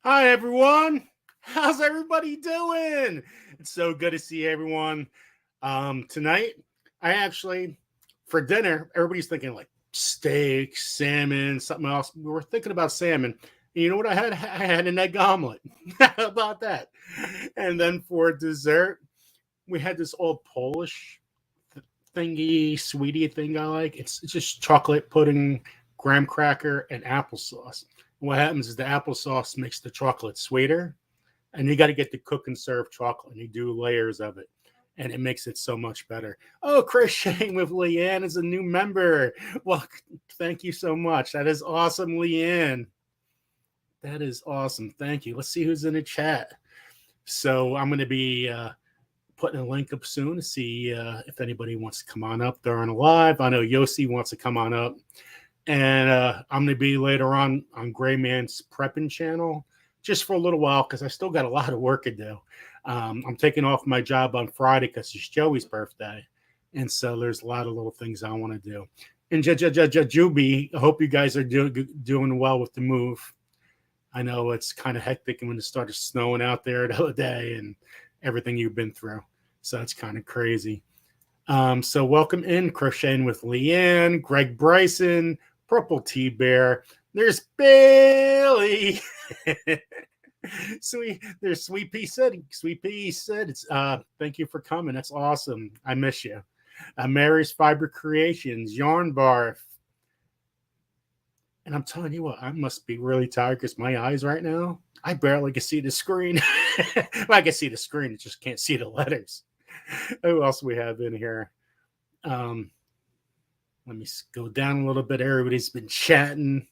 Hi, everyone. How's everybody doing? It's so good to see everyone. Tonight, I actually, for dinner, everybody's thinking like steak, salmon, something else. We were thinking about salmon. And you know what I had? I had an egg omelet. How about that? And then for dessert, we had this old Polish thingy, sweetie thing I like. It's just chocolate pudding, graham cracker, and applesauce. What happens is the applesauce makes the chocolate sweeter, and you got to get the cook and serve chocolate, and you do layers of it, and it makes it so much better. Oh, crocheting with Leanne is a new member. Well, thank you so much. That is awesome, Leanne. That is awesome. Thank you. Let's see who's in the chat. So I'm going to be putting a link up soon to see if anybody wants to come on up. They're on live. I know Yossi wants to come on up. And I'm going to be later on Gray Man's Prepping channel just for a little while because I still got a lot of work to do. I'm taking off my job on Friday because it's Joey's birthday. And so there's a lot of little things I want to do. And Juby, I hope you guys are doing well with the move. I know it's kind of hectic when it started snowing out there the other day and everything you've been through. So it's kind of crazy. So welcome in, Crocheting with Leanne, Greg Bryson, Purple Tea Bear. There's Bailey. There's Sweet Pea said. Sweet Pea said, "It's thank you for coming. That's awesome. I miss you." Mary's Fiber Creations, Yarn Barf. And I'm telling you what, I must be really tired because my eyes right now, I barely can see the screen. Well, I can see the screen, I just can't see the letters. Who else we have in here? Let me go down a little bit. Everybody's been chatting.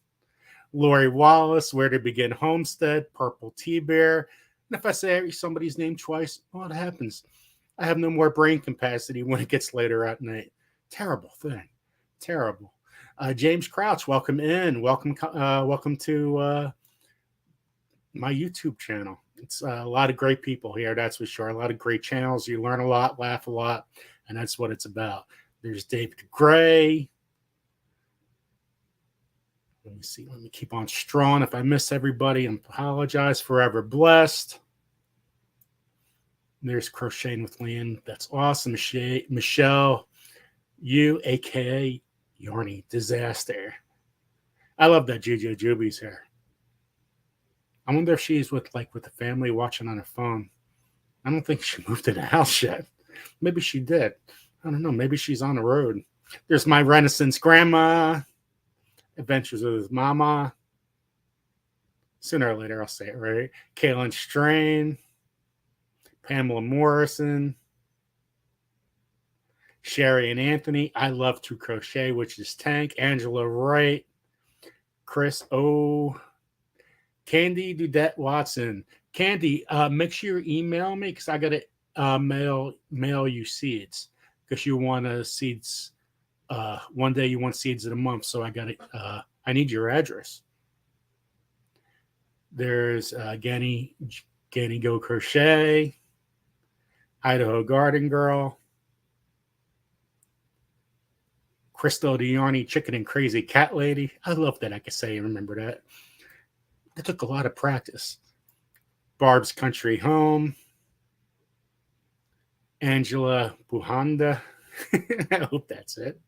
Lori Wallace, Where to Begin Homestead, Purple Tea Bear. And if I say somebody's name twice, what happens? I have no more brain capacity when it gets later at night. Terrible thing. Terrible. James Crouch, welcome in. Welcome to my YouTube channel. It's a lot of great people here, that's for sure. A lot of great channels. You learn a lot, laugh a lot, and that's what it's about. There's David Gray. Let me see. Let me keep on strong. If I miss everybody, I apologize. Forever Blessed. There's Crocheting with Leanne. That's awesome. Michelle, you, a.k.a. Yarny Disaster. I love that Juju Juby's here. I wonder if she's with the family watching on her phone. I don't think she moved to the house yet. Maybe she did. I don't know. Maybe she's on the road. There's my Renaissance grandma. Adventures with Mama. Sooner or later, I'll say it right. Kaylin Strain. Pamela Morrison. Sherry and Anthony. I love to crochet, which is Tank. Angela Wright. Chris O. Candy Dudette Watson. Candy, make sure you email me because I got to mail you seeds because you want seeds. One day you want seeds of the month, so I got it. I need your address. There's Ganny Go Crochet, Idaho Garden Girl, Crystal Diarni Chicken and Crazy Cat Lady. I love that I can say and remember that. It took a lot of practice. Barb's Country Home, Angela Buhanda. I hope that's it.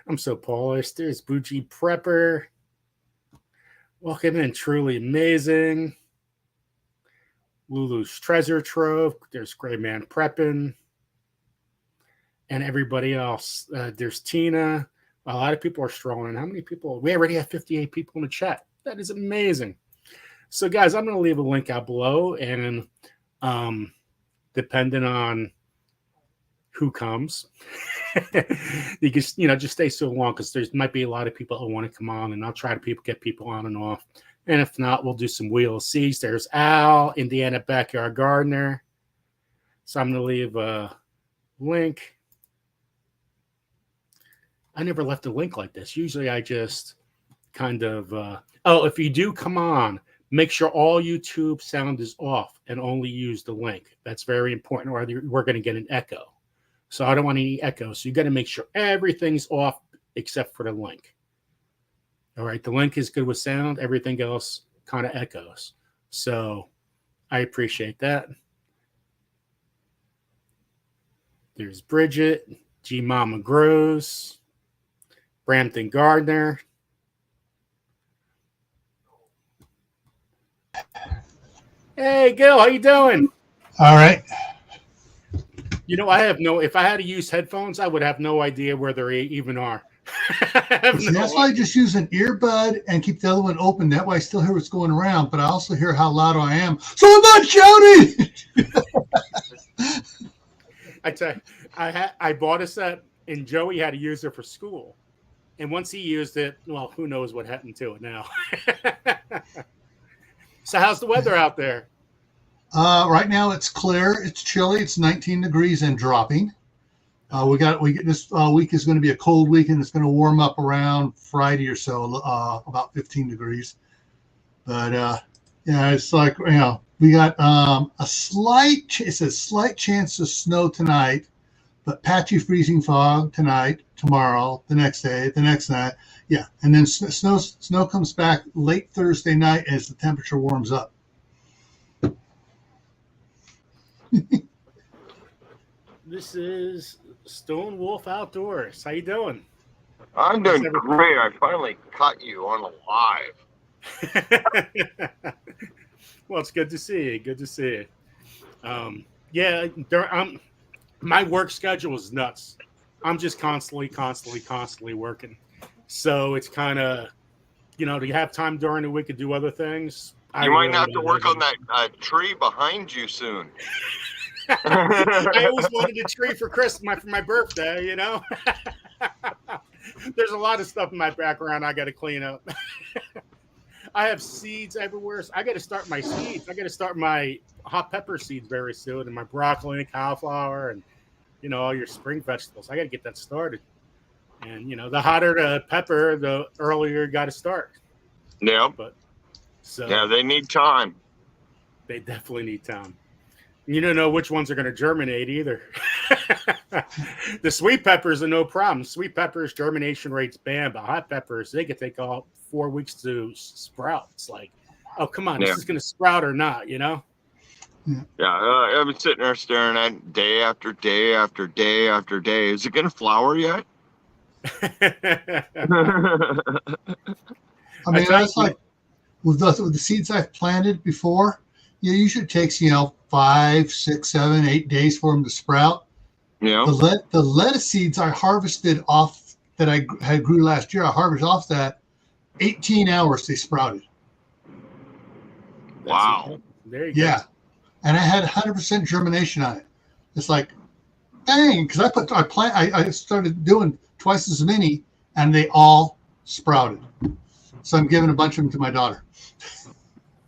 I'm so polished. There's Bougie Prepper. Welcome in, Truly Amazing. Lulu's Treasure Trove. There's Gray Man Prepping. And everybody else. There's Tina. A lot of people are strolling. How many people? We already have 58 people in the chat. That is amazing. So, guys, I'm going to leave a link out below. And depending on who comes, you can, just stay so long because there might be a lot of people who want to come on. And I'll try to get people on and off. And if not, we'll do some Wheel of Seeds. There's Al, Indiana Backyard Gardener. So I'm going to leave a link. I never left a link like this. Usually I just kind of, if you do come on, make sure all YouTube sound is off and only use the link. That's very important, or we're going to get an echo. So I don't want any echo. So you got to make sure everything's off except for the link. All right. The link is good with sound. Everything else kind of echoes. So I appreciate that. There's Bridget, G Mama Grows, Brampton Gardner. Hey, Gil, how you doing? All right. You know, if I had to use headphones, I would have no idea where they even are. That's why I just use an earbud and keep the other one open. That way I still hear what's going around, but I also hear how loud I am. So I'm not shouting. I tell you, I bought a set, and Joey had to use it for school. And once he used it, well, who knows what happened to it now. So how's the weather out there? Right now it's clear. It's chilly. It's 19 degrees and dropping. We get this week is going to be a cold week, and it's going to warm up around Friday or so, about 15 degrees. But yeah, it's like, we got a slight chance of snow tonight, but patchy freezing fog tonight, tomorrow, the next day, the next night. Yeah, and then snow comes back late Thursday night as the temperature warms up. This is Stone Wolf Outdoors. How you doing? I'm doing great. I finally caught you on live. Well, it's good to see you. Good to see you. Yeah, my work schedule is nuts. I'm just constantly working. So it's kind of, do you have time during the week to do other things? You might have to work on that tree behind you soon. I always wanted a tree for Christmas, for my birthday, There's a lot of stuff in my background I got to clean up. I have seeds everywhere. So I got to start my seeds. I got to start my hot pepper seeds very soon, and my broccoli and cauliflower and, all your spring vegetables. I got to get that started. And, the hotter the pepper, the earlier you got to start. Yeah. Yeah, they need time. They definitely need time. You don't know which ones are going to germinate either. The sweet peppers are no problem. Sweet peppers, germination rates bam, but hot peppers, they could take all 4 weeks to sprout. It's like, oh, come on, is this going to sprout or not, Yeah, I've been sitting there staring at it day after day after day after day. Is it going to flower yet? I mean, that's like with the seeds I've planted before. Yeah, usually it takes 5, 6, 7, 8 days for them to sprout. Yeah. The lettuce seeds I harvested off that I had grew last year. I harvested off that 18 hours they sprouted. Wow. There you go. Yeah, and I had 100% germination on it. It's like, dang, because I started doing twice as many, and they all sprouted. So I'm giving a bunch of them to my daughter.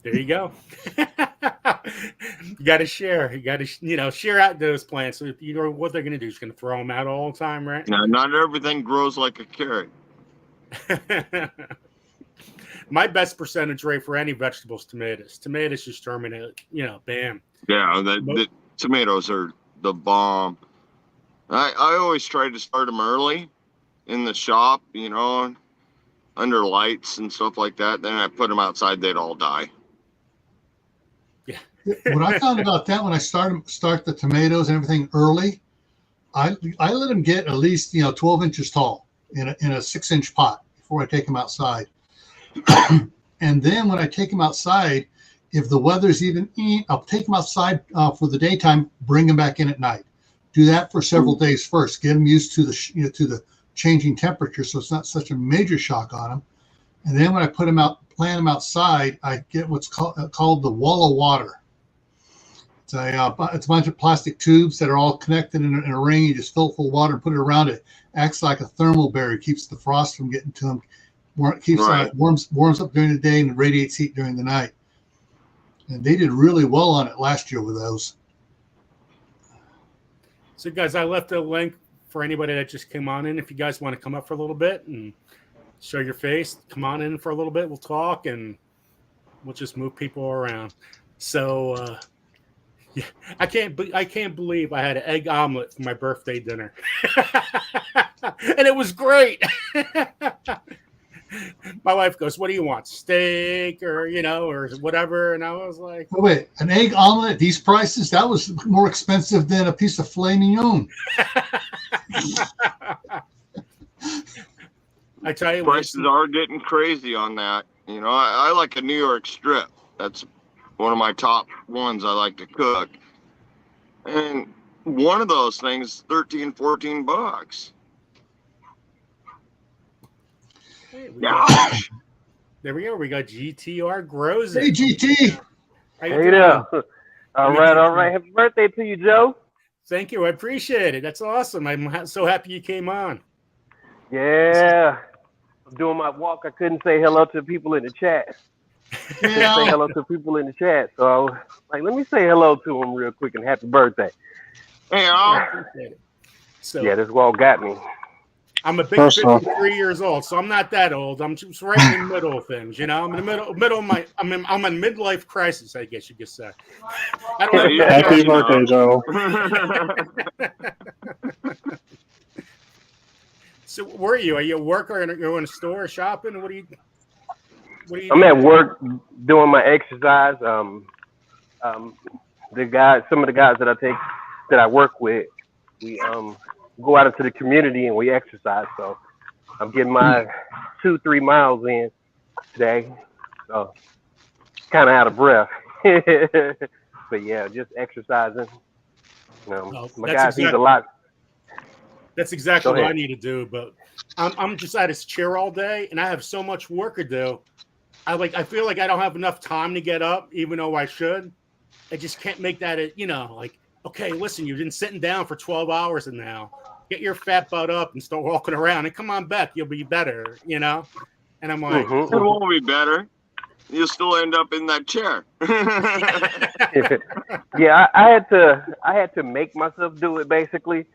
There you go. You got to share. You got to, share out those plants. So what they're going to do is going to throw them out all the time, right? No, not everything grows like a carrot. My best percentage rate for any vegetables, tomatoes. Tomatoes just germinate, bam. Yeah, the tomatoes are the bomb. I always try to start them early in the shop, under lights and stuff like that. Then I put them outside, they'd all die. Yeah. What I found about that when I start the tomatoes and everything early, I let them get at least 12 inches tall in a 6-inch pot before I take them outside. And then when I take them outside, if the weather's even, I'll take them outside for the daytime, bring them back in at night. Do that for several days first. Get them used to the changing temperature, so it's not such a major shock on them. And then when I plant them outside, I get what's called the wall of water. It's a bunch of plastic tubes that are all connected in a ring. You just fill it full of water and put it around it. Acts like a thermal barrier, keeps the frost from getting to them. Warms up during the day and radiates heat during the night. And they did really well on it last year with those. So, guys, I left a link for anybody that just came on in. If you guys want to come up for a little bit and show your face, come on in for a little bit. We'll talk and we'll just move people around. So, yeah, I can't believe I had an egg omelet for my birthday dinner, and it was great. My wife goes, "What do you want? Steak or or whatever?" And I was like, Oh, wait, an egg omelet at these prices? That was more expensive than a piece of filet mignon. I tell you, prices are getting crazy on that. I like a New York strip. That's one of my top ones I like to cook. And one of those things, $13-14. Hey, Yeah. there we go. We got GTR grows Hey, it. GT. How you Hey doing? there. All right. Happy birthday to you, Joe. Thank you. I appreciate it. That's awesome. I'm so happy you came on. Yeah. I'm doing my walk. I couldn't say hello to people in the chat. Say Yeah. hello to people in the chat. So I was like, let me say hello to them real quick and happy birthday. Hey, Appreciate it. So Yeah, this walk got me. I'm a big 53 years old, so I'm not that old. I'm just right in the middle of things, I'm in the middle of my I'm in midlife crisis, I guess you could say. I don't have Happy birthday, Joe. So where are you? Are you at work or you're in a store shopping? What are you I'm at work doing my exercise. Some of the guys that I work with, we go out into the community and we exercise. So I'm getting my 2-3 miles in today. So kind of out of breath. But yeah, just exercising. My guy, he's a lot. That's exactly what I need to do, but I'm just at his chair all day and I have so much work to do. I feel like I don't have enough time to get up, even though I should. I just can't make that okay, listen, you've been sitting down for 12 hours and now get your fat butt up and start walking around and come on back, you'll be better, And I'm like, It won't be better. You'll still end up in that chair. Yeah, I had to make myself do it basically.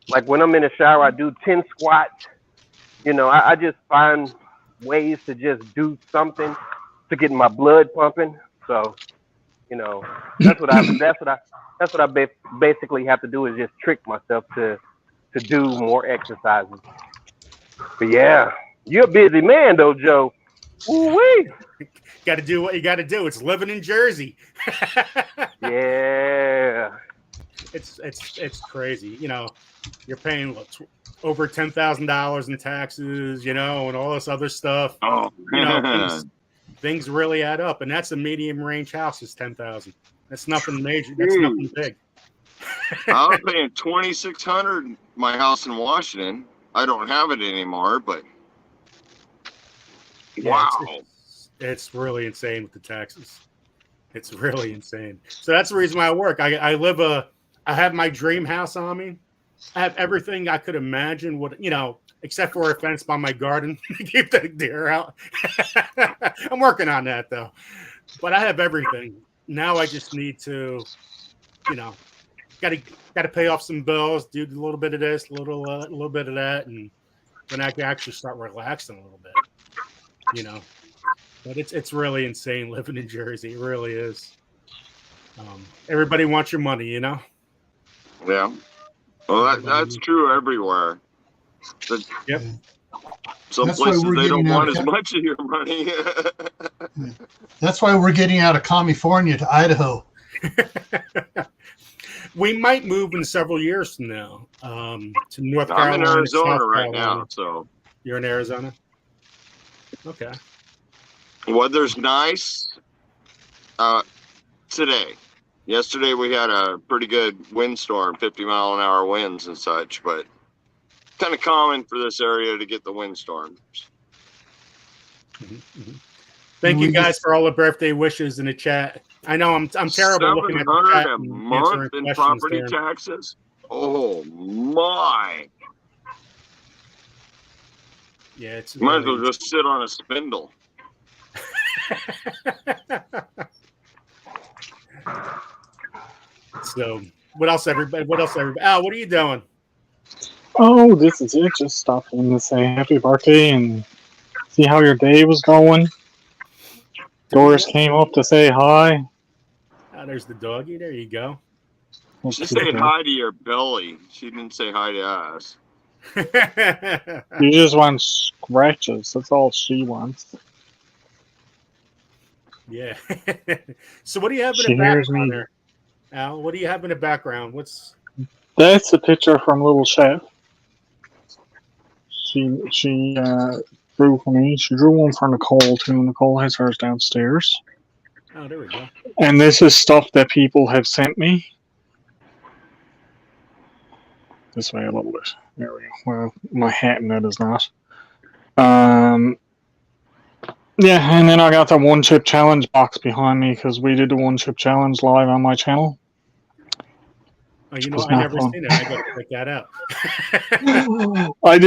Like when I'm in the shower, I do 10 squats. I just find ways to just do something to get my blood pumping. So, that's what I basically have to do is just trick myself to do more exercises. But yeah, you're a busy man though, Joe. Woo-wee. Got to do what you got to do. It's living in Jersey. Yeah. It's crazy. You're paying over $10,000 in taxes, and all this other stuff. Oh, things really add up, and that's a medium range house is $10,000. That's nothing major. That's nothing big. I was paying $2,600 my house in Washington. I don't have it anymore, but yeah, wow, it's really insane with the taxes. It's really insane. So that's the reason why I work. I have my dream house on me. I have everything I could imagine. Except for a fence by my garden to keep the deer out. I'm working on that though, but I have everything. Now I just need to, got to pay off some bills, do a little bit of this, a little bit of that, and then I can actually start relaxing a little bit. But it's really insane living in Jersey. It really is. Everybody wants your money, Yeah. Well, that's true everywhere. Yep. Some That's places they don't want out as much of your money. That's why we're getting out of California to Idaho. We might move in several years from now to North Carolina. I'm in Arizona South right Carolina. now, so you're in Arizona. Okay. Weather's nice today. Yesterday we had a pretty good windstorm, 50-mile-an-hour winds and such, but kind of common for this area to get the windstorms. Mm-hmm. Thank you guys for all the birthday wishes in the chat. I know I'm terrible looking at the chat $700 a and month in property there. taxes. Oh my! Yeah, it's might as well just sit on a spindle. So, what else, everybody? Al, what are you doing? Oh, this is it. Just stopping to say happy birthday and see how your day was going. Doris came up to say hi. Oh, there's the doggy. There you go. She said hi to your belly. She didn't say hi to us. You just want scratches. That's all she wants. Yeah. So what do you have in She the hears background me. there, Al? What do you have in the background? What's That's a picture from Little Chef. She drew for me. She drew one for Nicole too. Nicole has hers downstairs. oh, there we go. And this is stuff that people have sent me. This way a little bit. There we go. Well, my hat in it is not. Yeah, and then I got the one chip challenge box behind me because we did the one chip challenge live on my channel. Oh, you know, It's I not never fun. seen it. I gotta check that out. I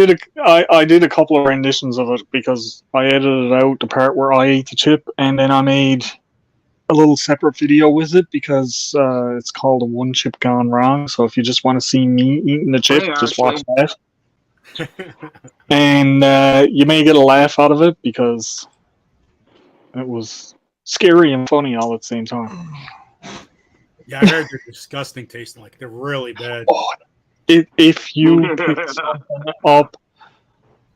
did a couple of renditions of it because I edited out the part where I ate the chip, and then I made a little separate video with it because it's called a one chip gone wrong. So if you just want to see me eating the chip, Hey, just watch Ashley. that. And you may get a laugh out of it because it was scary and funny all at the same time. Yeah, I heard they're disgusting tasting. Like they're really bad. Oh, if you pick something up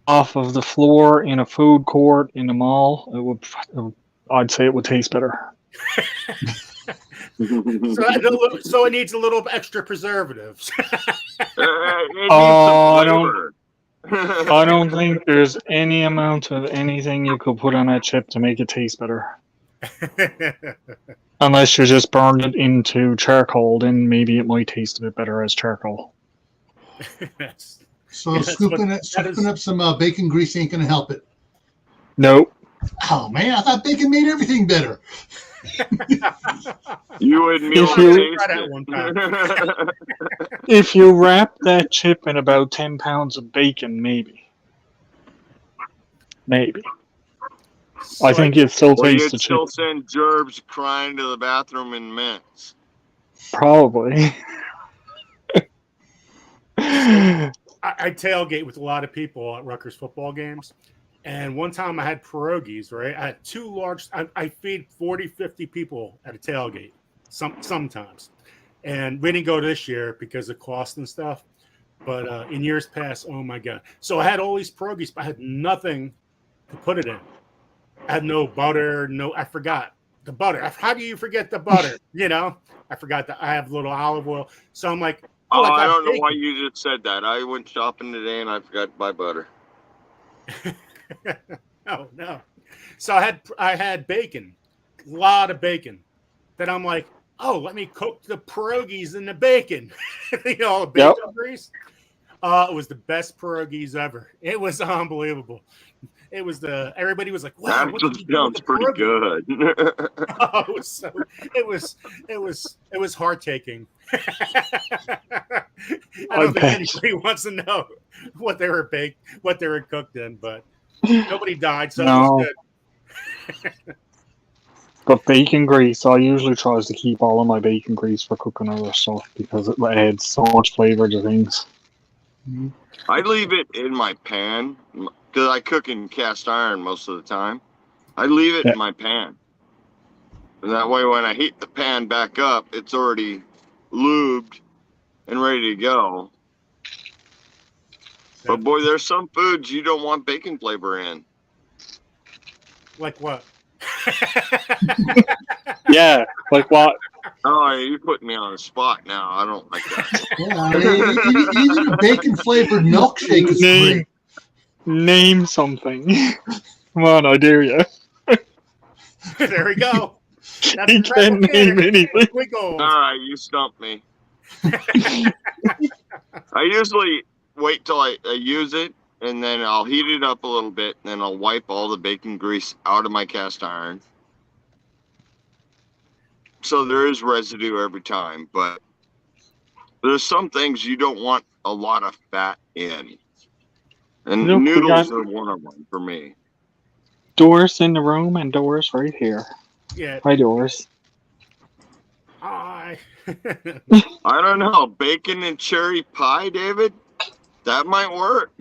off of the floor in a food court in a mall, I'd say it would taste better. So it needs a little extra preservatives. I don't think there's any amount of anything you could put on that chip to make it taste better. Unless you just burn it into charcoal, then maybe it might taste a bit better as charcoal. So Yeah, scooping up some bacon grease ain't going to help it. Nope. Oh, man, I thought bacon made everything better. You and me If will you- taste Try that one time. it. If you wrap that chip in about 10 pounds of bacon, maybe. Maybe. I think you'd still Well, taste you'd the still chip. send Gerbs crying to the bathroom in mints. Probably. I tailgate with a lot of people at Rutgers football games. And one time I had pierogies, right? I had two large, I feed 40, 50 people at a tailgate sometimes. And we didn't go this year because of cost and stuff. But in years past, oh my God. So I had all these pierogies, but I had nothing to put it in. I had no butter, I forgot the butter. How do you forget the butter? You know, I forgot that I have a little olive oil. So I'm like, Oh, I I got don't know bacon. why you just said that. I went shopping today and I forgot to buy butter. Oh no. So I had bacon, a lot of bacon. Then I'm like, oh, let me cook the pierogies in the bacon. You know, bacon grease. It was the best pierogies ever. It was unbelievable. It was everybody was like, wow, That what did you just do with sounds the pretty pierogi? good. Oh, it was heart taking. I don't think anybody wants to know what they were cooked in, but nobody died, so it was good. But bacon grease, I usually try to keep all of my bacon grease for cooking other stuff because it adds so much flavor to things. I leave it in my pan because I cook in cast iron most of the time. I leave it in my pan. And that way when I heat the pan back up, it's already lubed and ready to go. But boy, there's some foods you don't want bacon flavor in. Like what? Yeah, like what? Oh, you're putting me on the spot now. I don't like that. Yeah, even a bacon-flavored milkshake is great. Name something. Come on, I dare you. There we go. That's He can't name anything. All right, you stumped me. I usually wait till I use it, and then I'll heat it up a little bit, and then I'll wipe all the bacon grease out of my cast iron. So there is residue every time, but there's some things you don't want a lot of fat in. And Look, noodles are one of them for me. Doris in the room and Doris right here. Yeah. Hi, Doris. Hi. I don't know. Bacon and cherry pie, David? That might work.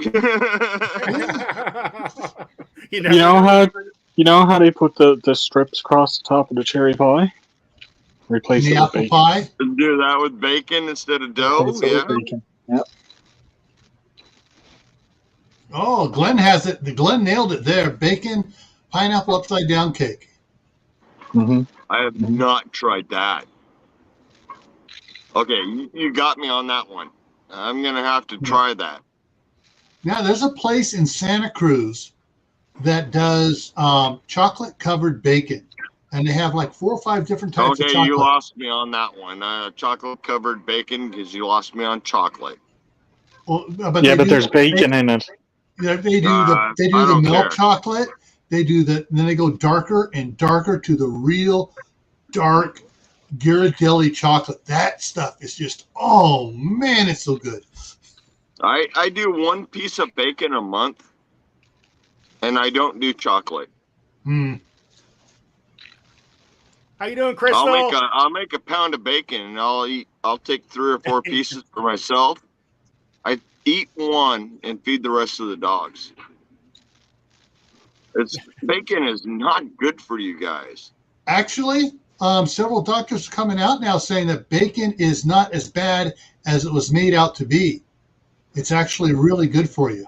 You know how they put the strips across the top of the cherry pie? Replace the it with apple bacon. pie? Do that with bacon instead of dough? Replace it Yeah. with bacon. Yep. Oh, Glenn has it. Glenn nailed it there. Bacon, pineapple upside down cake. Mm-hmm. I have not tried that. Okay, you got me on that one. I'm gonna have to try that. Now, there's a place in Santa Cruz that does chocolate covered bacon, and they have like 4 or 5 different types of Okay, chocolate. you lost me on that one. Chocolate covered bacon, because you lost me on chocolate. Well, but Yeah, they but do there's the- bacon in it. They do I the don't milk care. chocolate. They do then they go darker and darker to the real dark Ghirardelli chocolate. That stuff is just, oh man, it's so good. I do 1 piece of bacon a month, and I don't do chocolate. Mm. How you doing, Crystal? I'll make a pound of bacon, and I'll take 3 or 4 pieces for myself. I eat 1 and feed the rest of the dogs. Bacon is not good for you guys. Actually, several doctors are coming out now saying that bacon is not as bad as it was made out to be. It's actually really good for you.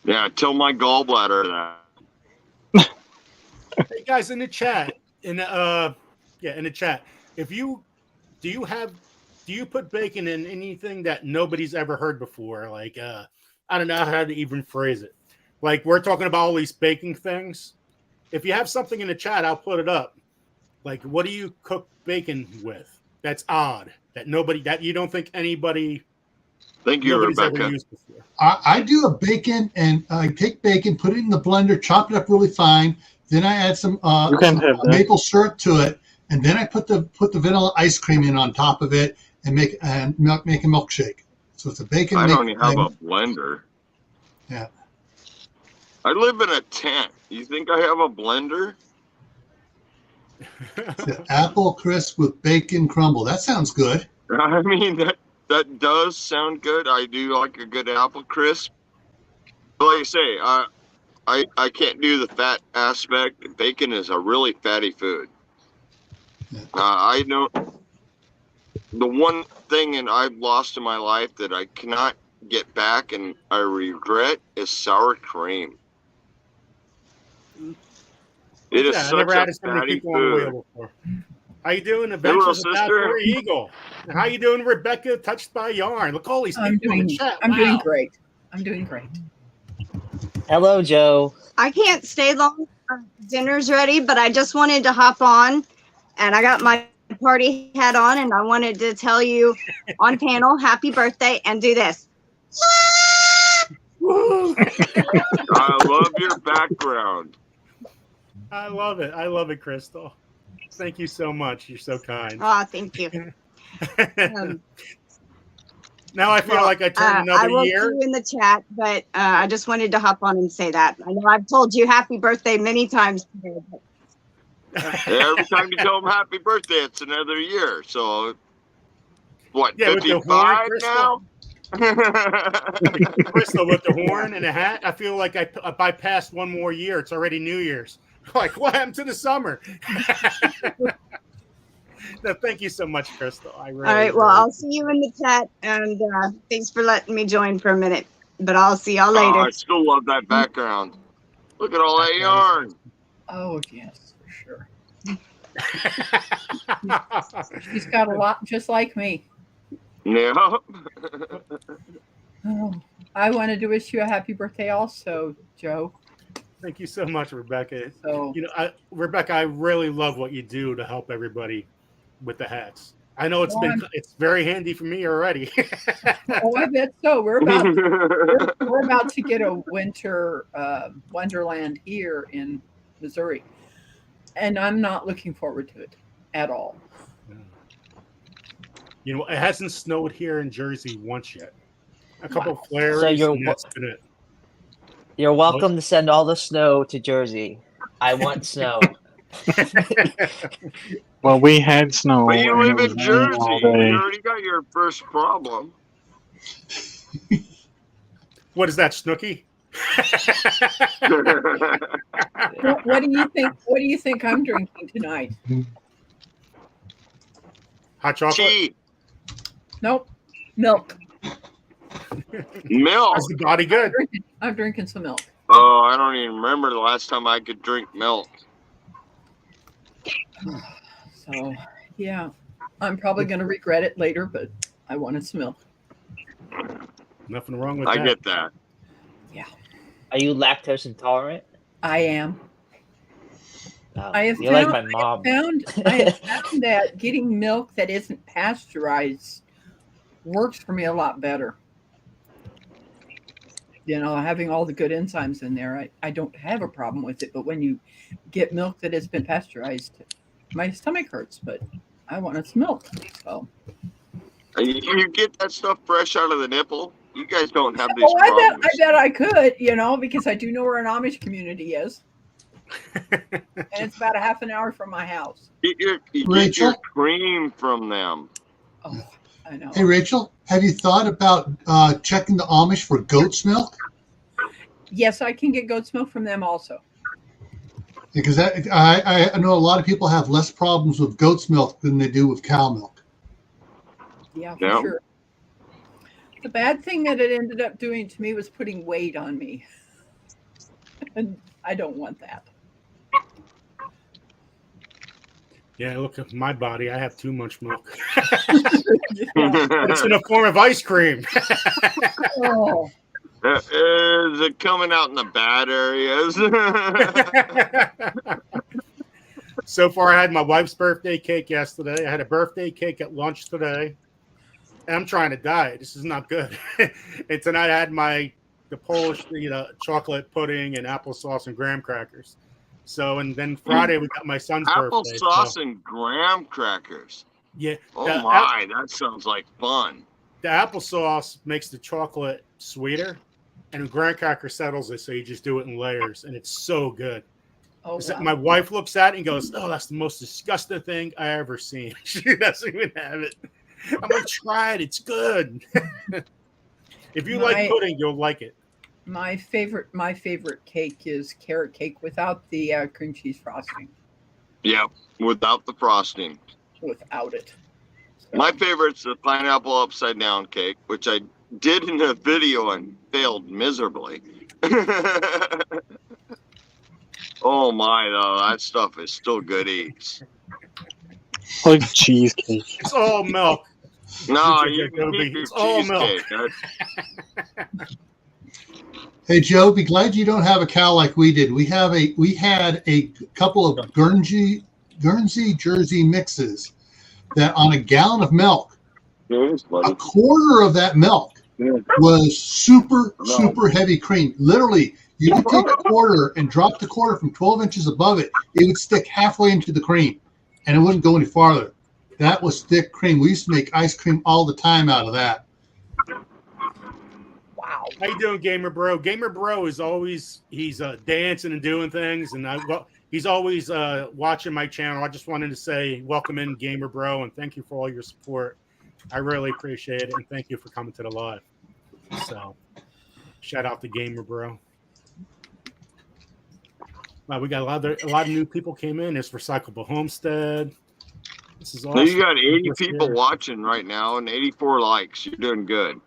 Yeah, tell my gallbladder that. Hey guys, in the chat, in the chat, do you put bacon in anything that nobody's ever heard before? Like I don't know how to even phrase it. Like we're talking about all these baking things. If you have something in the chat, I'll put it up. Like, what do you cook bacon with? That's odd. That you don't think nobody's Rebecca. ever used before. I do a bacon, and I take bacon, put it in the blender, chop it up really fine. Then I add some maple syrup to it, and then I put the vanilla ice cream in on top of it and make a milkshake. So it's a bacon. I don't even have a blender. Yeah. I live in a tent. You think I have a blender? The apple crisp with bacon crumble. That sounds good. I mean, that does sound good. I do like a good apple crisp. But like I say, I can't do the fat aspect. Bacon is a really fatty food. Yeah. I know the one thing I've lost in my life that I cannot get back and I regret is sour cream. It is I such never a had so many fatty people on the food. wheel before. How you doing, Adventures of Tori Eagle? How you doing, Rebecca? Touched by Yarn. Look, all these people in the chat. I'm doing great. I'm doing great. Hello, Joe. I can't stay long. Dinner's ready, but I just wanted to hop on, and I got my party hat on, and I wanted to tell you on panel, happy birthday, and do this. I love your background. I love it. I love it, Crystal. Thank you so much. You're so kind. Oh, thank you. Now I feel like I turned another I wrote year. you in the chat, but I just wanted to hop on and say that. I know I've told you happy birthday many times today. Every time you tell them happy birthday, it's another year. So, what, Yeah, 55 now? Crystal with the horn and a hat. I feel like I bypassed one more year. It's already New Year's. Like, what happened to the summer? No, thank you so much, Crystal. All right, well, I'll see you in the chat, and thanks for letting me join for a minute. But I'll see y'all later. I still love that background. Look at all that yarn. Oh, yes, for sure. He's got a lot just like me. Yeah. Oh, I wanted to wish you a happy birthday also, Joe. Thank you so much, Rebecca. So, Rebecca, I really love what you do to help everybody with the hats. I know it's very handy for me already. oh, I bet so. We're about to get a winter wonderland here in Missouri, and I'm not looking forward to it at all. You know, it hasn't snowed here in Jersey once yet. A couple of flares, So and that's been it. You're welcome to send all the snow to Jersey. I want snow. Well, we had snow. But you live and it in was raining all Jersey. day. You already got your first problem. What is that, Snooki? What do you think? What do you think I'm drinking tonight? Hot chocolate? Tea. Nope, milk. Milk. Is the body good? I'm drinking some milk. Oh, I don't even remember the last time I could drink milk. So, yeah, I'm probably going to regret it later, but I wanted some milk. Nothing wrong with I that. get that. Are you lactose intolerant? I am. Oh, I have you're like my mom. I have found that getting milk that isn't pasteurized works for me a lot better. You know, having all the good enzymes in there, I don't have a problem with it. But when you get milk that has been pasteurized, my stomach hurts. But I wanted some milk. So You get that stuff fresh out of the nipple? You guys don't have these oh, problems. I bet I could, you know, because I do know where an Amish community is. And it's about a half an hour from my house. You get Rachel? your cream from them. Oh, I know. Hey, Rachel, have you thought about checking the Amish for goat's milk? Yes, I can get goat's milk from them also. Because I know a lot of people have less problems with goat's milk than they do with cow milk. Yeah, for Yeah. sure. The bad thing that it ended up doing to me was putting weight on me. And I don't want that. Yeah, look at my body. I have too much milk. Yeah. It's in a form of ice cream. Oh, Is it coming out in the bad areas? So far, I had my wife's birthday cake yesterday. I had a birthday cake at lunch today. And I'm trying to diet. This is not good. And tonight I had the Polish chocolate pudding and applesauce and graham crackers. So, and then Friday we got my son's birthday. Applesauce and graham crackers. Yeah. Oh the my, that sounds like fun. The applesauce makes the chocolate sweeter, and the graham cracker settles it, so you just do it in layers, and it's so good. oh wow. My wife looks at it and goes, "Oh, that's the most disgusting thing I ever seen." She doesn't even have it. I'm like, "Try it; it's good." If you like pudding, you'll like it. My favorite cake is carrot cake without the cream cheese frosting. Yep, without the frosting. Without it. So, My favorite's the pineapple upside down cake, which I did in a video and failed miserably. Oh my, though, that stuff is still good eats. Like cheesecake. It's all milk. No, you can It's keep your all milk. cheesecake. Hey, Joe, be glad you don't have a cow like we did. We had a couple of Guernsey Jersey mixes that on a gallon of milk, a quarter of that milk was super heavy cream. Literally, you could take a quarter and drop the quarter from 12 inches above it. It would stick halfway into the cream, and it wouldn't go any farther. That was thick cream. We used to make ice cream all the time out of that. wow. How you doing, Gamer Bro? Gamer Bro is always dancing and doing things, and he's always watching my channel. I just wanted to say welcome in, Gamer Bro, and thank you for all your support. I really appreciate it, and thank you for coming to the live. So, shout out to Gamer Bro. Wow, we got a lot of new people came in. There's Recyclable Homestead. This is awesome. You got 80 people watching right now and 84 likes. You're doing good.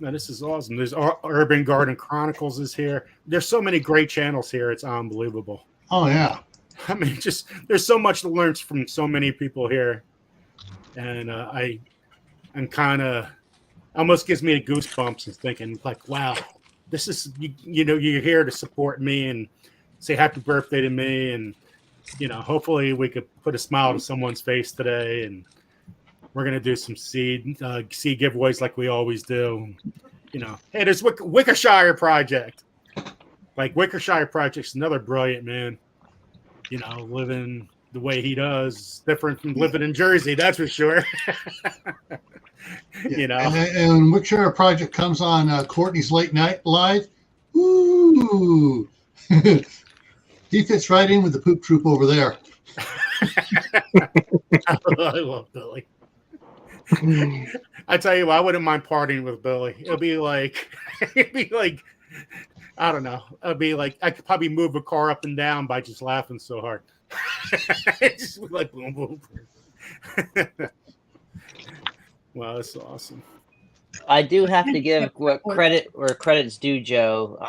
No, this is awesome. There's Urban Garden Chronicles is here. There's so many great channels here. It's unbelievable. Oh, yeah. I mean, just there's so much to learn from so many people here. And I'm kind of almost gives me a goosebumps and thinking like, wow, this is, you're here to support me and say happy birthday to me. And, hopefully we could put a smile to someone's face today. And we're going to do some seed giveaways like we always do. Hey, there's Wickershire Project. Like Wickershire Project's another brilliant man. Living the way he does, different from living in Jersey, that's for sure. And when Wickershire Project comes on Courtney's Late Night Live, ooh, he fits right in with the poop troop over there. I love Billy. I tell you what, I wouldn't mind partying with Billy. It'd be like, I don't know. It'd be like I could probably move a car up and down by just laughing so hard. Just like boom, boom. Wow, that's awesome. I do have to give what credit where credit's due, Joe.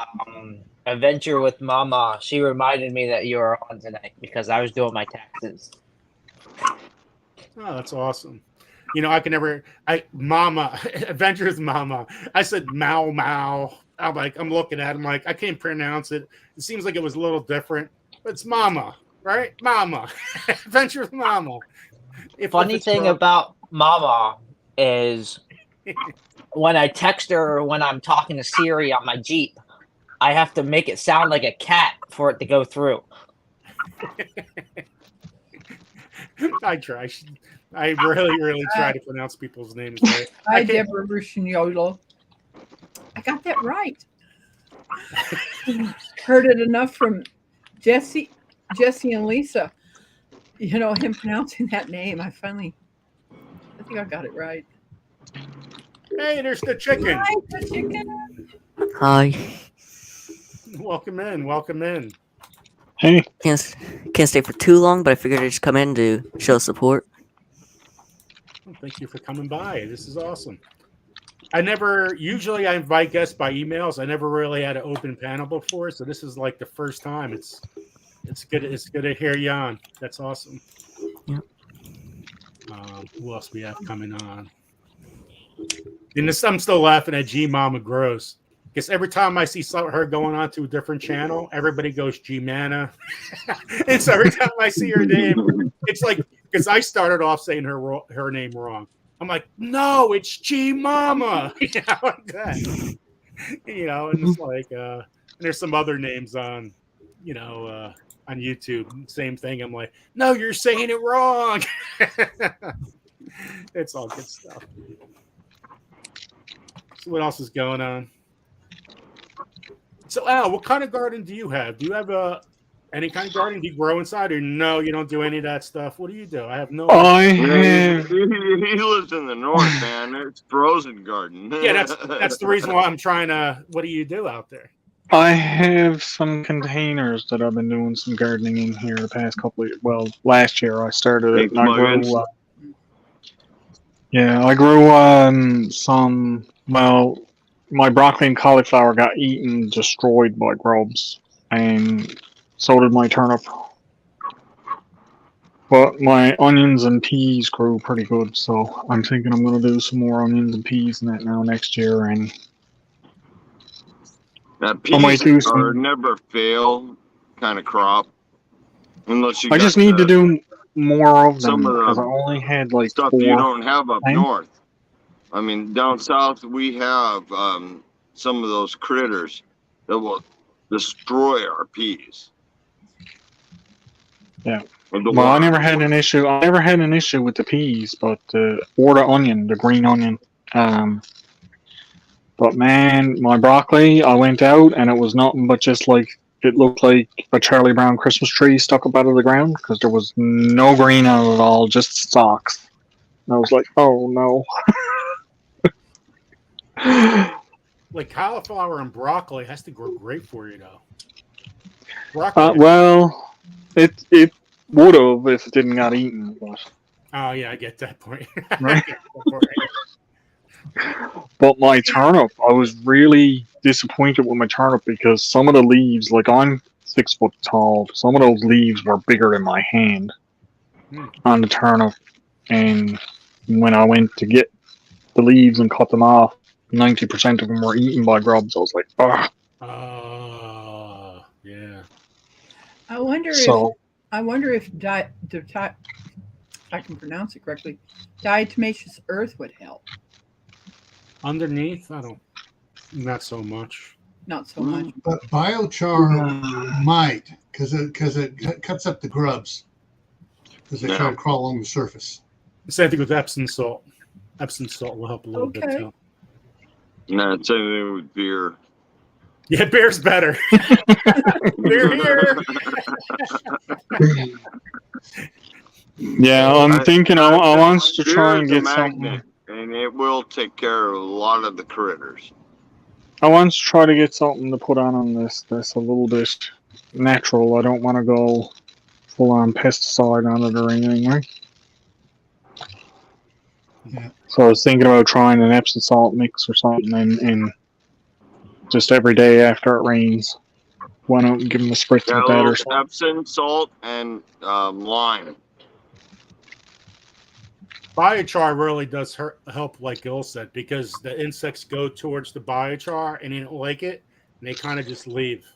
Adventure with Mama. She reminded me that you were on tonight because I was doing my taxes. Oh, that's awesome. You know, Mama, Adventures Mama. I said Mao Mao. I'm looking at him like, I can't pronounce it. It seems like it was a little different, but it's Mama, right? Mama. Adventures Mama. Funny thing about Mama is when I text her or when I'm talking to Siri on my Jeep, I have to make it sound like a cat for it to go through. I try. I really try to pronounce people's names right. I Deborah Russian Yodel. I got that right. Heard it enough from Jesse and Lisa. You know, him pronouncing that name. I think I got it right. Hey, there's the chicken. Hi, the chicken. Hi. Welcome in. Hey. Can't stay for too long, but I figured I'd just come in to show support. Well, thank you for coming by. This is awesome. Usually I invite guests by emails. I never really had an open panel before, so this is like the first time. It's good to hear you on. That's awesome. Yep. Who else we have coming on? And I'm still laughing at G Mama Gross. Because every time I see her going on to a different channel, everybody goes G Mana. And so every time I see her name, it's like, because I started off saying her name wrong. I'm like, no, it's G Mama. You know, like that. You know, and it's like, and there's some other names on, you know, on YouTube. Same thing. I'm like, no, you're saying it wrong. It's all good stuff. So what else is going on? So Al, what kind of garden do you have? Do you have any kind of garden? Do you grow inside, or no? You don't do any of that stuff. What do you do? I have no. He lives in the north, man. It's frozen garden. Yeah, that's the reason why I'm trying to. What do you do out there? I have some containers that I've been doing some gardening in here the past couple of years. Well, last year I started it. And I grew some. Well, my broccoli and cauliflower got destroyed by grubs, and so did my turnip. But my onions and peas grew pretty good, so I'm thinking I'm going to do some more onions and peas in that now next year. And peas are never fail kind of crop, unless you. I just need to do more of them because I only had like stuff 4. You don't have up north. I mean, down south we have some of those critters that will destroy our peas. Yeah. Well, I never had an issue. I never had an issue with the peas, but or the onion, the green onion. But man, my broccoli, I went out and it was nothing but just like it looked like a Charlie Brown Christmas tree stuck up out of the ground because there was no green on it at all, just stalks. And I was like, oh no. Like cauliflower and broccoli has to grow great for you, though. Well, it would have if it didn't got eaten. But... Oh yeah, I get that point. Right? But my turnip, I was really disappointed with my turnip because some of the leaves, like I'm 6 foot tall, some of those leaves were bigger than my hand on the turnip. And when I went to get the leaves and cut them off, 90% of them were eaten by grubs. I was like, ah. Yeah. I wonder if if I can pronounce it correctly, diatomaceous earth would help. Underneath, not so much. Not so much. But biochar might, because it cuts up the grubs because they try to crawl along the surface. Same thing with Epsom salt. Epsom salt will help a little bit too. No, same thing with beer. Yeah, beer's better. Beer here. Yeah, I'm thinking I want to try and get something. And it will take care of a lot of the critters. I want to try to get something to put on this that's a little bit natural. I don't want to go full on pesticide on it or anything, right? Yeah. So I was thinking about trying an Epsom salt mix or something, and just every day after it rains, why don't give them a spritz Yeah, with a that little or something. Epsom salt and lime. Biochar really does help, like Gil said, because the insects go towards the biochar and they don't like it, and they kind of just leave.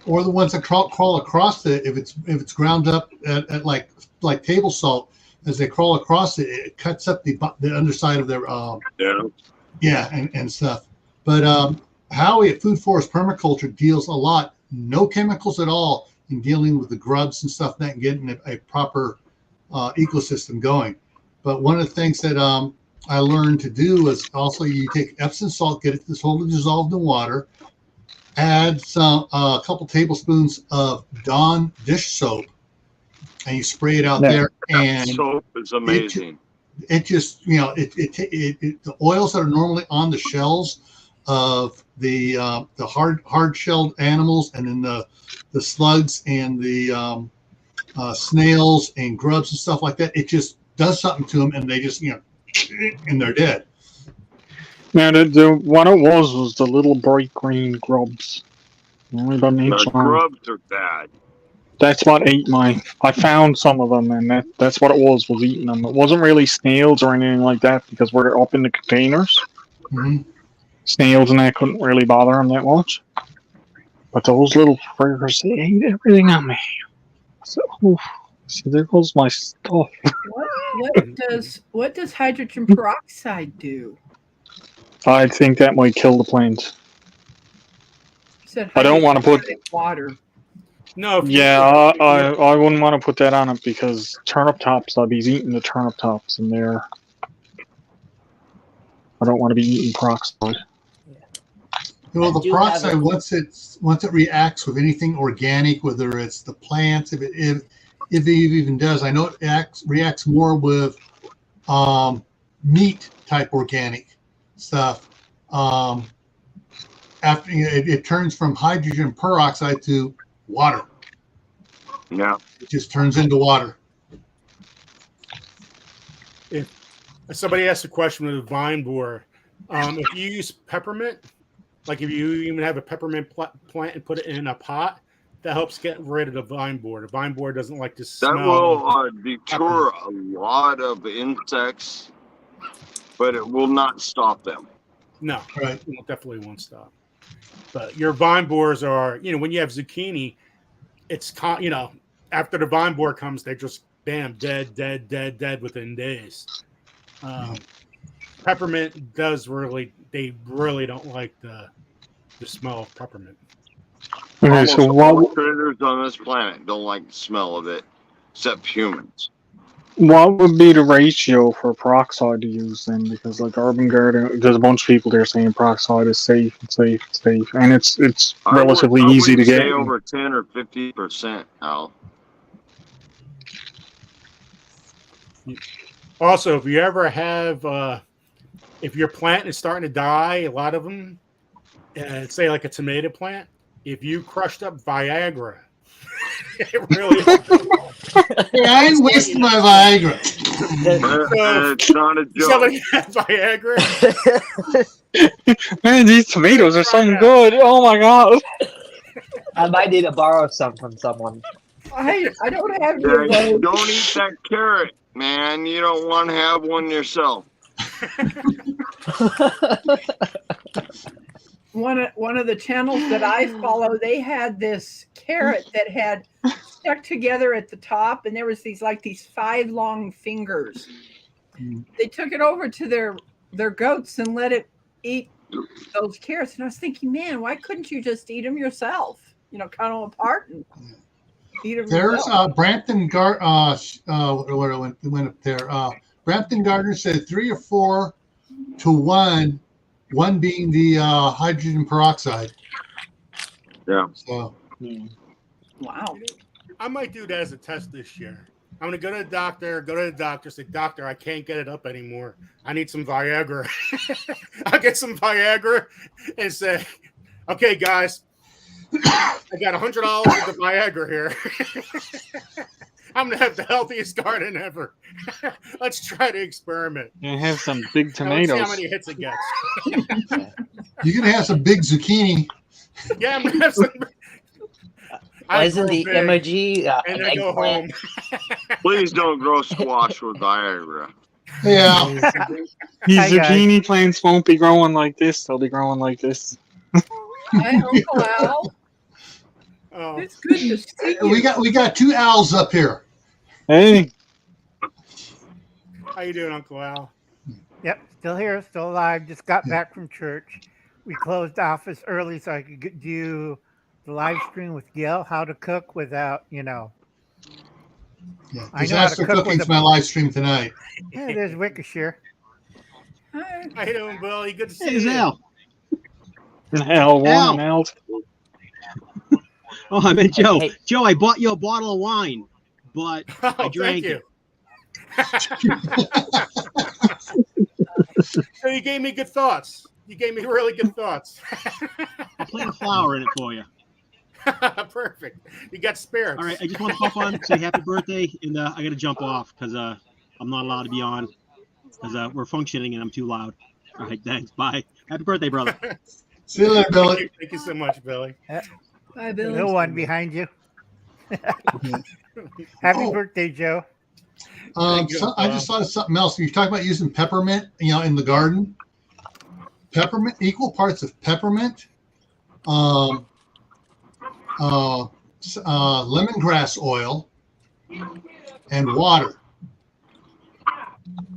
Or the ones that crawl across it, if it's ground up at like table salt, as they crawl across it, it cuts up the underside of their and stuff. But Howie at Food Forest Permaculture deals a lot, no chemicals at all, in dealing with the grubs and stuff that and getting a proper ecosystem going. But one of the things that I learned to do is also you take Epsom salt, get it totally dissolved in water, add a couple tablespoons of Dawn dish soap, and you spray it out there. And soap is amazing. It just the oils that are normally on the shells of the hard shelled animals, and then the slugs and the snails and grubs and stuff like that, it just does something to them, and they just and they're dead. Now, what it was the little bright green grubs. Only about an inch long. Grubs are bad. That's what ate mine. I found some of them, and that's what it was eating them. It wasn't really snails or anything like that, because we're up in the containers. Mm-hmm. Snails and that couldn't really bother them that much. But those little friggers, they ate everything on me. So, see, there goes my stuff. What does hydrogen peroxide do? I think that might kill the plants. I don't want to put water. No. I wouldn't want to put that on it, because turnip tops, I'll be eating the turnip tops, and I don't want to be eating peroxide. Well, the peroxide, once it reacts with anything organic, whether it's the plants, if it even does, I know it reacts more with meat type organic stuff. After it turns from hydrogen peroxide to water. Yeah. It just turns into water. If somebody asked a question with a vine borer, if you use peppermint, like if you even have a peppermint plant and put it in a pot, that helps get rid of the vine borer. The vine borer doesn't like to smell. That will deter a lot of insects, but it will not stop them. No, right. It definitely won't stop. But your vine borers are, when you have zucchini, it's, after the vine borer comes, they're just, bam, dead within days. Peppermint they really don't like the smell of peppermint. Okay, so all critters on this planet don't like the smell of it, except humans. What would be the ratio for peroxide to use then? Because like Urban Garden, there's a bunch of people there saying peroxide is safe, and it's relatively easy to get. Say over 10 or 50%, Al. Also, if you ever have, if your plant is starting to die, a lot of them, say like a tomato plant, if you crushed up Viagra, it really. I ain't wasting my Viagra. It's not a joke. Somebody had Viagra. Man, these tomatoes are so good. Oh my god. I might need to borrow some from someone. I don't have your vote. Don't eat that carrot, man. You don't want to have one yourself. One of the channels that I follow, they had this carrot that had stuck together at the top, and there was these 5 long fingers. They took it over to their goats and let it eat those carrots. And I was thinking, man, why couldn't you just eat them yourself? Cut them apart and eat them yourself. Brampton where went up there. Brampton Gardner said 3 or 4 to 1. One being the hydrogen peroxide. Yeah. So. Wow. I might do that as a test this year. I'm going to go to the doctor, say, doctor, I can't get it up anymore. I need some Viagra. I'll get some Viagra and say, okay, guys, I got $100 worth of Viagra here. I'm gonna have the healthiest garden ever. Let's try to experiment. And have some big Now, let's see how tomatoes. many hits it gets. You're gonna have some big zucchini. Yeah, I'm gonna have some. I Isn't grow the big, emoji and an I go home. eggplant? Please don't grow squash with Viagra. Yeah. These Hi, guys. zucchini plants won't be growing like this. They'll be growing like this. Hi, Uncle Al. Oh, It's good to see you. We got 2 owls up here. Hey, how you doing, Uncle Al? Yep, still here, still alive. Just got back from church. We closed office early so I could do the live stream with Gail, how to cook without, Yeah. I know how to Disaster cook with Cooking's a- my live stream tonight. Yeah, there's Wickershire. Hi. How you doing, Billy? Good to see Hey, you. Zal. L1 and Al. L2. Oh, I meant Joe. Hey. Joe, I bought you a bottle of wine, but Oh, I drank thank you. it. So you gave me good thoughts. You gave me really good thoughts. I put a flower in it for you. Perfect. You got spirits. All right, I just want to pop on, say happy birthday, and I got to jump off because I'm not allowed to be on because we're functioning and I'm too loud. All right, thanks. Bye. Happy birthday, brother. See you later, Billy. Thank you so much, Billy. Hi, The Bill. little one behind you. Happy birthday, Joe. Thank you, I just thought of something else. You're talking about using peppermint, in the garden. Peppermint, equal parts of peppermint, lemongrass oil, and water.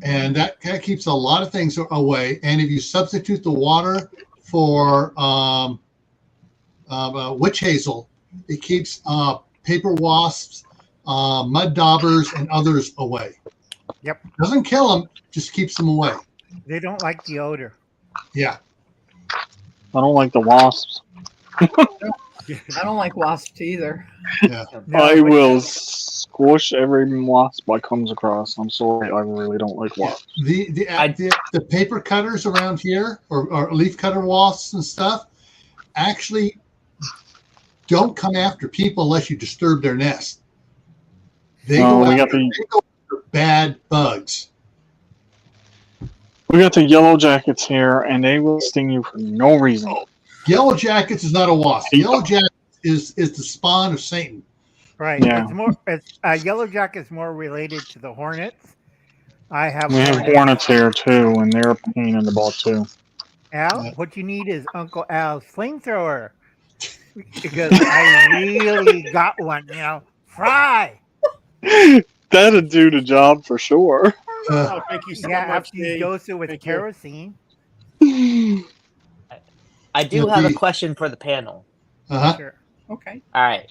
And that keeps a lot of things away. And if you substitute the water for witch hazel, it keeps paper wasps, mud daubers, and others away. Yep. Doesn't kill them, just keeps them away. They don't like the odor. Yeah. I don't like the wasps. I don't like wasps either. Yeah. No, I but- will squish every wasp I comes across. I'm sorry, I really don't like wasps. The paper cutters around here, or leaf cutter wasps and stuff, actually don't come after people unless you disturb their nest. They Oh, go we got after bad bugs. We got the yellow jackets here, and they will sting you for no reason. Yellow jackets is not a wasp. Yellow jacket is the spawn of Satan. Right. Yeah. It's more. Yellow jacket is more related to the hornets. I have. We have hornets here too, and they're a pain in the butt too. Al, what you need is Uncle Al's flamethrower. Because I really got one. Fry. That'd do the job for sure. Oh, thank you so Yeah, much. after you Dave. dose it with Thank you. kerosene. I do have a question for the panel. Uh-huh. Sure. Okay. All right.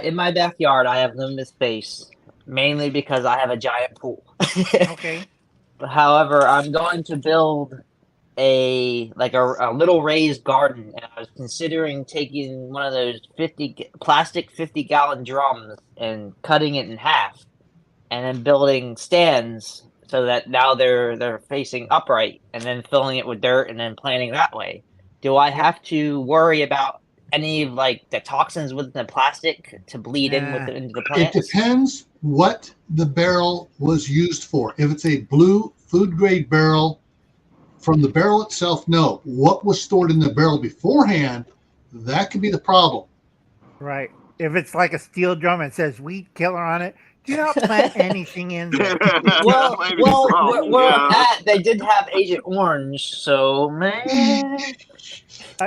In my backyard, I have limited space, mainly because I have a giant pool. Okay. However, I'm going to build a little raised garden, and I was considering taking one of those plastic 50-gallon drums and cutting it in half, and then building stands so that now they're facing upright, and then filling it with dirt and then planting that way. Do I have to worry about any of the toxins within the plastic to bleed into the It plants? depends what the barrel was used for. If it's a blue food grade barrel, from the barrel itself, no. What was stored in the barrel beforehand, that could be the problem. Right. If it's like a steel drum and says weed killer on it, do not plant anything in there. Well, That might be the problem, where yeah. I'm at, they did have Agent Orange, so man.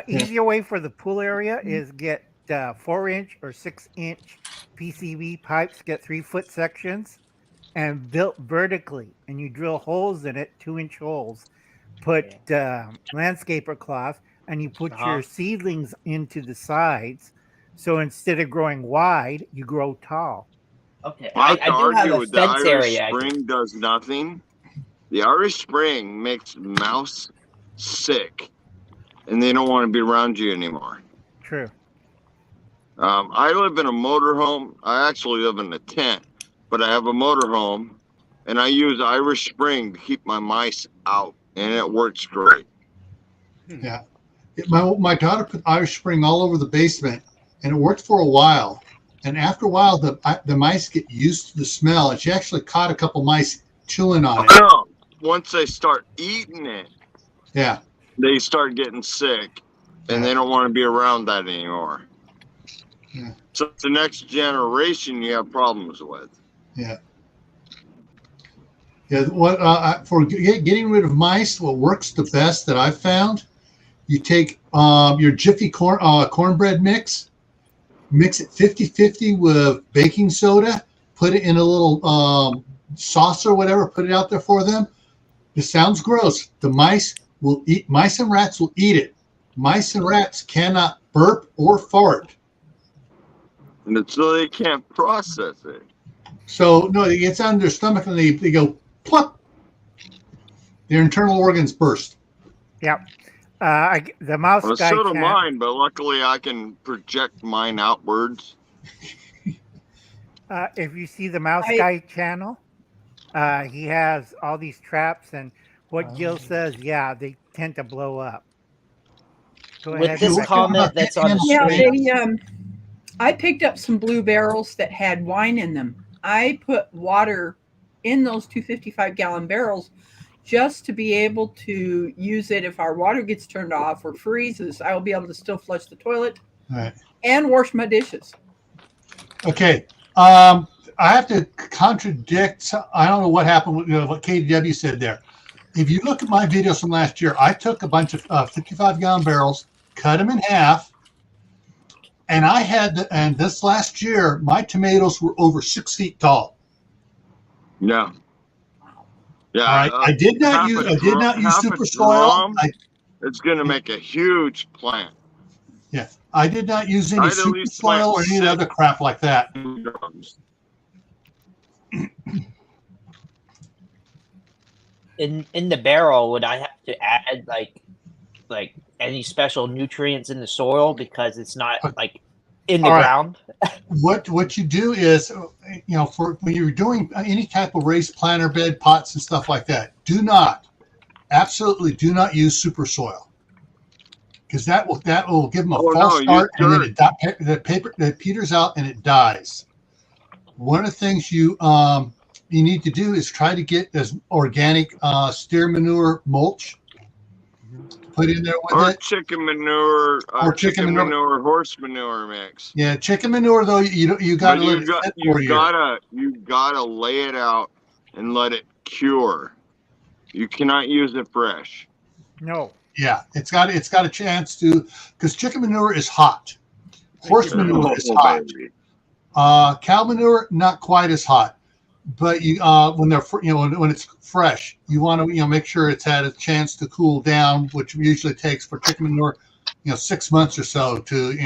Easier way for the pool area is get 4-inch or 6-inch PCV pipes, get 3-foot sections, and built vertically. And you drill holes in it, 2-inch holes. Put landscaper cloth, and you put your seedlings into the sides. So instead of growing wide, you grow tall. Okay, I I do have a the fence Irish area. Spring does nothing. The Irish Spring makes mouse sick, and they don't want to be around you anymore. True. I live in a motorhome. I actually live in a tent, but I have a motorhome, and I use Irish Spring to keep my mice out, and it works great. Yeah. My daughter put Irish Spring all over the basement, and it worked for a while. And after a while, the mice get used to the smell. And she actually caught a couple mice chewing on it. No, once they start eating it, Yeah. they start getting sick, and they don't want to be around that anymore. Yeah. So the next generation you have problems with. Yeah. Yeah. What for getting rid of mice? What works the best that I've found? You take your Jiffy cornbread mix. Mix it 50-50 with baking soda, put it in a little sauce or whatever, put it out there for them. This sounds gross. The mice and rats will eat it. Mice and rats cannot burp or fart. And so they can't process it. So, no, it gets on their stomach and they go plop. Their internal organs burst. Yep. The mouse Well, guy. so do mine, but luckily I can project mine outwards. If you see the mouse guy channel, he has all these traps, and what Gil says, yeah, they tend to blow up. Go With ahead. this Rebecca. comment that's on the Yeah, screen. I picked up some blue barrels that had wine in them. I put water in those 255-gallon barrels just to be able to use it if our water gets turned off or freezes. I will be able to still flush the toilet and wash my dishes. Okay. I have to contradict. I don't know what happened with what KW said there. If you look at my videos from last year, I took a bunch of 55-gallon barrels, cut them in half, and and this last year, my tomatoes were over 6 feet tall. Yeah. Yeah. I did not use super soil. It's going to make a huge plant. Yeah. I did not use any super soil or any other crap like that. In the barrel, would I have to add like any special nutrients in the soil because it's not like in the ground? What you do is, for when you're doing any type of raised planter bed, pots and stuff like that, absolutely do not use super soil, because that will give them a false start, and then it peters out and it dies. One of the things you need to do is try to get as organic steer manure mulch put in there with it. Chicken manure, or chicken manure, horse manure mix. Yeah, chicken manure though you got to let it sit for you gotta lay it out and let it cure. You cannot use it fresh. No. Yeah, it's got a chance to, because chicken manure is hot. Horse manure is hot. Cow manure not quite as hot. But when it's fresh, you want to make sure it's had a chance to cool down, which usually takes for chicken manure, 6 months or so to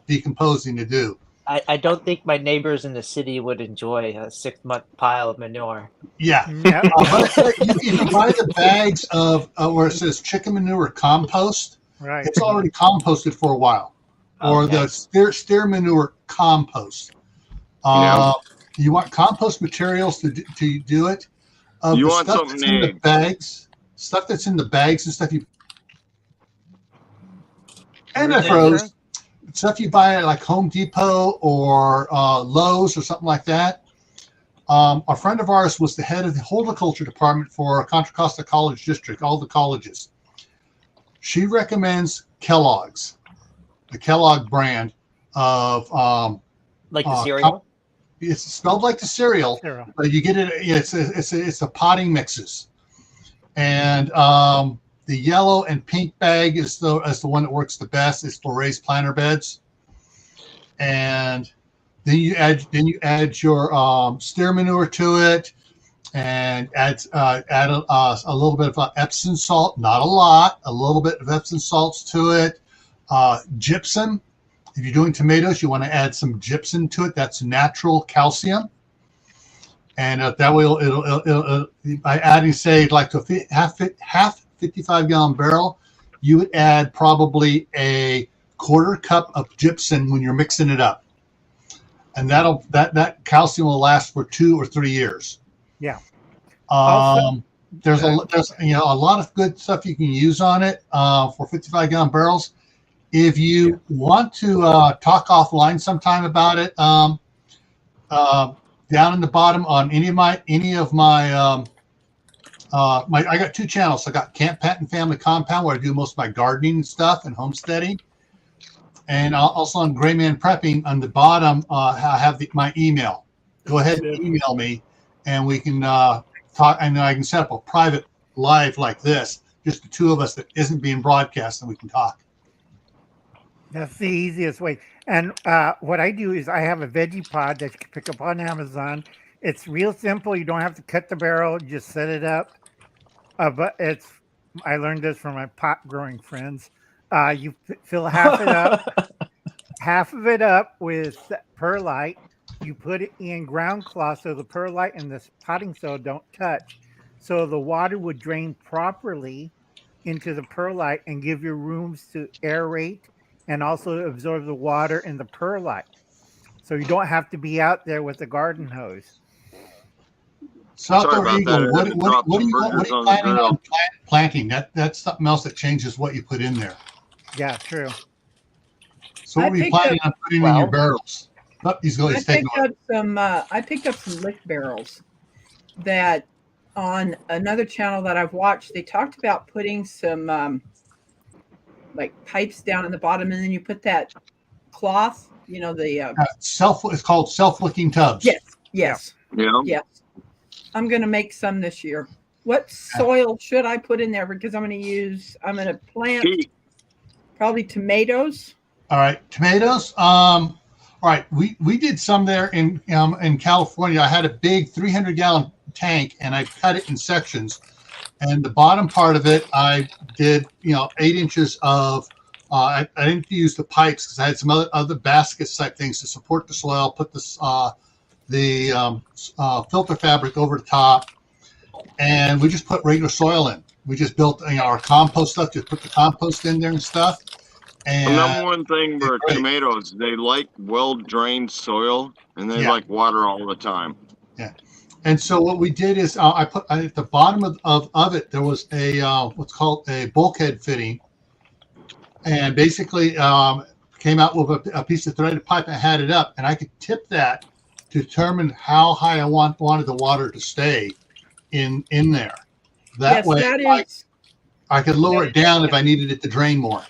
decomposing to do. I don't think my neighbors in the city would enjoy a 6-month pile of manure. Yeah, but you can buy the bags of where it says chicken manure compost. Right, it's already composted for a while, or the steer manure compost. You want compost materials to do it. You want something in the bags, stuff that's in the bags and stuff and I froze stuff you buy at like Home Depot or Lowe's or something like that. A friend of ours was the head of the horticulture department for Contra Costa College District, all the colleges. She recommends Kellogg's, the Kellogg brand of like the cereal. It's spelled like the cereal, but you get it. It's the potting mixes, and the yellow and pink bag is the one that works the best. It's for raised planter beds, and then you add your steer manure to it, and add a little bit of Epsom salt, not a lot, a little bit of Epsom salts to it, gypsum. If you're doing tomatoes, you want to add some gypsum to it. That's natural calcium. And that way, it'll by adding, say, like to half 55-gallon barrel, you would add probably a quarter cup of gypsum when you're mixing it up. And that calcium will last for 2 or 3 years. Yeah. There's a lot of good stuff you can use on it for 55-gallon barrels. If you want to talk offline sometime about it, down in the bottom on any of my I got 2 channels. I got Camp Pat and Family Compound, where I do most of my gardening stuff and homesteading, and also on Gray Man Prepping. On the bottom, I have my email. Go ahead and email me, and we can talk. And I can set up a private live like this, just the 2 of us that isn't being broadcast, and we can talk. That's the easiest way. And what I do is I have a veggie pod that you can pick up on Amazon. It's real simple. You don't have to cut the barrel. You just set it up. But I learned this from my pot growing friends. You fill half of it up with perlite. You put it in ground cloth so the perlite and the potting soil don't touch. So the water would drain properly into the perlite and give you rooms to aerate and also absorb the water in the perlite. So you don't have to be out there with the garden hose. South Eagle, what are you planning on planting? That's something else that changes what you put in there. Yeah, true. So what were you planning on putting in your barrels? Oh, I picked up some lick barrels that on another channel that I've watched, they talked about putting some like pipes down in the bottom, and then you put that cloth, it's called self-wicking tubs. Yes. Yeah. Yes. I'm going to make some this year. What soil should I put in there? Because I'm going to plant probably tomatoes. All right. Tomatoes. All right. We did some there in California. I had a big 300-gallon tank, and I cut it in sections. And the bottom part of it, I did, 8 inches of, I didn't use the pipes because I had some other baskets type things to support the soil, put the filter fabric over the top, and we just put regular soil in. We just built our compost stuff, just put the compost in there and stuff. And the number one thing for tomatoes, they like well-drained soil, and they like water all the time. Yeah. And so what we did is I put at the bottom of it, there was a what's called a bulkhead fitting, and basically came out with a piece of threaded pipe and had it up, and I could tip that to determine how high I wanted the water to stay in there. That way I could lower it down if I needed it to drain more.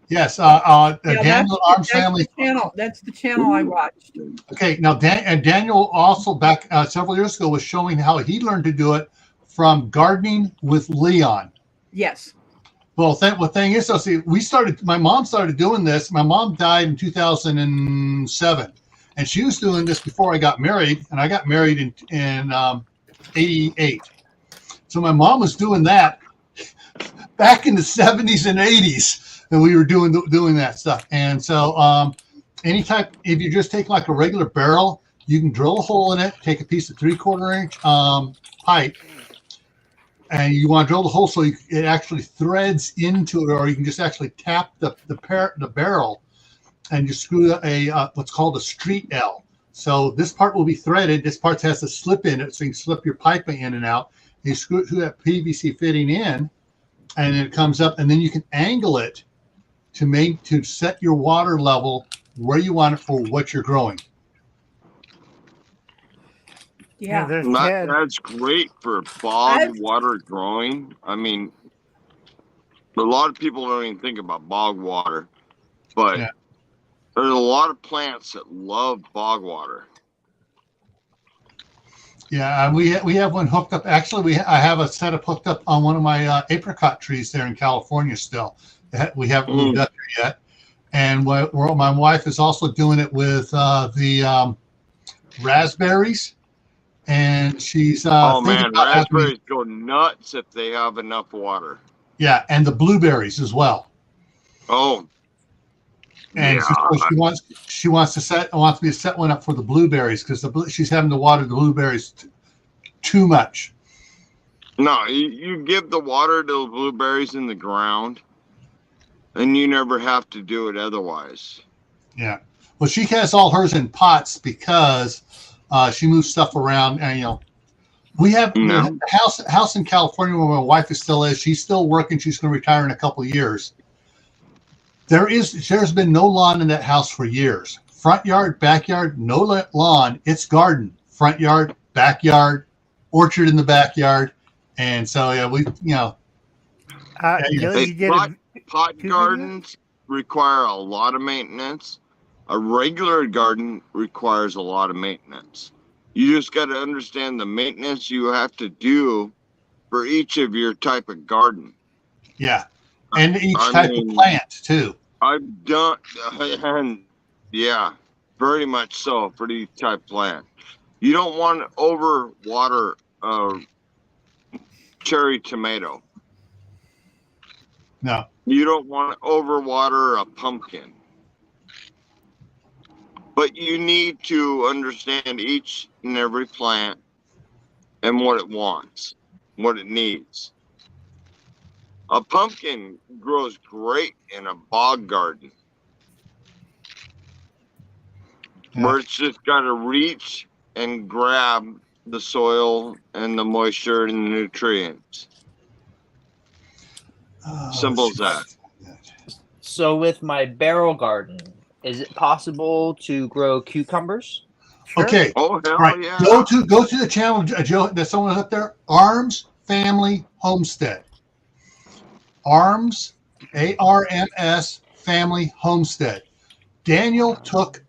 Yes, Daniel Arms Family. That's the channel I watched. Okay, now Daniel also back several years ago was showing how he learned to do it from gardening with Leon. Yes. Well, the thing is, so see, my mom started doing this. My mom died in 2007, and she was doing this before I got married, and I got married in 88. So my mom was doing that back in the 70s and 80s. And we were doing that stuff. And so if you just take like a regular barrel, you can drill a hole in it, take a piece of 3/4 inch pipe, and you want to drill the hole so it actually threads into it, or you can just actually tap the barrel and just screw what's called a street L. So this part will be threaded. This part has a slip in it, so you can slip your pipe in and out. You screw that PVC fitting in, and it comes up, and then you can angle it to set your water level where you want it for what you're growing. Yeah, that's great for bog water growing. I mean, a lot of people don't even think about bog water, but there's a lot of plants that love bog water. Yeah, we have one hooked up. Actually, I have a setup hooked up on one of my apricot trees there in California still. We haven't moved up there yet. And my wife is also doing it with the raspberries. And she's raspberries go nuts if they have enough water. Yeah, and the blueberries as well. Oh. And she wants me to set one up for the blueberries because she's having to water the blueberries too much. No, you give the water to the blueberries in the ground, and you never have to do it otherwise. Yeah. Well, she has all hers in pots because she moves stuff around, and We have No. the house in California where my wife still is. She's still working. She's going to retire in a couple of years. There's been no lawn in that house for years. Front yard, backyard, no lawn. It's garden. Front yard, backyard, orchard in the backyard. And so, yeah, Gilly, you did pot two gardens require a lot of maintenance. A regular garden requires a lot of maintenance. You just got to understand the maintenance you have to do for each of your type of garden. Yeah. And each type of plant, too. I've done, and yeah, very much so for each type of plant. You don't want to overwater a cherry tomato. No. You don't want to overwater a pumpkin. But you need to understand each and every plant and what it wants, what it needs. A pumpkin grows great in a bog garden, where it's just got to reach and grab the soil and the moisture and the nutrients. Simple as that. So with my barrel garden, is it possible to grow cucumbers? Okay. Oh, hell right. yeah. Go to the channel, Joe. There's someone up there. Arms Family Homestead. Arms, ARMS Family Homestead. Daniel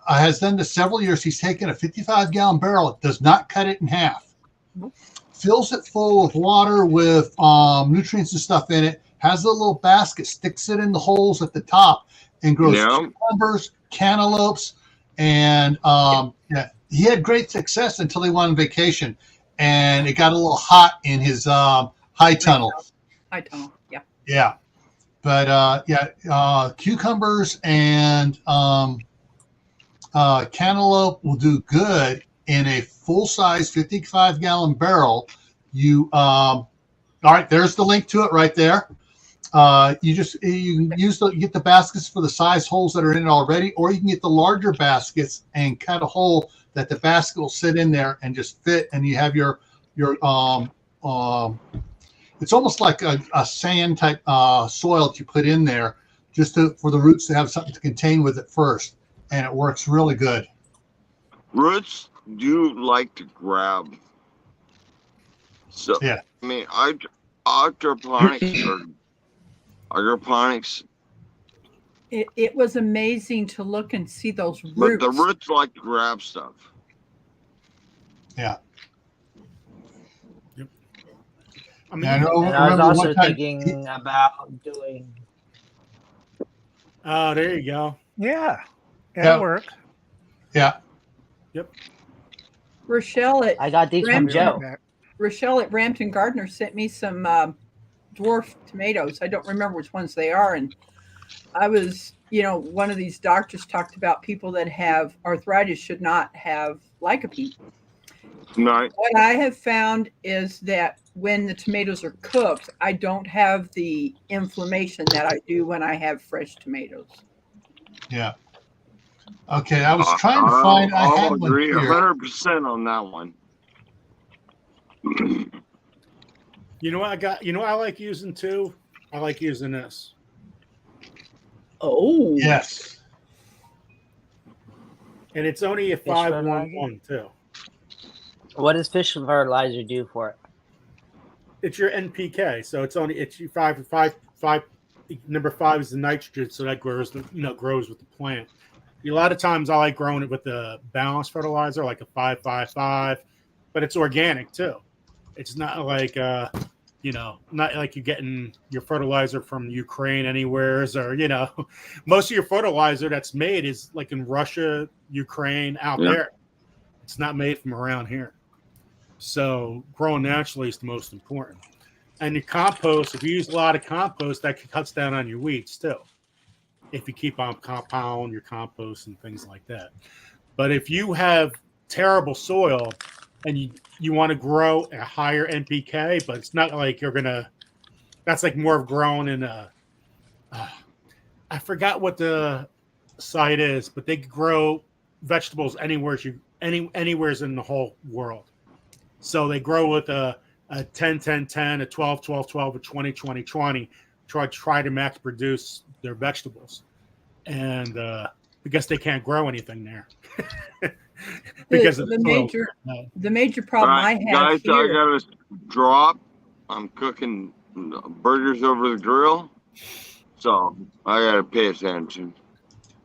has done this several years. He's taken a 55-gallon barrel, does not cut it in half, fills it full of water with nutrients and stuff in it, has a little basket, sticks it in the holes at the top, and grows cucumbers, cantaloupes, and he had great success until he went on vacation, and it got a little hot in his high tunnel. High tunnel, yeah. Yeah, but cucumbers and cantaloupe will do good in a full-size 55-gallon barrel. All right, there's the link to it right there. You can get the baskets for the size holes that are in it already, or you can get the larger baskets and cut a hole that the basket will sit in there and just fit, and you have your it's almost like a sand type soil that you put in there just for the roots to have something to contain with it first, and it works really good. Roots do like to grab. So yeah, I mean, hydroponics. It was amazing to look and see those roots. But the roots like to grab stuff. Yeah. Yep. I mean, and I was also thinking about doing. Oh, there you go. Yeah. That'll work. Yeah. Yep. I got these from Joe. Rochelle at Rampton Gardner sent me some dwarf tomatoes. I don't remember which ones they are. And I was, one of these doctors talked about people that have arthritis should not have lycopene. No. What I have found is that when the tomatoes are cooked, I don't have the inflammation that I do when I have fresh tomatoes. Yeah. Okay, I was trying to find. I'll agree 100% on that one. You know what I got? You know what I like using too? I like using this. Oh. Yes. And it's only a 511 too. What does fish fertilizer do for it? It's your NPK, so it's your five. Number 5 is the nitrogen, so that grows with the plant. A lot of times I like growing it with the balanced fertilizer, like a 5-5-5, but it's organic too. It's not like not like you're getting your fertilizer from Ukraine anywheres, or most of your fertilizer that's made is like in Russia, Ukraine, out there. It's not made from around here. So growing naturally is the most important. And your compost, if you use a lot of compost, that cuts down on your weeds too. If you keep on compound your compost and things like that. But if you have terrible soil and you want to grow a higher NPK, but it's not like that's like more of growing in I forgot what the site is, but they grow vegetables anywhere in the whole world. So they grow with a 10, 10, 10, a 12, 12, 12, a 20, 20, 20, try to max produce their vegetables. And because they can't grow anything there. Because of the major problem I have guys, here. I got to drop. I'm cooking burgers over the grill. So I got to pay attention.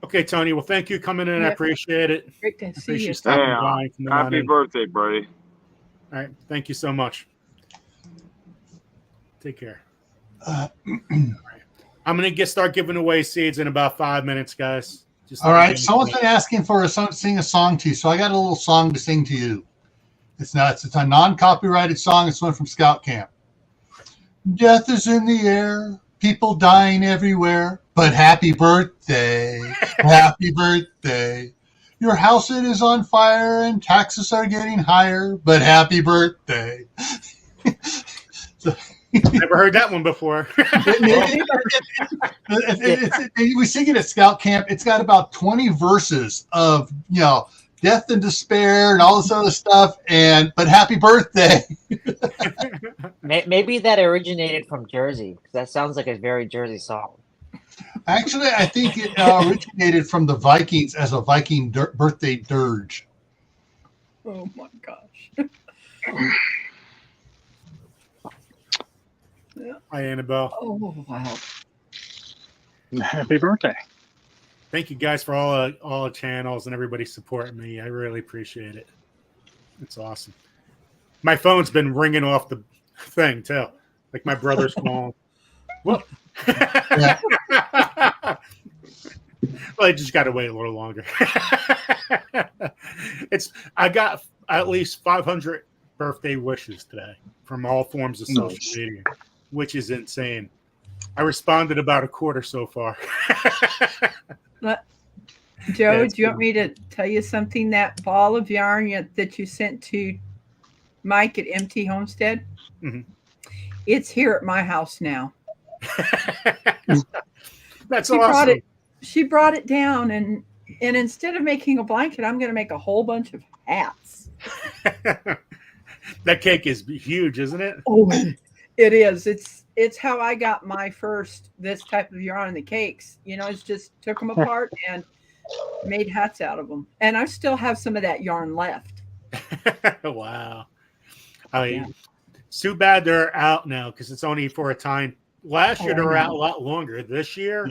Okay, Tony. Well, thank you for coming in. I appreciate it. Great to see you. Stopping by. Happy birthday, buddy. All right. Thank you so much. Take care. All right. I'm going to start giving away seeds in about 5 minutes, guys. All right. Someone's been asking for sing a song to you, so I got a little song to sing to you. It's a non-copyrighted song. It's one from Scout Camp. Death is in the air, people dying everywhere, but happy birthday, happy birthday. Your house it is on fire and taxes are getting higher, but happy birthday. Never heard that one before. We sing it at Scout Camp. It's got about 20 verses of, death and despair and all this other stuff, but happy birthday. Maybe that originated from Jersey. That sounds like a very Jersey song. Actually, I think it originated from the Vikings as a Viking birthday dirge. Oh my gosh. Hi, Annabelle. Oh, wow. Happy birthday. Thank you guys for all the channels and everybody supporting me. I really appreciate it. It's awesome. My phone's been ringing off the thing too. Like my brother's calling. Well, I just got to wait a little longer. I got at least 500 birthday wishes today from all forms of social media, which is insane. I responded about a quarter so far. Joe, do you want me to tell you something? That ball of yarn that you sent to Mike at MT Homestead, it's here at my house now. That's awesome. She brought it down, and instead of making a blanket, I'm going to make a whole bunch of hats. That cake is huge, isn't it? Oh, it is. It's how I got my first this type of yarn, the cakes. It's just took them apart and made hats out of them. And I still have some of that yarn left. Wow. Too bad they're out now because it's only for a time. Last year they were out a lot longer. This year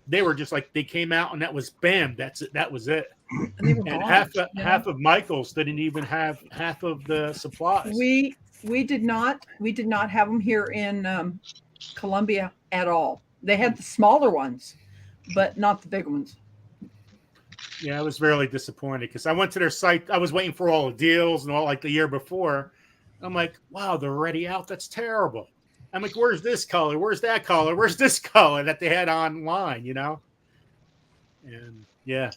they were just like they came out and that was bam. That's it. That was it. And half of Michael's didn't even have half of the supplies. We did not have them here in Columbia at all. They had the smaller ones, but not the big ones. Yeah, I was really disappointed because I went to their site. I was waiting for all the deals and all like the year before. I'm like, wow, they're already out. That's terrible. I'm like, where's this color? Where's that color? Where's this color that they had online, And yeah.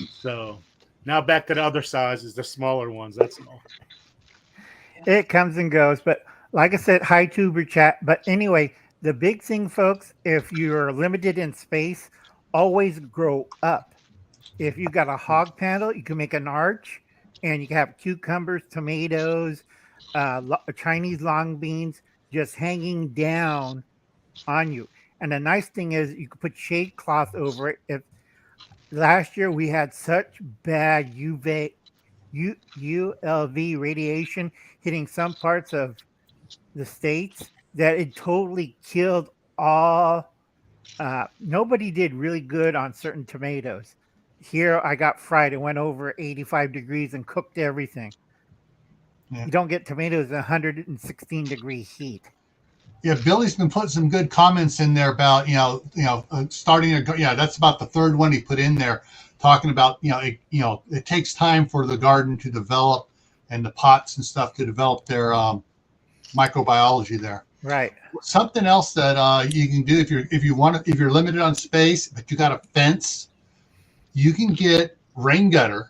So now back to the other sizes, the smaller ones. That's all. It comes and goes, but like I said, hi tuber chat. But anyway, the big thing, folks, if you're limited in space, always grow up. If you got a hog panel, you can make an arch, and you can have cucumbers, tomatoes, Chinese long beans just hanging down on you. And the nice thing is you can put shade cloth over it. Last year we had such bad ULV radiation hitting some parts of the states that it totally killed all. Nobody did really good on certain tomatoes. Here I got fried. It went over 85 degrees and cooked everything. Yeah. You don't get tomatoes at 116 degree heat. Yeah, Billy's been putting some good comments in there about starting to that's about the third one he put in there, talking about it takes time for the garden to develop and the pots and stuff to develop their microbiology there. Right. Something else that you can do if you're limited on space but you got a fence, you can get rain gutter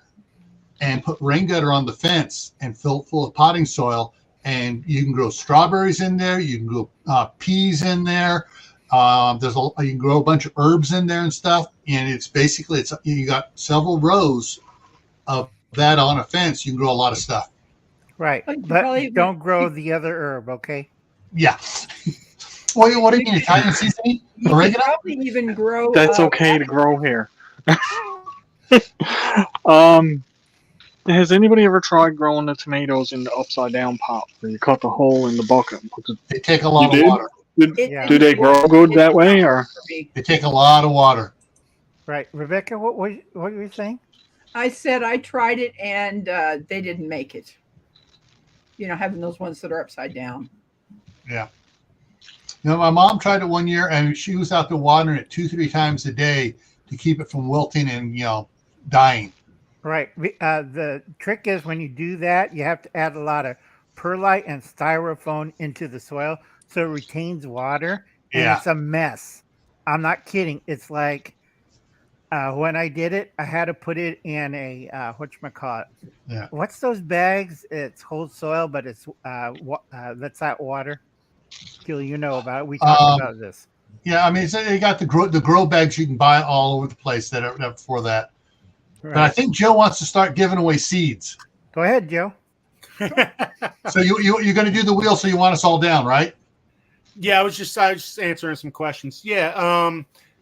and put rain gutter on the fence and fill it full of potting soil. And you can grow strawberries in there. You can grow peas in there. You can grow a bunch of herbs in there and stuff. And it's basically you got several rows of that on a fence. You can grow a lot of stuff. Right. Oh, you But probably- don't grow the other herb, okay? Yeah. What do you mean, Italian seasoning? You could Oregano? probably even grow. That's okay to grow here. Has anybody ever tried growing the tomatoes in the upside down pot where you cut the hole in the bucket? They take a lot You of did? water. Yeah. Do they grow good that way, or? They take a lot of water. Right. Rebecca, what were you saying? I said I tried it and they didn't make it. You know, having those ones that are upside down. Yeah. My mom tried it one year, and she was out there watering it 2-3 times a day to keep it from wilting and dying. Right. The trick is when you do that, you have to add a lot of perlite and styrofoam into the soil so it retains water. And Yeah. it's a mess. I'm not kidding. It's like when I did it, I had to put it in a whatchamacallit. Yeah. What's those bags? It's whole soil, but it's that's that water. Gil, you know about it. We talked about this. Yeah, I mean, they got the grow bags you can buy all over the place that are for that. Right. But I think Joe wants to start giving away seeds. Go ahead, Joe. So you're going to do the wheel, so you want us all down, right? Yeah, I was just answering some questions. Yeah,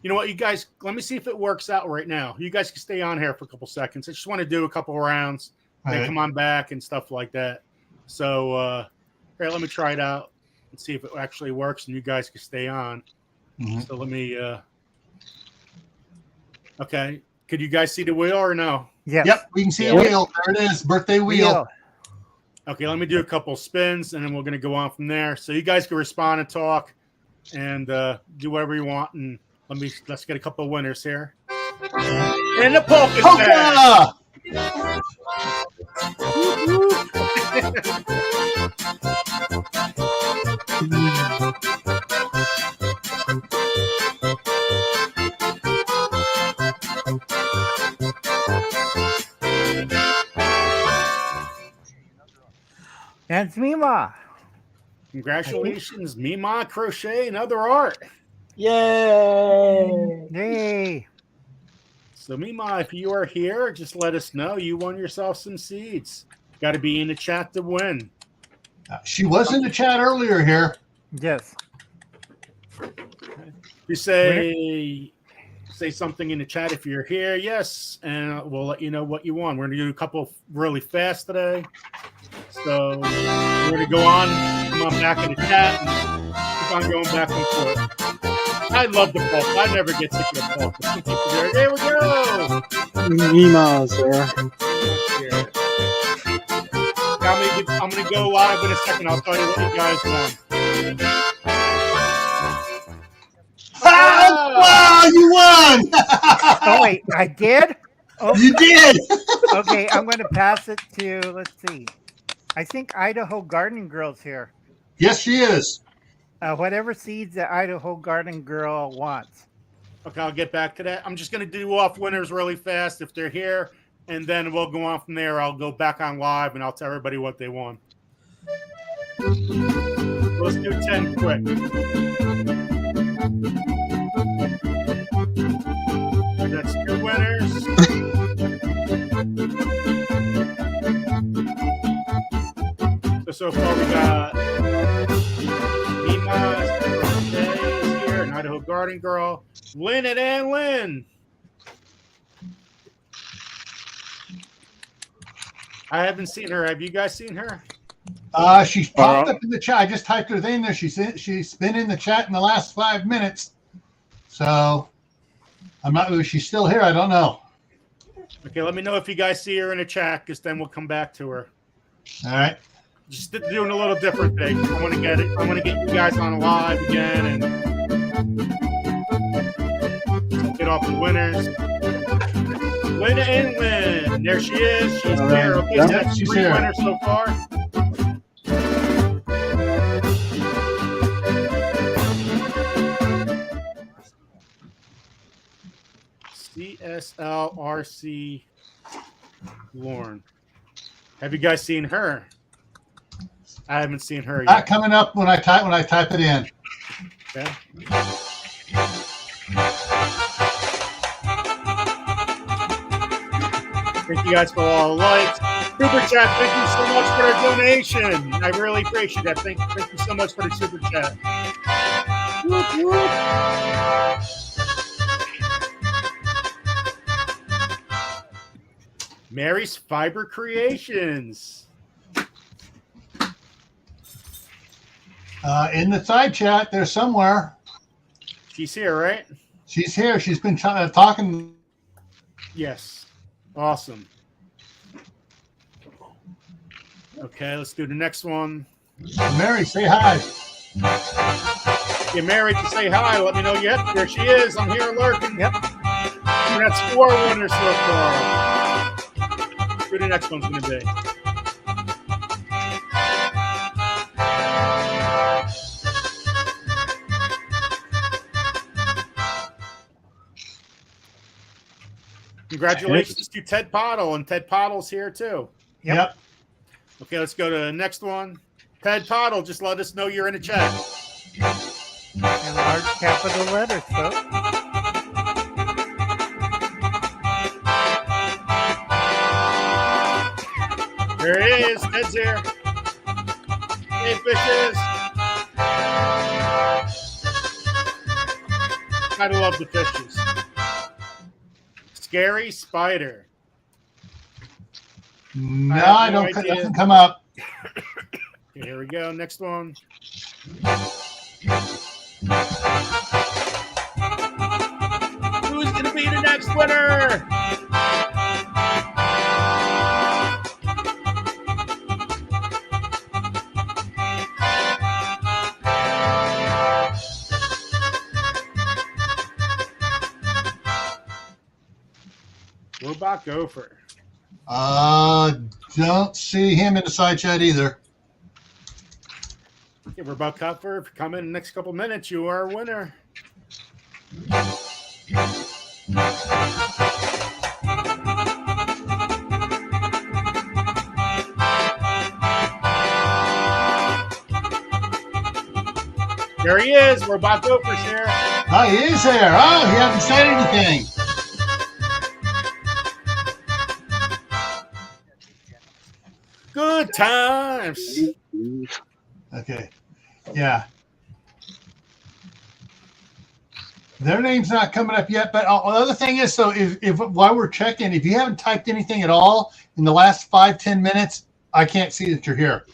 you know what, you guys, let me see if it works out right now. You guys can stay on here for a couple seconds. I just want to do a couple rounds, then come on back and stuff like that. So, here, let me try it out and see if it actually works, and you guys can stay on. Mm-hmm. So let me. Okay, could you guys see the wheel or no? Yes. Yep, we can see the wheel. There it is, birthday wheel. Okay, let me do a couple spins, and then we're going to go on from there. So you guys can respond and talk, and do whatever you want. And let's get a couple of winners here. And the polka Polka! That's Mima. Congratulations, Mima Crochet and Other Art. Yay! Yay. So Mima, if you are here, just let us know. You won yourself some seeds. Got to be in the chat to win. She was in the chat earlier here. Yes. You say something in the chat if you're here. Yes, and we'll let you know what you won. We're going to do a couple really fast today. So we're going to go on, come on back in the chat, and keep on going back and forth. I love the polka. I never get sick of the polka. There we go. Mima's there. I'm going to go live in a second. I'll tell you what you guys won. Wow, you won! Oh, wait, I did? Oh. You did! Okay, I'm going to pass it to, let's see. I think Idaho Garden Girl's here. Yes, she is. Whatever seeds that Idaho Garden Girl wants. Okay, I'll get back to that. I'm just going to do off winners really fast if they're here, and then we'll go on from there. I'll go back on live, and I'll tell everybody what they won. Let's do 10 quick. That's 2 winners. So far we got Mima's here, an Idaho Garden Girl, Lynn and Ann Lynn. I haven't seen her. Have you guys seen her? She's popped up in the chat. I just typed her in there. She's been in the chat in the last 5 minutes. So I'm not. She's still here. I don't know. Okay, let me know if you guys see her in the chat, because then we'll come back to her. All right. Just doing a little different thing. I want to get you guys on live again and get off the winners. Linda and Lynn. There she is. She's there. Okay, so that's she's 3 here. winners so far. CSLRC Lauren. Have you guys seen her? I haven't seen her Not yet. coming up when I type it in. Okay. Thank you guys for all the likes. Super chat, thank you so much for the donation. I really appreciate that. Thank you so much for the super chat. Whoop, whoop. Mary's Fiber Creations. In the side chat, there's somewhere. She's here, right? She's here. She's been talking. Yes. Awesome. Okay, let's do the next one. Mary, say hi. Get Mary to say hi. Let me know. Yep, there she is. I'm here lurking. Yep. And that's 4 winners so far. Who the next one's going to be? Congratulations to Ted Pottle, and Ted Pottle's here too. Yep. Okay, let's go to the next one. Ted Pottle, just let us know you're in the chat. And large capital letters, folks. There he is. Ted's here. Hey, fishes. Gotta love the fishes. Scary spider. No, I don't. It doesn't come up. Okay, here we go. Next one. Who's gonna be the next winner? Robot Gopher. Don't see him in the side chat either. Okay, Robot Gopher, if you come in the next couple minutes, you are a winner. There he is. Robot Gopher's here. Oh, he is there. Oh, he hasn't said anything. Good times. Okay. Yeah. Their name's not coming up yet, but the other thing is, so if while we're checking, if you haven't typed anything at all in the last 5-10 minutes, I can't see that you're here.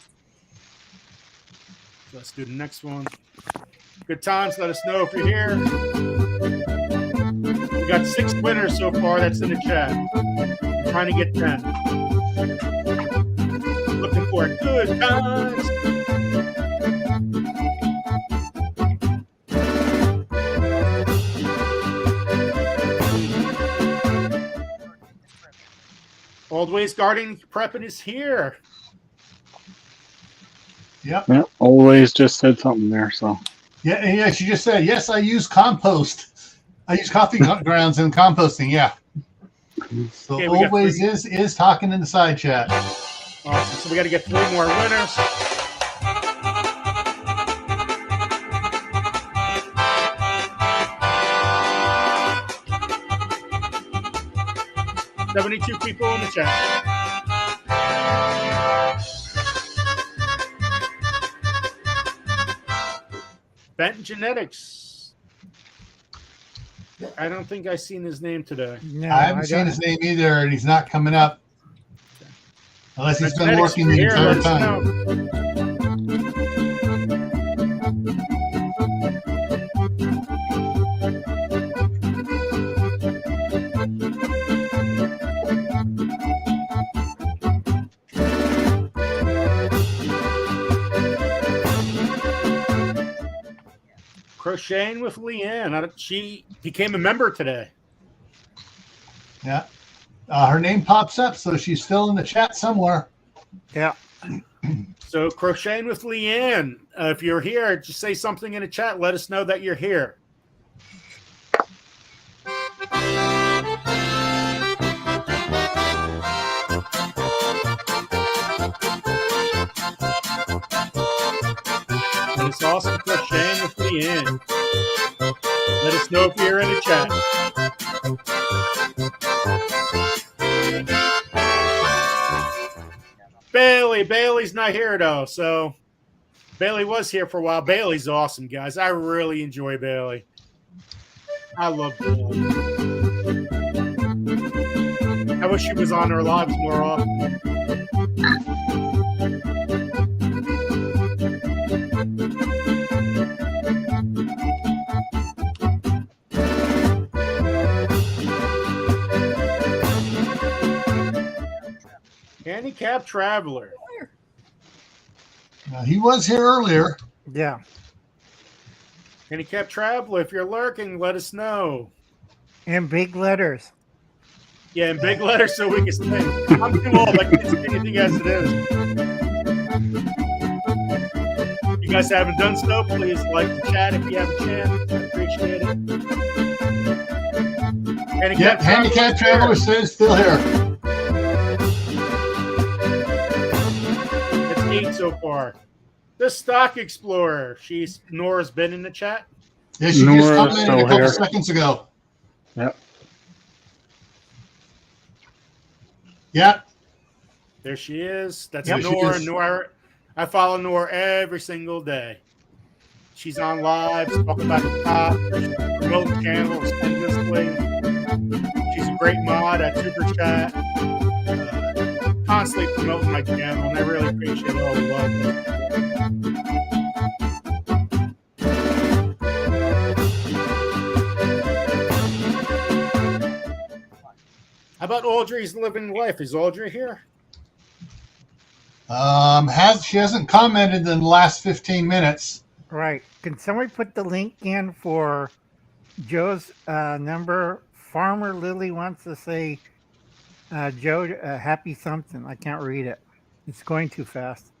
Let's do the next one. Good times. Let us know if you're here. We got 6 winners so far. That's in the chat. I'm trying to get 10. Looking for good times. Old Ways Garden Prepping is here. Yep. Yeah, always just said something there. So Yeah. She just said, yes, I use compost. I use coffee grounds in composting. Yeah. So Okay, Old Ways is talking in the side chat. Awesome. So we got to get 3 more winners. $72 people in the chat. Benton Genetics. I don't think I've seen his name today. No, I haven't seen his name either, and he's not coming up. Unless he's been Genetics, working the here, entire let us time. know. Crocheting with Leanne. She became a member today. Yeah. Her name pops up, so she's still in the chat somewhere. Yeah. So Crocheting with Leanne, if you're here, just say something in the chat. Let us know that you're here. And it's awesome Crocheting with Leanne. Let us know if you're in the chat. Bailey. Bailey's not here though, so Bailey was here for a while. Bailey's awesome, guys. I really enjoy Bailey. I love Bailey. I wish she was on our lives more often. Handicap Traveler. He was here earlier. Yeah. Handicap Traveler, if you're lurking, let us know. In big letters. Yeah, in big letters so we can see. I'm too old. I can't see anything as it is. If you guys haven't done so, please like the chat if you have a chance. I appreciate it. Handicap Traveler says still here. It's 8 so far. The Stock Explorer. Nora's been in the chat. Yeah, she just commented a couple seconds ago. Yep. Yep. There she is. That's Nora. Nora. I follow Nora every single day. She's on live, talking about the top, remote channels endlessly. She's a great mod at Super Chat. Constantly promoting my channel, and I really appreciate all the love. How about Audrey's living life? Is Audrey here? She hasn't commented in the last 15 minutes. Right. Can somebody put the link in for Joe's number? Farmer Lily wants to say, Joe, happy something. I can't read it. It's going too fast.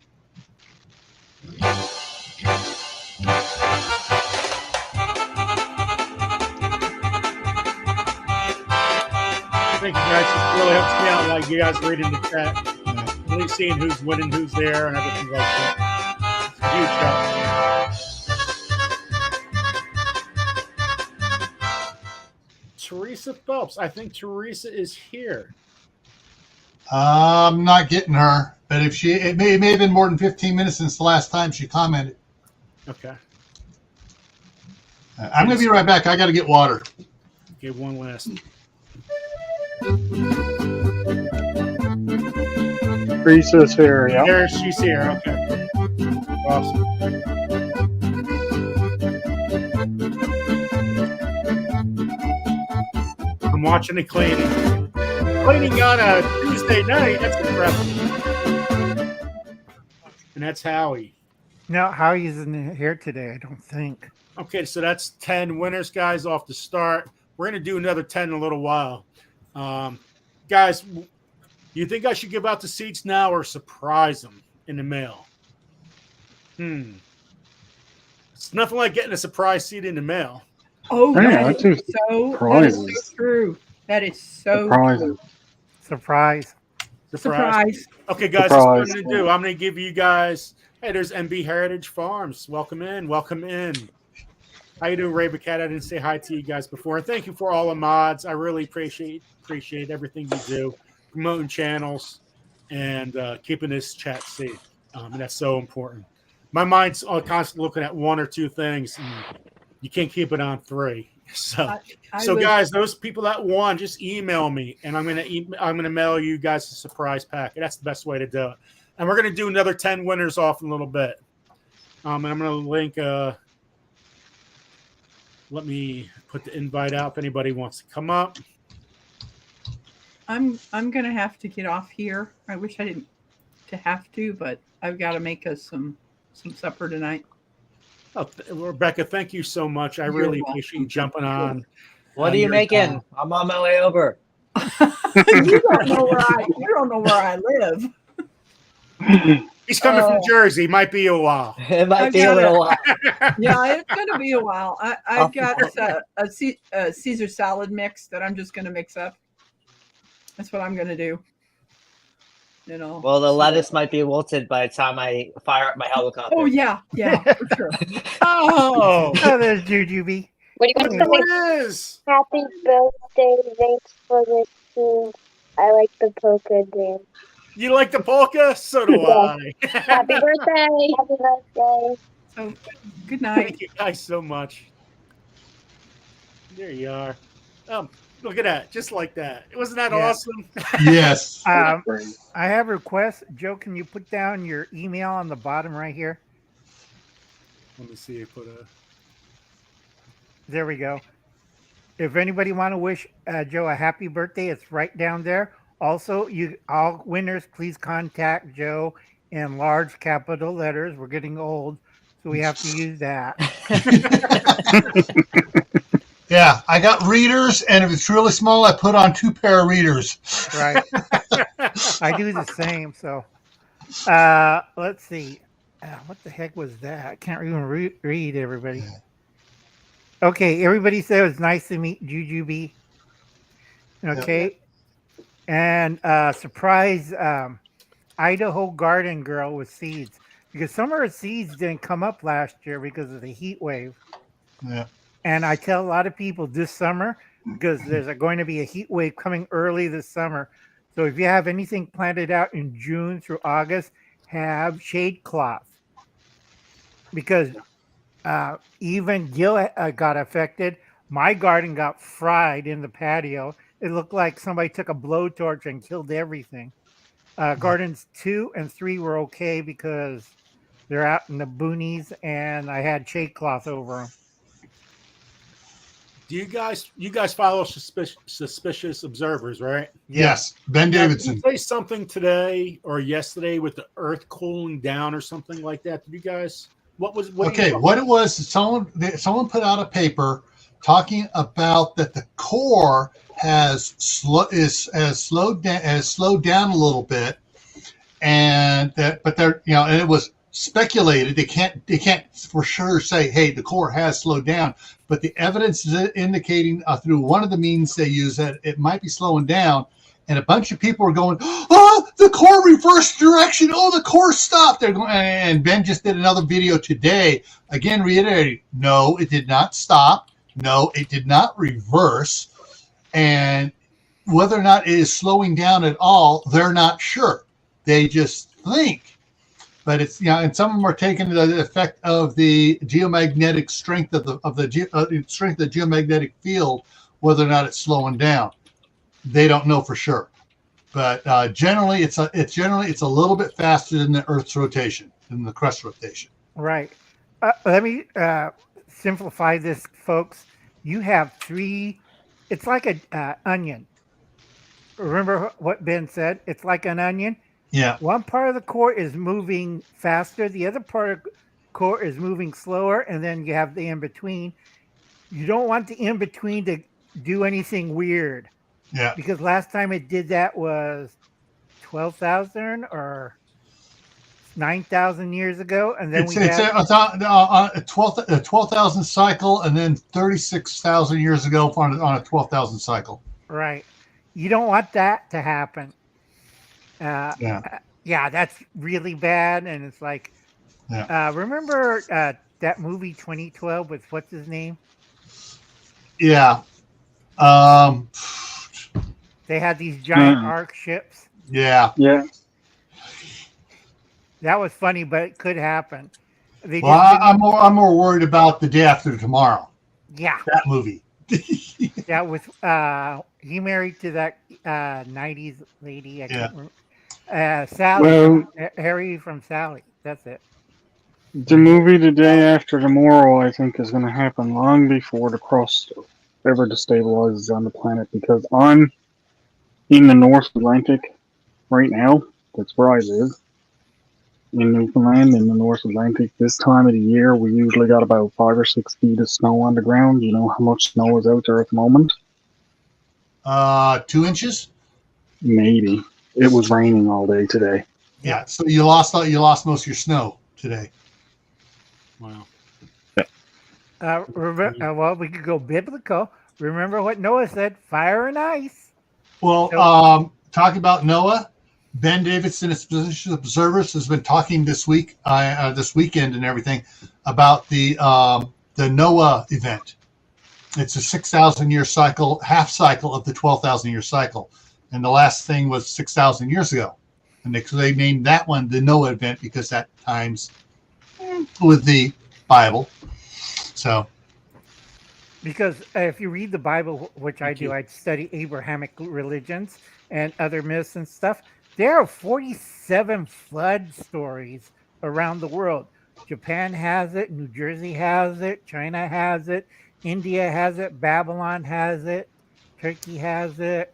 Thank you guys. This really helps me out, like you guys reading the chat. Really seeing who's winning, who's there, and everything like that. It's a huge help. Teresa Phelps. I think Teresa is here. I'm not getting her, but if it may have been more than 15 minutes since the last time she commented. Okay. I'm going to be right back. I got to get water. Okay, one last. Teresa's here, yeah. There, she's here. Okay. Awesome. I'm watching the cleaning. Cleaning on a Tuesday night. That's impressive. And that's Howie. No, Howie isn't here today, I don't think. Okay, so that's 10 winners, guys, off the start. We're going to do another 10 in a little while. Guys, you think I should give out the seats now or surprise them in the mail? It's nothing like getting a surprise seat in the mail. Oh, Yeah, that is so true. That is so true. Surprise. Surprise. Okay, guys, that's what I'm going to do. I'm going to give you guys, hey, there's MB Heritage Farms. Welcome in. Welcome in. How you doing, Raven Cat? I didn't say hi to you guys before. And thank you for all the mods. I really appreciate everything you do, promoting channels and keeping this chat safe. And that's so important. My mind's constantly looking at one or two things, and you can't keep it on three. So, guys, those people that won, just email me, and I'm gonna mail you guys a surprise packet. That's the best way to do it. And we're gonna do another 10 winners off in a little bit. And I'm gonna link. Let me put the invite out if anybody wants to come up. I'm gonna have to get off here. I wish I didn't have to, but I've got to make us some supper tonight. Oh, Rebecca, thank you so much. I really appreciate you jumping on. What are you making? I'm on my way over. You don't know where I live. He's coming from Jersey. Might be a while. It might be a little while. Yeah, it's going to be a while. I've got a Caesar salad mix that I'm just going to mix up. That's what I'm going to do. You know. Well, the lettuce might be wilted by the time I fire up my helicopter. Oh yeah, for sure. Oh, there's Jujubee. What do you guys? Happy birthday! Thanks for the team. I like the polka dance. You like the polka? So do I. Happy birthday. Happy birthday. So, good night. Thank you guys so much. There you are. Look at that. Just like that. Wasn't that Yeah. awesome? Yes. I have a request. Joe, can you put down your email on the bottom right here? Let me see. Put a. There we go. If anybody want to wish Joe a happy birthday, it's right down there. Also, all winners, please contact Joe in large capital letters. We're getting old, so we have to use that. Yeah, I got readers, and if it's really small, I put on 2 pair of readers. Right. I do the same. So, let's see. What the heck was that? I can't even read everybody. Okay, everybody said it was nice to meet Jujubee. Okay. And surprise Idaho garden girl with seeds. Because some of her seeds didn't come up last year because of the heat wave. Yeah. And I tell a lot of people this summer, because there's going to be a heat wave coming early this summer. So if you have anything planted out in June through August, have shade cloth. Because even Gil got affected. My garden got fried in the patio. It looked like somebody took a blowtorch and killed everything. Gardens 2 and 3 were okay because they're out in the boonies, and I had shade cloth over them. Do you guys follow suspicious observers, right? Yes. Ben Davidson. Did you say something today or yesterday with the earth cooling down or something like that? Did you guys? What it was? Someone put out a paper talking about that the core has slowed down a little bit, and but they're and it was speculated. They can't for sure say, hey, the core has slowed down, but the evidence is indicating through one of the means they use that it might be slowing down. And a bunch of people are going, oh, the core reversed direction. Oh, the core stopped. They're going, and Ben just did another video today, again reiterating, no, it did not stop. No, it did not reverse. And whether or not it is slowing down at all, they're not sure. They just think. But it's and some of them are taking the effect of the geomagnetic strength of the strength of the geomagnetic field, whether or not it's slowing down. They don't know for sure, but generally it's a little bit faster than the Earth's rotation, than the crust rotation. Right. Let me simplify this, folks. You have 3. It's like an onion. Remember what Ben said? It's like an onion. Yeah. One part of the core is moving faster. The other part of the core is moving slower, and then you have the in between. You don't want the in between to do anything weird. Yeah. Because last time it did that was 12,000 or 9,000 years ago, and then it's a 12,000 cycle, and then 36,000 years ago on a 12,000 cycle. Right. You don't want that to happen. Yeah, that's really bad, and it's like, remember that movie 2012 with what's his name? Yeah. They had these giant arc ships. Yeah. Yeah. That was funny, but it could happen. I'm more worried about The Day After Tomorrow. Yeah. That movie. Yeah, with he married to that 90s lady. I can't remember. Sally. Harry from Sally. That's it. The movie The Day After Tomorrow, I think, is going to happen long before the crust ever destabilizes on the planet, because I'm in the North Atlantic right now. That's where I live. In Newfoundland, in the North Atlantic, this time of the year, we usually got about 5 or 6 feet of snow on the ground. You know how much snow is out there at the moment? 2 inches? Maybe. It was raining all day today. Yeah, so you lost most of your snow today. Wow. Well, we could go biblical. Remember what Noah said: fire and ice. Well, talking about Noah, Ben Davidson, Suspicious Observers, has been talking this week, this weekend, and everything about the Noah event. It's a 6,000-year cycle, half cycle of the 12,000-year cycle, and the last thing was 6,000 years ago. and they named that one the Noah event because that times with the Bible. So, because if you read the Bible, which I do, I study Abrahamic religions and other myths and stuff. There are 47 flood stories around the world. Japan has it, New Jersey has it, China has it, India has it, Babylon has it, Turkey has it.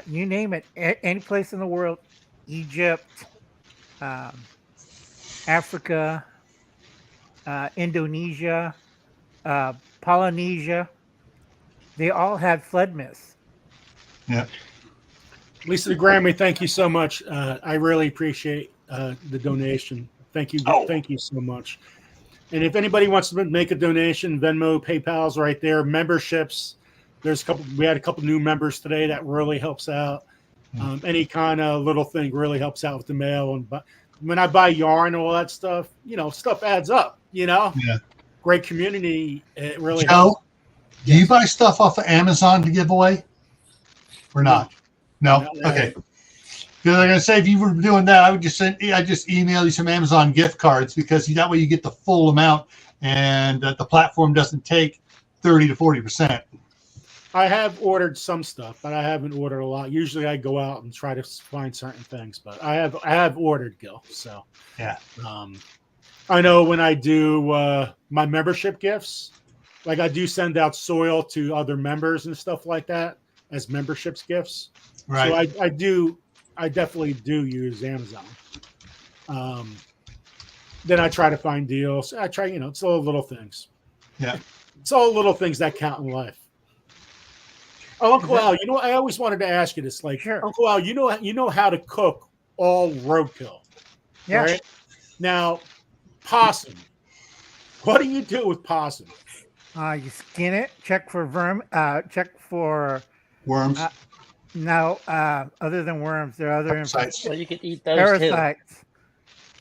You name it, any place in the world, Egypt, Africa, Indonesia, Polynesia, they all had flood myths. yeah. Lisa Grammy, thank you so much. I really appreciate the donation. Thank you. Thank you so much. And if anybody wants to make a donation, Venmo, PayPal's right there. Memberships. There's a couple. We had a couple new members today. That really helps out. Any kind of little thing really helps out with the mail. And when I buy yarn and all that stuff, stuff adds up. Yeah. Great community. It really Joe, helps. do you buy stuff off of Amazon to give away or not? No. Okay. Because I'm gonna say if you were doing that, I would just email you some Amazon gift cards because that way you get the full amount and the platform doesn't take 30 to 40%. I have ordered some stuff, but I haven't ordered a lot. Usually, I go out and try to find certain things, but I have ordered, Gil. So yeah, I know when I do my membership gifts, like I do send out soil to other members and stuff like that as memberships gifts. Right. So I definitely do use Amazon. Then I try to find deals. I try, it's all little things. Yeah. It's all little things that count in life. Oh, Uncle Al, I always wanted to ask you this. Like, sure. Uncle Al, you know how to cook all roadkill. Yeah. Right? Now, possum. What do you do with possum? You skin it, check for check for worms. No, other than worms, there are other parasites. Well, you could eat those parasites.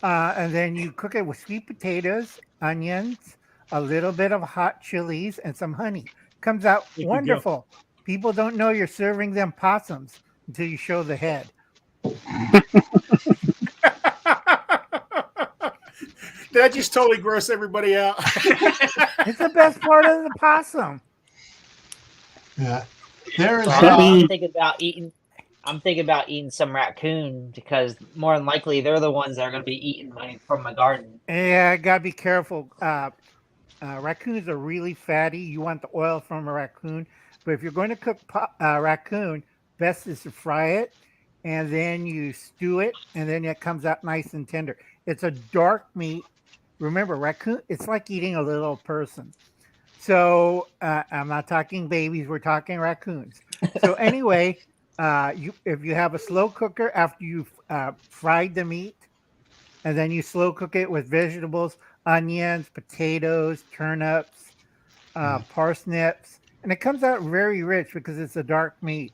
And then you cook it with sweet potatoes, onions, a little bit of hot chilies, and some honey. Comes out wonderful. People don't know you're serving them possums until you show the head. Did I just totally gross everybody out? It's the best part of the possum. Yeah. There is. I'm thinking about eating some raccoon because more than likely they're the ones that are going to be eating from my garden. Yeah, gotta be careful. Raccoons are really fatty. You want the oil from a raccoon, but if you're going to cook raccoon, best is to fry it, and then you stew it, and then it comes out nice and tender. It's a dark meat. Remember, raccoon. It's like eating a little person. So I'm not talking babies. We're talking raccoons. So anyway, if you have a slow cooker after you've fried the meat, and then you slow cook it with vegetables, onions, potatoes, turnips, parsnips, and it comes out very rich because it's a dark meat.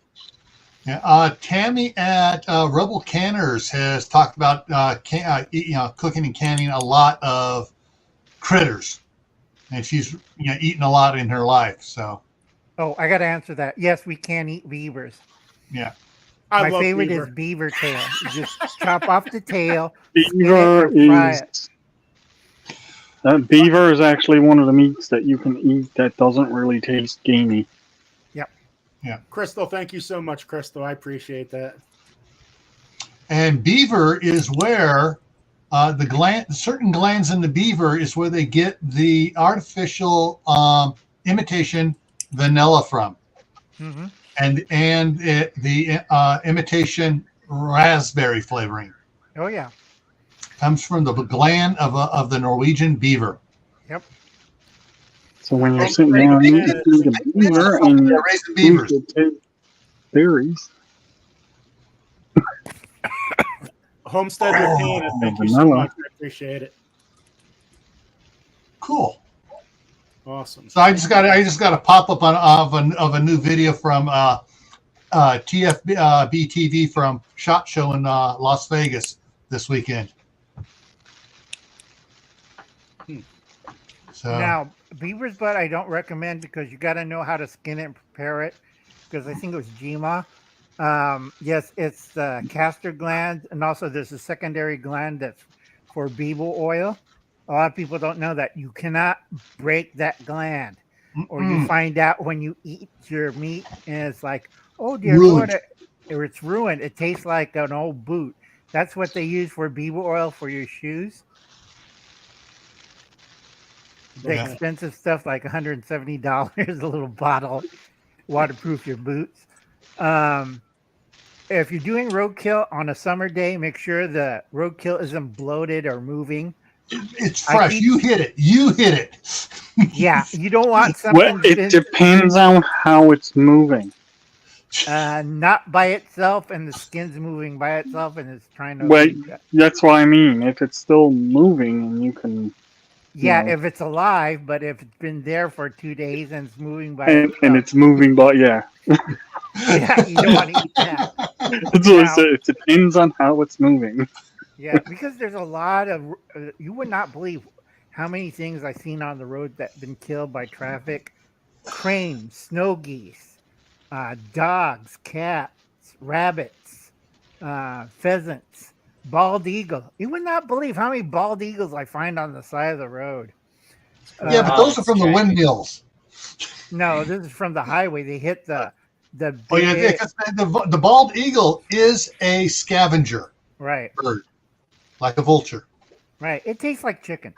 Yeah, Tammy at Rebel Canners has talked about cooking and canning a lot of critters. And she's eaten a lot in her life. So, I got to answer that. Yes, we can eat beavers. Yeah, my favorite is beaver tail. You just chop off the tail. Beaver beaver is actually one of the meats that you can eat that doesn't really taste gamey. Yep. Yeah. Crystal, thank you so much, Crystal. I appreciate that. And beaver is where. Certain glands in the beaver is where they get the artificial imitation vanilla from, and the imitation raspberry flavoring. Oh yeah, comes from the gland of the Norwegian beaver. Yep. So when you're sitting down eating a beaver and you're raising beavers, berries. Homestead Latina, thank you so much. I appreciate it. Cool. Awesome. So I just got a pop up of a new video from TFB TV from SHOT Show in Las Vegas this weekend. So now beaver's butt I don't recommend because you got to know how to skin it and prepare it because I think it was Jima Yes, it's the castor gland, and also there's a secondary gland that's for beetle oil. A lot of people don't know that you cannot break that gland, or you find out when you eat your meat, and it's like, oh dear Ruined. Lord, or it's ruined. It tastes like an old boot. That's what they use for beetle oil for your shoes. The Yeah. expensive stuff, like $170 a little bottle, waterproof your boots. If you're doing roadkill on a summer day, make sure the roadkill isn't bloated or moving. It's fresh. You hit it. You hit it. Yeah, you don't want Well, something. it depends on how it's moving. Not by itself, and the skin's moving by itself, and it's trying to. Well, that's what I mean. If it's still moving, and you can. Yeah, you know, if it's alive, but if it's been there for 2 days and it's moving by and itself, it's moving, but yeah. yeah, you don't want to eat that. That's what I said. It depends on how it's moving. Yeah, because there's a lot of. You would not believe how many things I've seen on the road that have been killed by traffic: cranes, snow geese, dogs, cats, rabbits, pheasants, bald eagle. You would not believe how many bald eagles I find on the side of the road. Yeah, but those are from the windmills. No, this is from the highway. They hit the. Oh yeah, because the bald eagle is a scavenger Right. bird, like a vulture. Right. It tastes like chicken.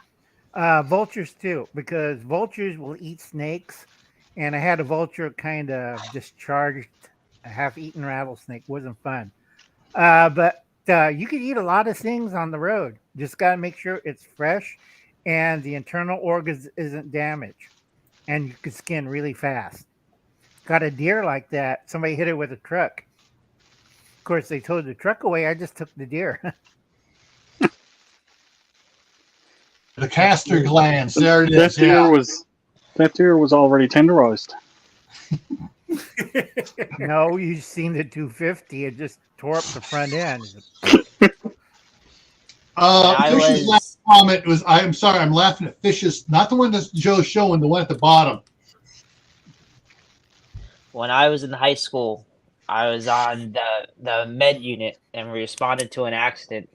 Vultures too, because vultures will eat snakes. And I had a vulture kind of discharged a half-eaten rattlesnake. Wasn't fun. But you can eat a lot of things on the road. Just got to make sure it's fresh and the internal organs isn't damaged. And you can skin really fast. Got a deer like that. Somebody hit it with a truck. Of course, they towed the truck away. I just took the deer. The castor glands. There it That is. deer was already tenderized. No, you've seen the 250. It just tore up the front end. Fish's last comment was, I'm sorry, I'm laughing at Fish's, not the one that Joe's showing, the one at the bottom. When I was in high school, I was on the med unit and we responded to an accident.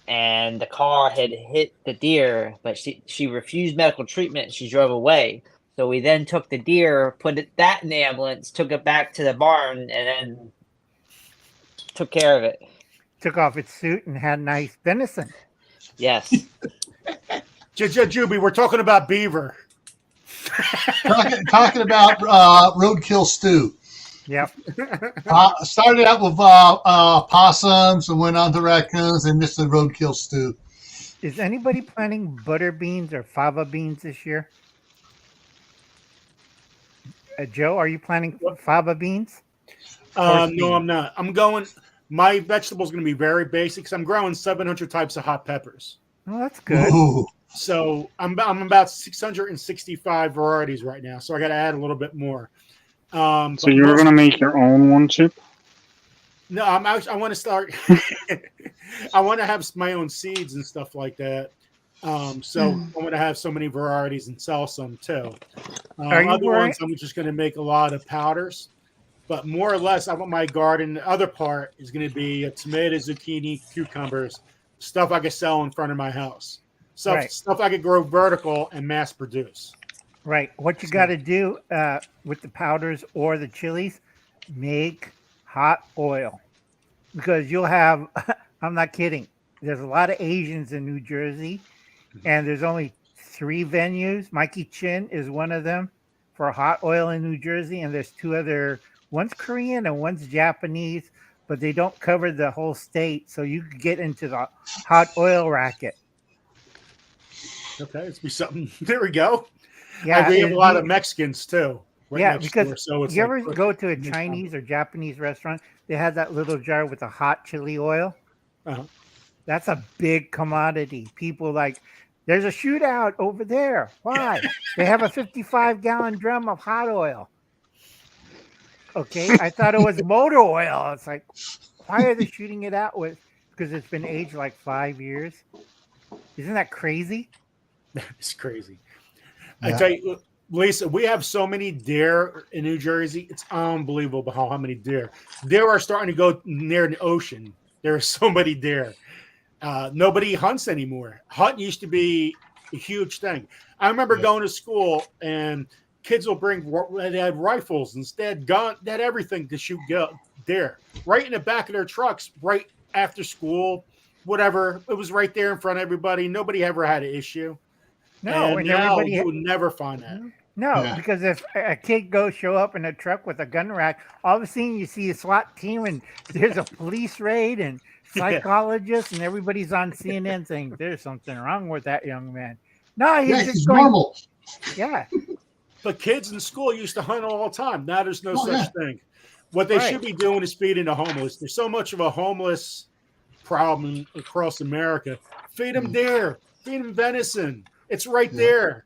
And the car had hit the deer, but she refused medical treatment. She drove away. So we then took the deer, that in the ambulance, took it back to the barn, and then took care of it. Took off its suit and had nice venison. Yes. Juby, we're talking about beaver. talking about roadkill stew. Yep. Started out with possums and went on to raccoons and just the roadkill stew. Is anybody planting butter beans or fava beans this year? Joe, are you planting fava beans? No, I'm not. My vegetables going to be very basic because I'm growing 700 types of hot peppers. Oh, that's good. Ooh. So I'm about 665 varieties right now. So I got to add a little bit more. So you're going to make your own one, Chip? No, I want to start. I want to have my own seeds and stuff like that. So I want to have so many varieties and sell some too. Other ones, I'm just going to make a lot of powders. But more or less, I want my garden. The other part is going to be tomatoes, zucchini, cucumbers, stuff I can sell in front of my house. Stuff I could grow vertical and mass produce. Right. What you got to do with the powders or the chilies, make hot oil. Because you'll have, I'm not kidding, there's a lot of Asians in New Jersey, and there's only 3 venues. Mikey Chin is one of them for hot oil in New Jersey, and there's 2 other, one's Korean and one's Japanese, but they don't cover the whole state, so you could get into the hot oil racket. Okay, it's be something. There we go. Yeah, we have a lot of Mexicans too. Because you ever go to a Chinese or Japanese restaurant, they have that little jar with the hot chili oil. Uh-huh. That's a big commodity. People like, there's a shootout over there. Why? They have a 55-gallon drum of hot oil. Okay, I thought it was motor oil. It's like, why are they shooting it out with? Because it's been aged like 5 years. Isn't that crazy? It's crazy. Yeah. I tell you, Lisa, we have so many deer in New Jersey. It's unbelievable how many deer. Deer are starting to go near the ocean. There are so many deer. Nobody hunts anymore. Hunting used to be a huge thing. I remember going to school and kids will bring, they had rifles instead, gun, they had everything to shoot deer right in the back of their trucks, right after school, whatever. It was right there in front of everybody. Nobody ever had an issue. No, And and now everybody. you would never find that. No, Yeah. because if a kid goes show up in a truck with a gun rack, all of a sudden you see a SWAT team and there's a police raid and psychologists and everybody's on CNN saying there's something wrong with that young man. No, he's Yeah, just he's going. normal. Yeah, But kids in school used to hunt all the time. Now there's no Oh, such yeah. thing. What they Right. should be doing is feeding the homeless. There's so much of a homeless problem across America. Feed them deer, feed them venison. It's right Yeah. there.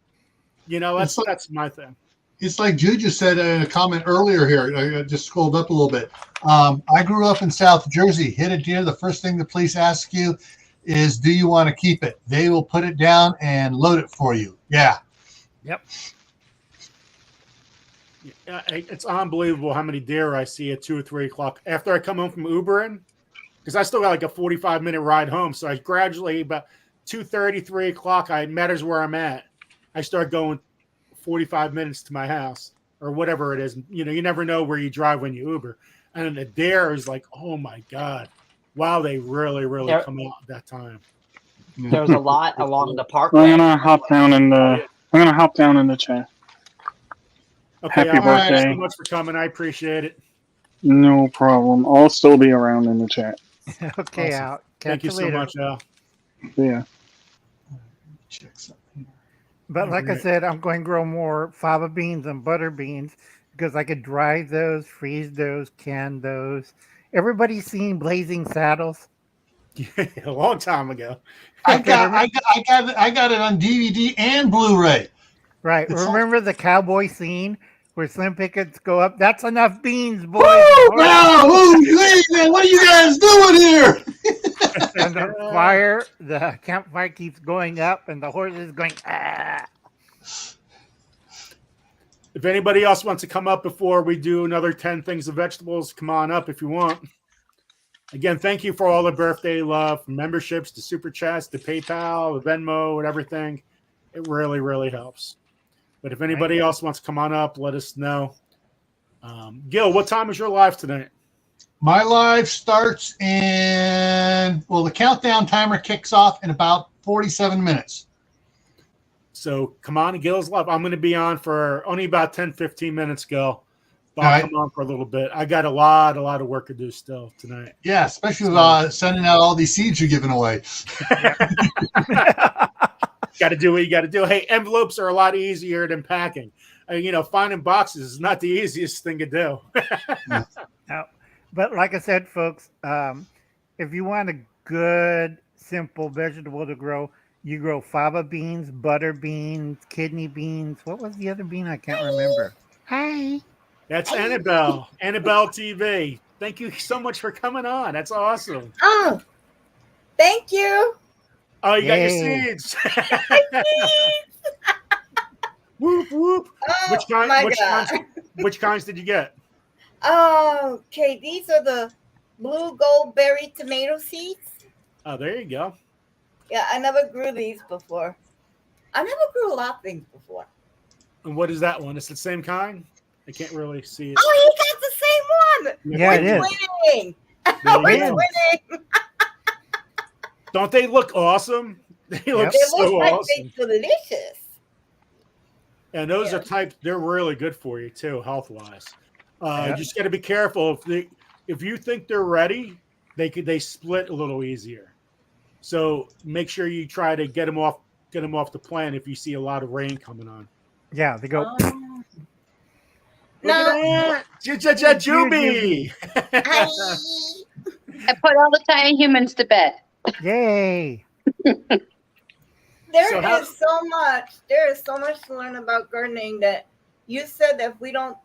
You know, It's like- that's my thing. It's like Juju said in a comment earlier here. I just scrolled up a little bit. I grew up in South Jersey. Hit a deer. The first thing the police ask you is, do you want to keep it? They will put it down and load it for you. Yeah. yep. It's unbelievable how many deer I see at 2 or 3 o'clock after I come home from Ubering, because I still got like a 45-minute ride home. So I gradually, about 2:30, 3 o'clock, it matters where I'm at, I start going 45 minutes to my house or whatever it is. You know, you never know where you drive when you Uber. And the deer is like, oh my God, wow, they really, really There- come out at that time. There's a lot along the I'm parkway. gonna hop down in the chat. Okay, Happy thanks birthday. so much for coming. I appreciate it. No problem. I'll still be around in the chat. Okay, Awesome. out. Thank Catch you you so later. much, Al. Yeah. Check something. But like I Alright. said, I'm going to grow more fava beans and butter beans because I could dry those, freeze those, can those. Everybody's seen Blazing Saddles. A long time ago. I got it on DVD and Blu-ray. Right. It's Remember the cowboy scene where Slim Pickets go up? That's enough beans, boys. Wow, man, what are you guys doing here? And the fire, the campfire keeps going up, and the horse is going, ah. If anybody else wants to come up before we do another 10 things of vegetables, come on up if you want. Again, thank you for all the birthday love, from memberships to super chats to PayPal, the Venmo, and everything. It really, really helps. But if anybody else wants to come on up, let us know. Gil, what time is your live tonight? My live starts the countdown timer kicks off in about 47 minutes. So come on, Gil's live. I'm going to be on for only about 10, 15 minutes, Gil. But All I'll right. come on for a little bit. I got a lot of work to do still tonight. Yeah, especially with sending out all these seeds you're giving away. Got to do what you got to do. Hey, envelopes are a lot easier than packing. Finding boxes is not the easiest thing to do. No. But like I said, folks, if you want a good, simple vegetable to grow, you grow fava beans, butter beans, kidney beans. What was the other bean? I can't remember. Hi. That's Annabelle. Annabelle TV. Thank you so much for coming on. That's awesome. Oh, thank you. Oh, you got your Yay. seeds. Whoop whoop. Oh, my God. Which kinds did you get? Okay, these are the blue goldberry tomato seeds. Oh, there you go. Yeah, I never grew these before. I never grew a lot of things before. And what is that one? It's the same kind? I can't really see it. Oh, he got the same one. Yeah, it We're is. winning. There you We're go. winning. Don't they look awesome? They look Yep. They so look like awesome. they're delicious. And those Yeah. are types, they're really good for you too, health wise. Yeah. You just got to be careful. If you think they're ready, they split a little easier. So make sure you try to get them off the plant if you see a lot of rain coming on. Yeah, they go. Look at that. Juby. I put all the tiny humans to bed. Yay. There is so much to learn about gardening that you said that if we don't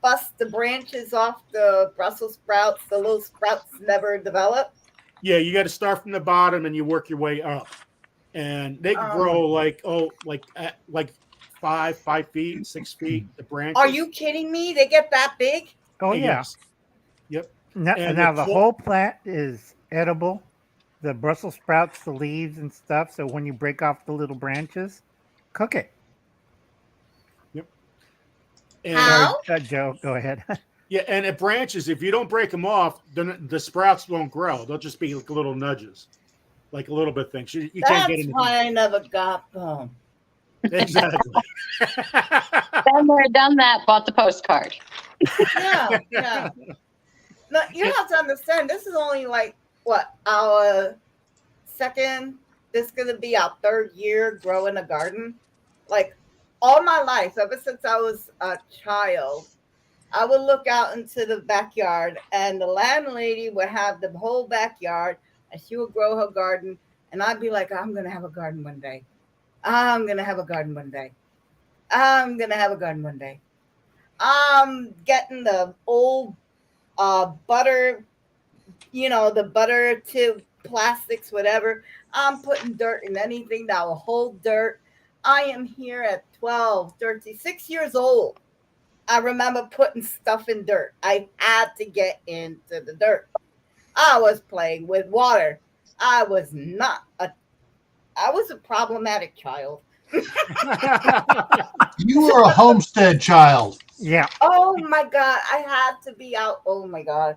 bust the branches off the Brussels sprouts, the little sprouts never develop. Yeah, you got to start from the bottom and you work your way up. And they can grow like 5 feet, 6 feet. The branches. Are you kidding me? They get that big? Oh yeah. Yes. Yep. Now, And now the the whole plant is edible. The Brussels sprouts, the leaves and stuff. So when you break off the little branches, cook it. Yep. How? Joe, go ahead. Yeah, and it branches. If you don't break them off, then the sprouts won't grow. They'll just be like little nudges, like a little bit things. You can't That's get them. why I never got them. Exactly. Been there, done that, bought the postcard. Yeah, yeah. No, you have to understand, this is only like, what, our second, this is going to be our third year growing a garden. Like, all my life, ever since I was a child, I would look out into the backyard, and the landlady would have the whole backyard, and she would grow her garden, and I'd be like, I'm going to have a garden one day. I'm going to have a garden one day. I'm going to have a garden one day. I'm getting the old butter, the butter tube plastics, whatever. I'm putting dirt in anything that will hold dirt. I am here at 12, 36 years old. I remember putting stuff in dirt. I had to get into the dirt. I was playing with water. I was a problematic child. You were a homestead child. Yeah. Oh my God. I had to be out. Oh my God.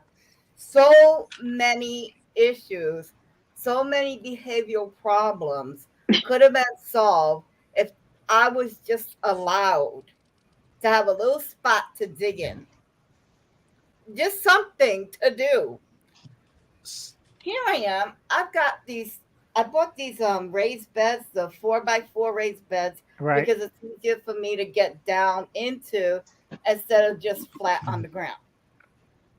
So many issues, so many behavioral problems could have been solved if I was just allowed to have a little spot to dig in. Just something to do. Here I am. I bought these raised beds, the 4x4 raised beds, Right. because it's easier for me to get down into instead of just flat on the ground.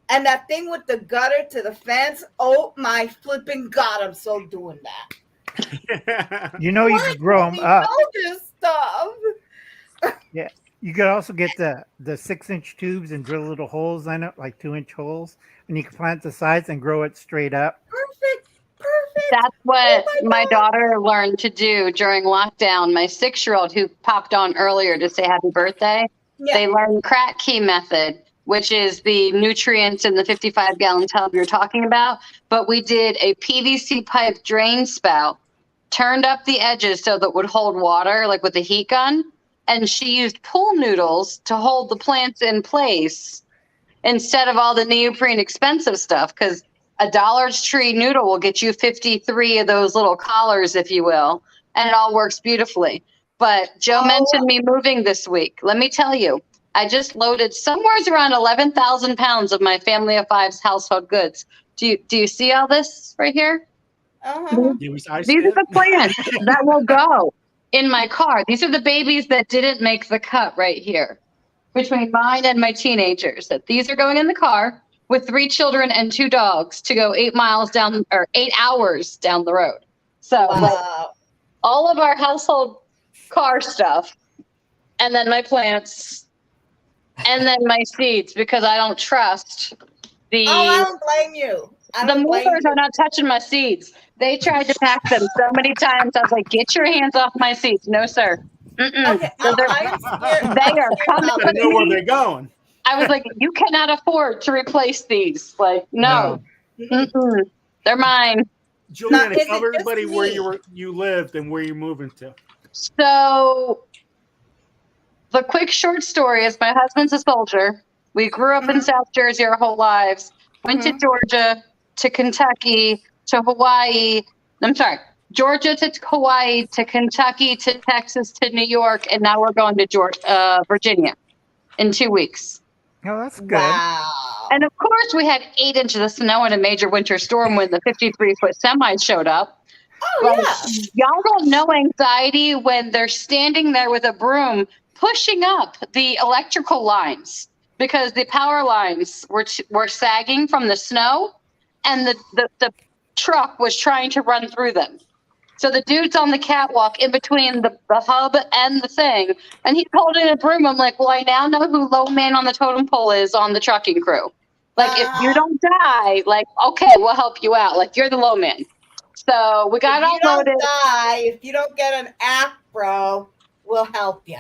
And that thing with the gutter to the fence, oh my flipping God, I'm so doing that. You know you Why can grow don't them we up. know this stuff? Yeah. You could also get the 6-inch tubes and drill little holes in it, like 2-inch holes, and you can plant the sides and grow it straight up. Perfect. That's what my daughter learned to do during lockdown. My 6-year-old, who popped on earlier to say happy birthday, they learned crack key method, which is the nutrients in the 55-gallon tub you're talking about. But we did a PVC pipe drain spout, turned up the edges so that it would hold water, like with a heat gun. And she used pool noodles to hold the plants in place instead of all the neoprene expensive stuff, because a Dollar Tree noodle will get you 53 of those little collars, if you will, and it all works beautifully. But Joe mentioned me moving this week. Let me tell you, I just loaded somewhere around 11,000 pounds of my family of 5's household goods. Do you see all this right here? Uh-huh. These are the plants that will go in my car. These are the babies that didn't make the cut right here between mine and my teenagers. That these are going in the car with 3 children and 2 dogs to go 8 hours down the road. So like, all of our household car stuff, and then my plants, and then my seeds, because I don't trust the. Oh, I don't blame you. The movers are not touching my seeds. They tried to pack them so many times. I was like, "Get your hands off my seeds!" No, sir. Okay, they are coming. I know where they're going. I was like, "You cannot afford to replace these." Like, no. They're mine. Juliana, tell everybody where you lived and where you're moving to. So, the quick short story is my husband's a soldier. We grew up in South Jersey our whole lives. Went to Georgia, to Kentucky, to Hawaii. I'm sorry, Georgia to Hawaii, to Kentucky, to Texas, to New York, and now we're going to Virginia in 2 weeks. Oh, that's good. Wow. And of course, we had 8 inches of snow in a major winter storm when the 53-foot semi showed up. Oh, yeah. Y'all don't know anxiety when they're standing there with a broom pushing up the electrical lines because the power lines were sagging from the snow, and the truck was trying to run through them. So the dude's on the catwalk in between the hub and the thing, and he's holding a broom. I'm like, well, I now know who low man on the totem pole is on the trucking crew. Like, if you don't die, like, okay, we'll help you out. Like, you're the low man. So we got all loaded. If you don't die, if you don't get an app, bro, we'll help you.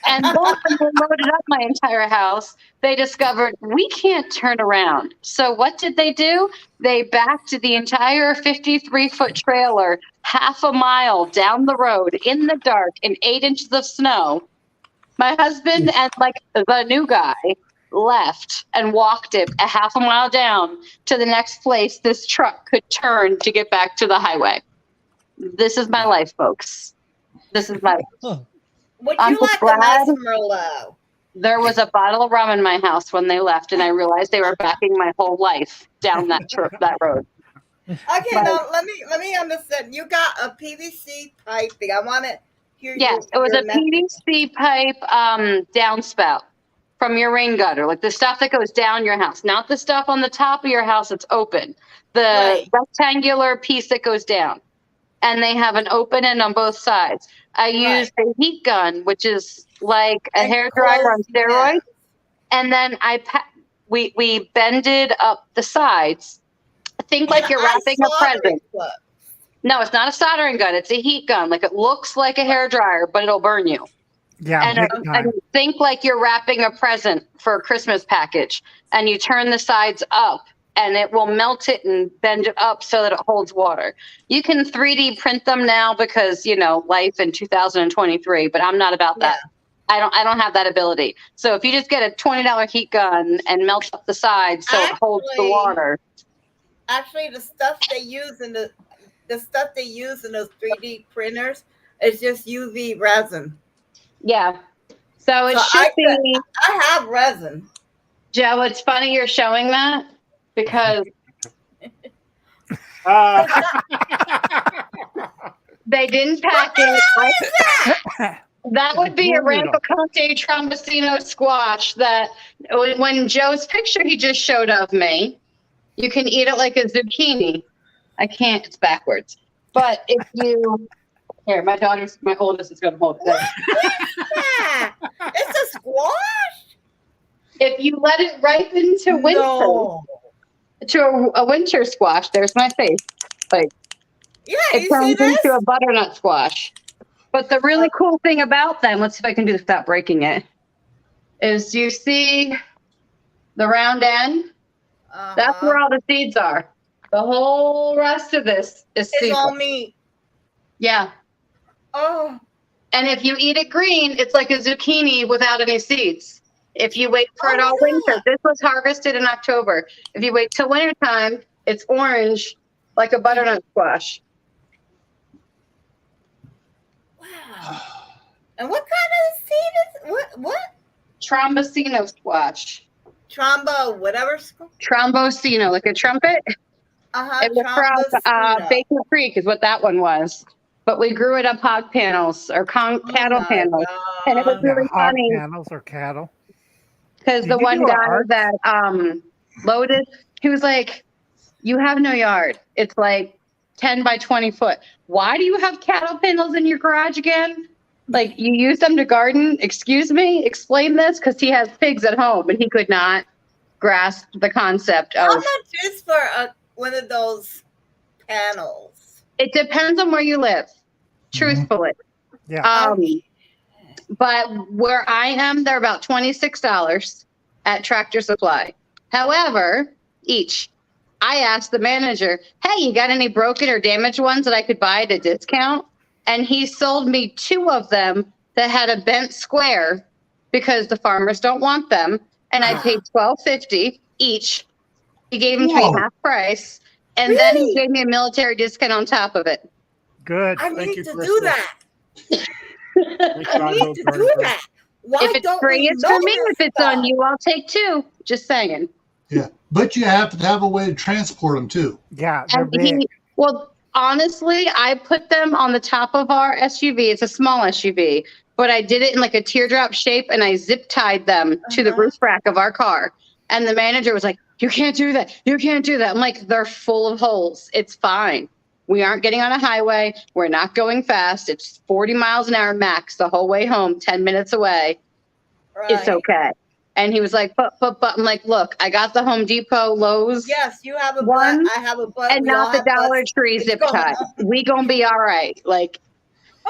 And then when they loaded up my entire house, they discovered we can't turn around. So what did they do? They backed the entire 53-foot trailer half a mile down the road in the dark in 8 inches of snow. My husband and like the new guy left and walked it a half a mile down to the next place this truck could turn to get back to the highway. This is my life, folks. This is my life. Would I'm you like a glad nice Merlot? there was a bottle of rum in my house when they left, and I realized they were backing my whole life down that road. Okay, now let me understand. You got a PVC piping. I want to hear you. Yes, it was a PVC pipe downspout from your rain gutter, like the stuff that goes down your house, not the stuff on the top of your house that's open. The rectangular piece that goes down, and they have an open end on both sides. I used a heat gun, which is like a hair dryer on steroids, and then we bended up the sides. Think like you're wrapping a present. No, it's not a soldering gun. It's a heat gun. Like it looks like a hair dryer, but it'll burn you. Yeah. And think like you're wrapping a present for a Christmas package, and you turn the sides up, and it will melt it and bend it up so that it holds water. You can 3D print them now because, you know, life in 2023, but I'm not about that. I don't have that ability. So if you just get a $20 heat gun and melt up the sides so it holds the water. Actually, the stuff they use in the stuff they use in those 3D printers is just UV resin. Yeah. So it should be. I have resin. Joe, it's funny you're showing that because they didn't pack it. That would be a Rampicante Trombosino squash that when Joe's picture he just showed of me, you can eat it like a zucchini. I can't, it's backwards. But if you, here, my oldest is going to hold it. What is that? It's a squash? If you let it ripen to winter, to a winter squash, there's my face. Like, it turns into a butternut squash. But the really cool thing about them, let's see if I can do this without breaking it, is you see the round end? That's where all the seeds are. The whole rest of this is seeds. It's all meat. Yeah. Oh. And if you eat it green, it's like a zucchini without any seeds. If you wait for it all winter, this was harvested in October. If you wait till wintertime, it's orange like a butternut squash. Wow. And what kind of seed is what? Trombosino squash. Whatever. Trombosino, like a trumpet. It was from Baker Creek is what that one was. But we grew it up hog panels or cattle panels. And it was really funny. Hog panels or cattle? Because the one guy that loaded, he was like, you have no yard. It's like 10 by 20 foot. Why do you have cattle panels in your garage again? Like, you use them to garden? Excuse me? Explain this? Because he has pigs at home and he could not grasp the concept of. How much is for one of those panels? It depends on where you live, truthfully. Yeah. But where I am, they're about $26 at Tractor Supply. However, each. I asked the manager, hey, you got any broken or damaged ones that I could buy at a discount? And he sold me 2 of them that had a bent square because the farmers don't want them. And I paid $12.50 each. He gave them to me half price. And then he gave me a military discount on top of it. Good. I need to do that. I need to do that. Why if it's free, it's for me. If it's on you, I'll take 2. Just saying. Yeah, but you have to have a way to transport them too. Yeah, they're big. Well, honestly, I put them on the top of our SUV. It's a small SUV, but I did it in like a teardrop shape, and I zip tied them to the roof rack of our car. And the manager was like, you can't do that. You can't do that. I'm like, they're full of holes. It's fine. We aren't getting on a highway. We're not going fast. It's 40 miles an hour max the whole way home, 10 minutes away. Right. It's okay. And he was like, but I'm like, look, I got the Home Depot, Lowe's. Yes, you have a one. I have a butt. And not the Dollar Tree zip tie. We gonna be all right. Like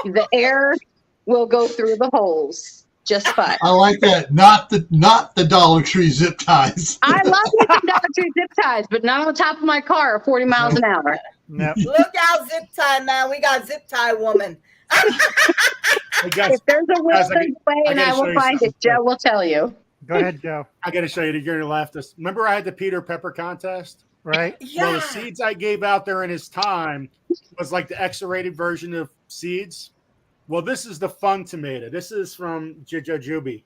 the air will go through the holes. just fine. I like that. Not the Dollar Tree zip ties. I love using Dollar Tree zip ties, but not on the top of my car at 40 miles an hour. No. Look out, zip tie, man. We got zip tie woman. Hey guys, If there's a will, guys, there's a way, and gotta I show will you find it. something. Joe will tell you. Go ahead, Joe. I got to show you. You're going to laugh. This. Remember, I had the Peter Pepper contest. Right? Well, the seeds I gave out there in his time was like the X-rated version of seeds. Well, this is the fun tomato. This is from Jujubi.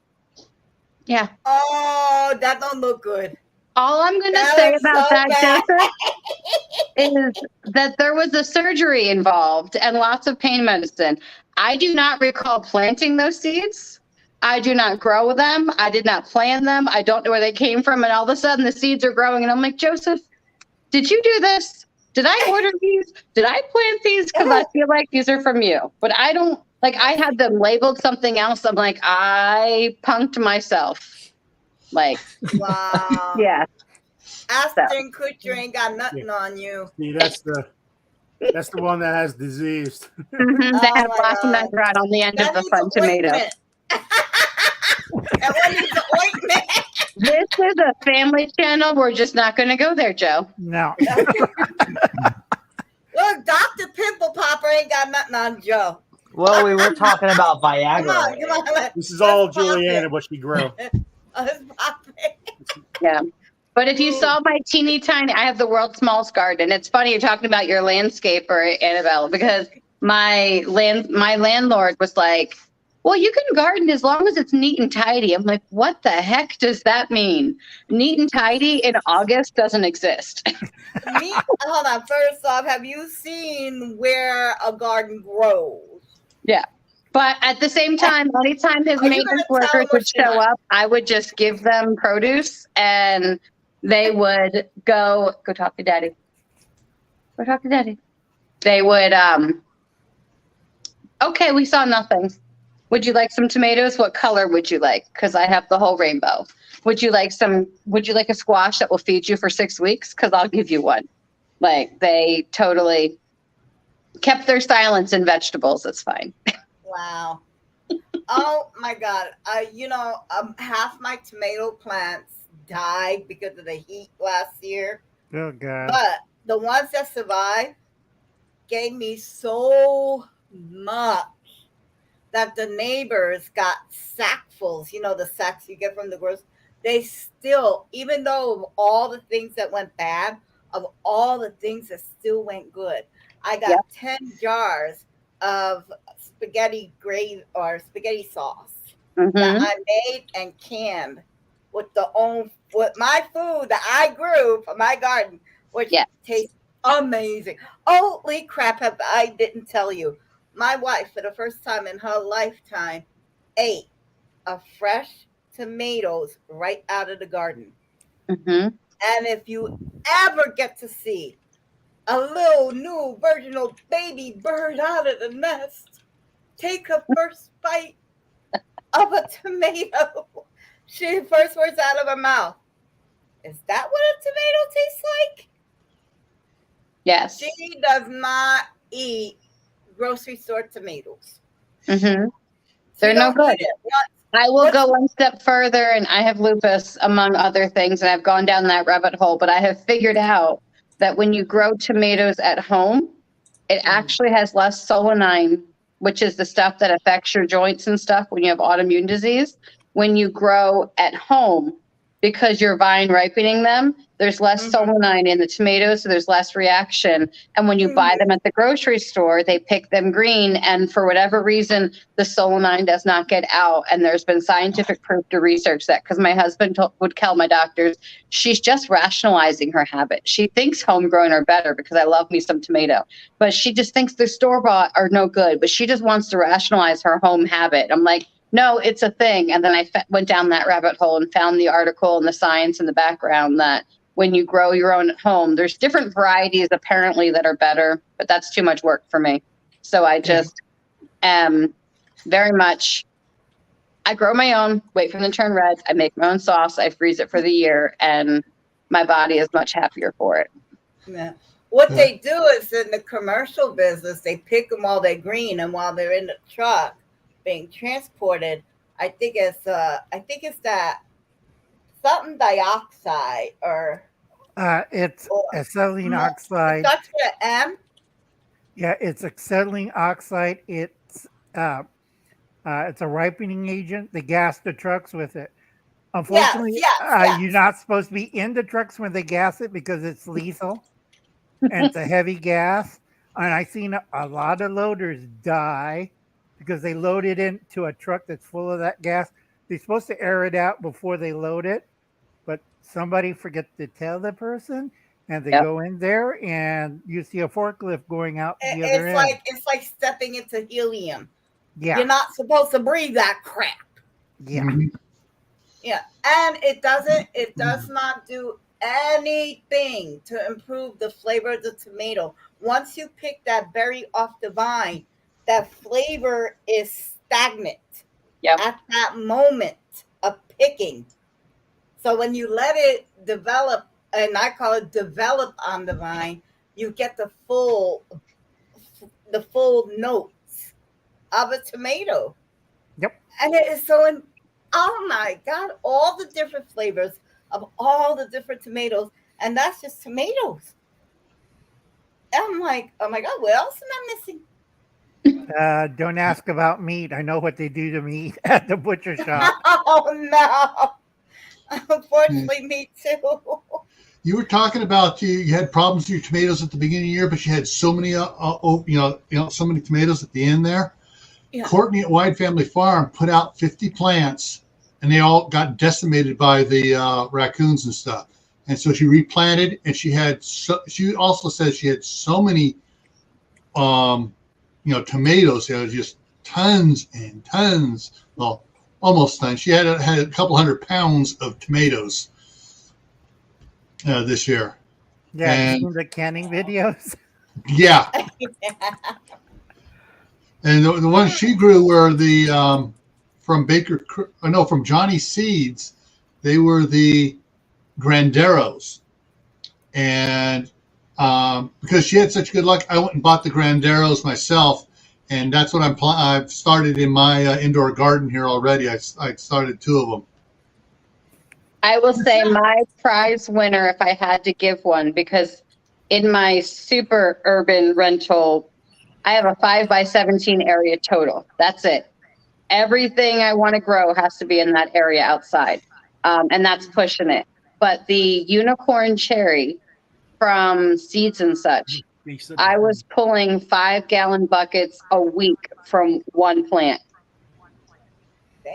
Yeah. Oh, that don't look good. All I'm going to That say looks about so that, bad. Joseph, is that there was a surgery involved and lots of pain medicine. I do not recall planting those seeds. I do not grow them. I did not plant them. I don't know where they came from. And all of a sudden the seeds are growing. And I'm like, Joseph, did you do this? Did I order these? Did I plant these? Because I feel like these are from you. But I don't, like, I had them labeled something else. I'm like, I punked myself. Like, Wow. yeah. Aston Kutcher ain't got nothing on you. See, that's the one that has disease. Mm-hmm. They have blossom that right on the end of the front tomato. That one needs an ointment. This is a family channel. We're just not going to go there, Joe. No. Look, Dr. Pimple Popper ain't got nothing on Joe. Well, we were talking about Come Viagra. on, come on. This is all Juliana, what she grew. Let's pop it. Yeah. But if you saw my teeny tiny, I have the world's smallest garden. It's funny you're talking about your landscaper, Annabelle, because my landlord was like, well, you can garden as long as it's neat and tidy. I'm like, what the heck does that mean? Neat and tidy in August doesn't exist. Hold on. First off, have you seen where a garden grows? Yeah. But at the same time, anytime his Are you maintenance gonna tell workers them would or show not? up, I would just give them produce and they would go talk to daddy. Go talk to daddy. They would, okay, we saw nothing. Would you like some tomatoes? What color would you like? Because I have the whole rainbow. Would you like a squash that will feed you for 6 weeks? Because I'll give you one. Like, they totally kept their silence in vegetables. It's fine. Wow. Oh my God. Half my tomato plants died because of the heat last year. Oh, God. But the ones that survived gave me so much that the neighbors got sackfuls, the sacks you get from the grocery. They still, even though of all the things that went bad, of all the things that still went good, I got 10 jars of spaghetti gravy or spaghetti sauce that I made and canned with my food that I grew from my garden, which tastes amazing. Holy crap, I didn't tell you. My wife, for the first time in her lifetime, ate a fresh tomatoes right out of the garden. Mm-hmm. And if you ever get to see a little new virginal baby bird out of the nest, take her first bite of a tomato. First words out of her mouth. Is that what a tomato tastes like? Yes. She does not eat grocery store tomatoes. Mm-hmm. They're no good. I will go one step further, and I have lupus, among other things, and I've gone down that rabbit hole, but I have figured out that when you grow tomatoes at home, it actually has less solanine, which is the stuff that affects your joints and stuff when you have autoimmune disease. When you grow at home, because you're vine ripening them, there's less solanine in the tomatoes, so there's less reaction. And when you buy them at the grocery store, they pick them green, and for whatever reason, the solanine does not get out. And there's been scientific proof to research that, because my husband would tell my doctors, she's just rationalizing her habit. She thinks homegrown are better because I love me some tomato, but she just thinks the store-bought are no good, but she just wants to rationalize her home habit. I'm like, no, it's a thing. And then I went down that rabbit hole and found the article and the science in the background that when you grow your own at home, there's different varieties apparently that are better, but that's too much work for me. So I just am very much, I grow my own, wait for them to turn red. I make my own sauce. I freeze it for the year, and my body is much happier for it. Yeah. What they do is in the commercial business, they pick them while they're green, and while they're in the truck being transported, I think it's that something dioxide It's or acetylene it oxide. starts with an M. Yeah, it's acetylene oxide. It's a ripening agent. They gas the trucks with it. Yes, Unfortunately, yes. you're not supposed to be in the trucks when they gas it because it's lethal and it's a heavy gas. And I've seen a lot of loaders die because they load it into a truck that's full of that gas. They're supposed to air it out before they load it, but somebody forgets to tell the person, and they Yep. go in there, and you see a forklift going out the other It's end. like stepping into helium. Yeah. You're not supposed to breathe that crap. Yeah. Yeah. And it does not do anything to improve the flavor of the tomato. Once you pick that berry off the vine, that flavor is stagnant at that moment of picking. So when you let it develop, and I call it develop on the vine, you get the full notes of a tomato. Yep. And it is so, oh my God, all the different flavors of all the different tomatoes. And that's just tomatoes. And I'm like, oh my God, what else am I missing? Don't ask about meat. I know what they do to meat at the butcher shop. Oh no. Unfortunately, me too. You were talking about you had problems with your tomatoes at the beginning of the year, but you had so many, so many tomatoes at the end there. Yeah. Courtney at Wide Family Farm put out 50 plants, and they all got decimated by the raccoons and stuff. And so she replanted, and she also said she had so many, tomatoes. There was just tons and tons. Well, almost tons. She had a couple 100 pounds of tomatoes this year. Yeah, and, you seen the canning videos? Yeah. And the ones she grew were the from Johnny Seeds. They were the Granderos. And because she had such good luck, I went and bought the Granderos myself. And that's what I've started in my indoor garden here already. I started 2 of them. I will say my prize winner, if I had to give one, because in my super urban rental, I have a 5x17 area total. That's it. Everything I want to grow has to be in that area outside. And that's pushing it. But the unicorn cherry from Seeds and Such, I was pulling 5-gallon buckets a week from one plant.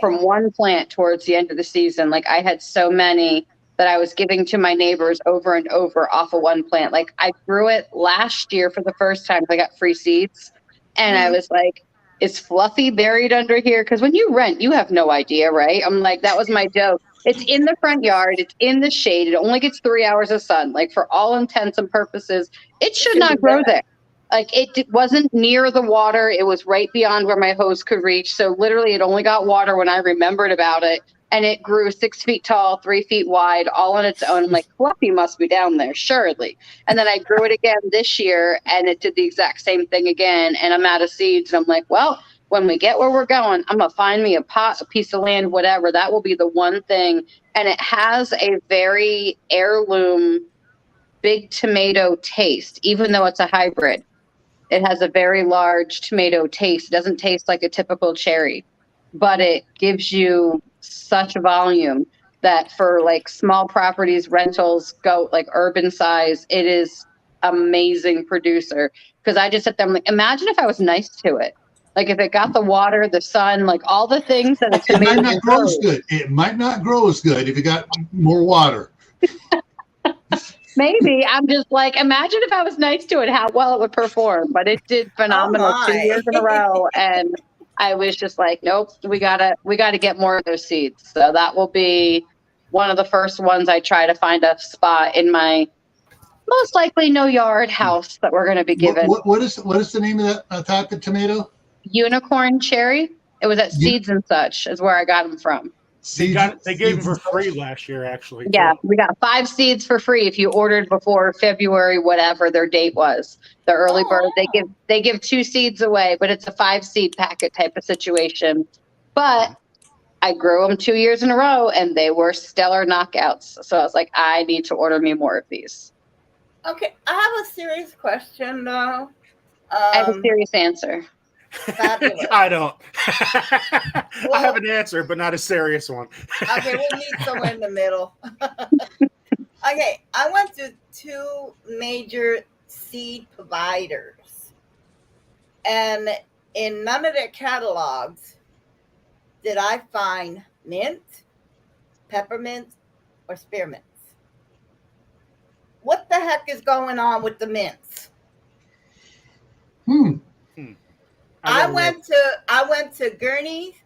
From one plant towards the end of the season. Like I had so many that I was giving to my neighbors over and over off of one plant. Like I grew it last year for the first time. I got free seeds. And I was like, is Fluffy buried under here? Because when you rent, you have no idea, right? I'm like, that was my joke. It's in the front yard. It's in the shade. It only gets 3 hours of sun. Like for all intents and purposes, it should not grow there. Like it wasn't near the water. It was right beyond where my hose could reach. So literally it only got water when I remembered about it. And it grew 6 feet tall, 3 feet wide, all on its own. I'm like, Fluffy must be down there, surely. And then I grew it again this year, and it did the exact same thing again. And I'm out of seeds. And I'm like, well, when we get where we're going, I'm going to find me a pot, a piece of land, whatever. That will be the one thing. And it has a very heirloom, big tomato taste, even though it's a hybrid. It has a very large tomato taste. It doesn't taste like a typical cherry, but it gives you such a volume that for like small properties, rentals, go like urban size, it is amazing producer. Because I just said to them, like, imagine if I was nice to it. Like if it got the water, the sun, like all the things that a tomato It might not grow as good. It might not grow as good if it got more water. Maybe. I'm just like, imagine if I was nice to it, how well it would perform. But it did phenomenal 2 years in a row. And I was just like, nope, we gotta get more of those seeds. So that will be one of the first ones I try to find a spot in my most likely no yard house that we're gonna be given. What is the name of that type of tomato? Unicorn cherry. It was at Seeds and Such is where I got them from. They gave them for free last year, actually. Yeah, too. we got 5 seeds for free if you ordered before February, whatever their date was. The early bird, they give 2 seeds away, but it's a 5-seed packet type of situation. But I grew them 2 years in a row, and they were stellar knockouts. So I was like, I need to order me more of these. Okay, I have a serious question though. I have a serious answer. Fabulous. I don't. I have an answer, but not a serious one. Okay, we'll meet somewhere in the middle. Okay, I went to 2 major seed providers, and in none of their catalogs did I find mint, peppermint, or spearmint. What the heck is going on with the mints? I went to Gurney,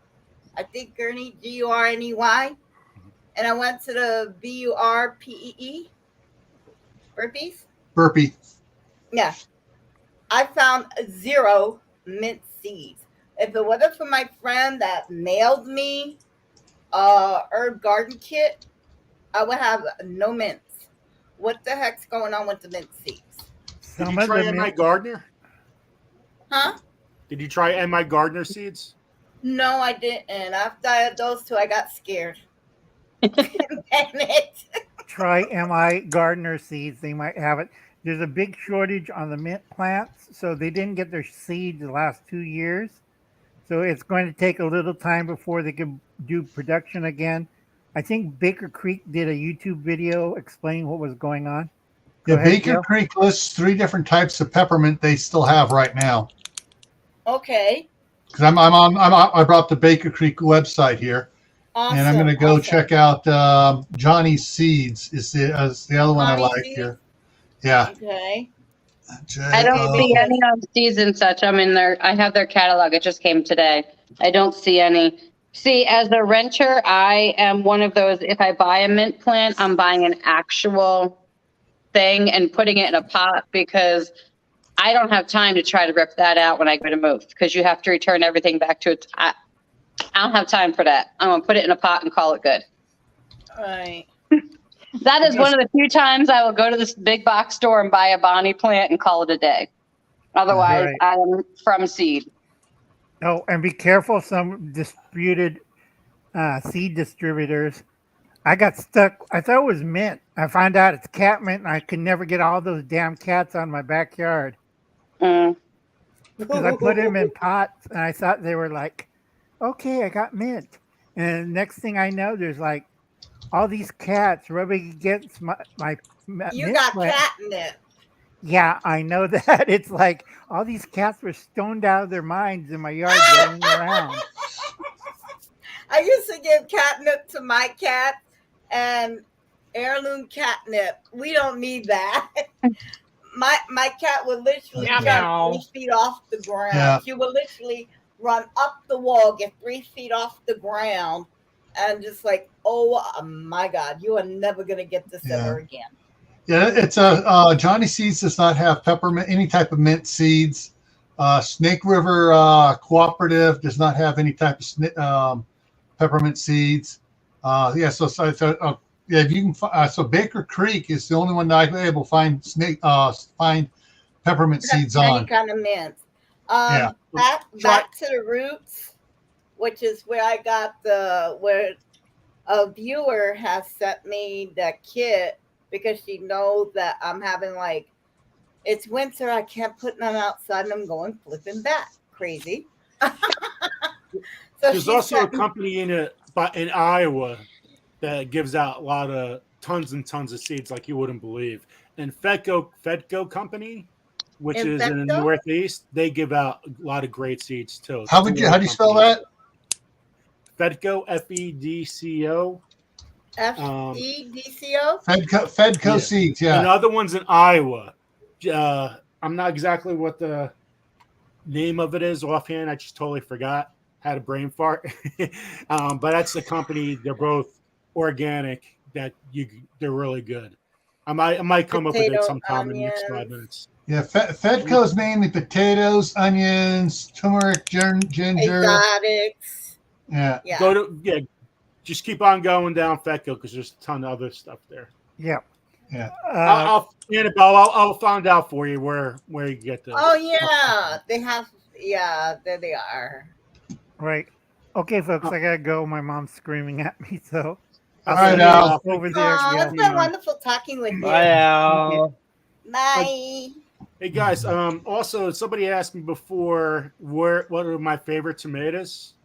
I think Gurney, Gurney, and I went to the BURPEE, burpees. Burpee. Yeah, I found 0 mint seeds. If it wasn't for my friend that mailed me herb garden kit, I would have no mints. What the heck's going on with the mint seeds? Did you try M.I. Gardner? Huh? Did you try M.I. Gardner seeds? No, I didn't. After I had those 2, I got scared. Damn it. Try MI Gardner seeds. They might have it. There's a big shortage on the mint plants, so they didn't get their seeds the last 2 years. So it's going to take a little time before they can do production again. I think Baker Creek did a YouTube video explaining what was going on. Go ahead, Baker Joe. Creek lists 3 different types of peppermint they still have right now. Okay. Because I brought the Baker Creek website here, Awesome. and I'm going to go check out Johnny's Seeds. Is the other one I Johnny like Seeds? here? Yeah. Okay. I don't see any on seeds and such. I'm in there. I have their catalog. It just came today. I don't see any. See, as a renter, I am one of those. If I buy a mint plant, I'm buying an actual thing and putting it in a pot because I don't have time to try to rip that out when I go to move because you have to return everything back to it. I don't have time for that. I'm going to put it in a pot and call it good. All right. That is one of the few times I will go to this big box store and buy a Bonnie plant and call it a day. Otherwise, Right. I am from seed. Oh, and be careful, some disputed seed distributors. I got stuck. I thought it was mint. I found out it's cat mint, and I could never get all those damn cats on my backyard. Because I put them in pots, and I thought they were like, okay, I got mint. And next thing I know, there's like all these cats rubbing against my You mint got plant. catnip. Yeah, I know that. It's like all these cats were stoned out of their minds in my yard running around. I used to give catnip to my cat and heirloom catnip. We don't need that. My cat would literally Meow. jump 3 feet off the ground. Yeah. She would literally run up the wall, get 3 feet off the ground, and just like, oh my God, you are never gonna get this ever again. Yeah, it's Johnny Seeds does not have peppermint, any type of mint seeds. Snake River Cooperative does not have any type of peppermint seeds. Yeah, if you can, so Baker Creek is the only one that I've been able to find peppermint seeds Any on. kind of mint. Yeah. Back to the roots, which is where I got where a viewer has sent me the kit because she knows that I'm having it's winter, I can't put none outside, and I'm going flipping back crazy. There's also a company in Iowa that gives out a lot of tons and tons of seeds like you wouldn't believe. And Fedco Company, which is in the Northeast, they give out a lot of great seeds too. How do you spell that? Fedco, FEDCO. FEDCO? Fedco seeds, yeah. And other ones in Iowa. I'm not exactly what the name of it is offhand. I just totally forgot. Had a brain fart. But that's the company. They're both organic. They're really good. I might come up with it sometime in the next 5 minutes. Yeah, Fedco is mainly potatoes, onions, turmeric, ginger. Exotics. Yeah. Just keep on going down Fedco because there's a ton of other stuff there. Yeah. Yeah. I'll find out for you where you get those. Oh yeah, they have. Yeah, there they are. Right. Okay, folks, I gotta go. My mom's screaming at me, so All I'll right, see you Al. over there. Aw, Yeah. it's been wonderful talking with you. Bye, Al. Bye. Hey guys, also somebody asked me before what are my favorite tomatoes.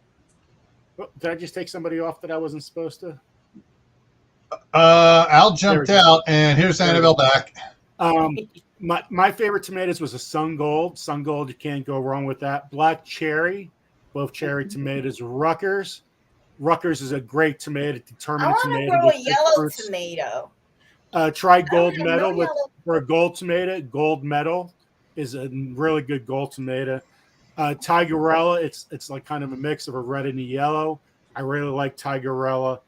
Oh, did I just take somebody off that I wasn't supposed to? Al There jumped we go. out, and here's There we Annabelle go. back. My favorite tomatoes was a sun gold. Sun gold, you can't go wrong with that. Black cherry, both cherry tomatoes. Rutgers. Rutgers is a great tomato, I determinate want to tomato. grow a with big yellow fruits. tomato. Try I don't gold have no medal with yellow. for a gold tomato. Gold medal is a really good gold tomato. Tigerella, it's like kind of a mix of a red and a yellow. I really like Tigerella.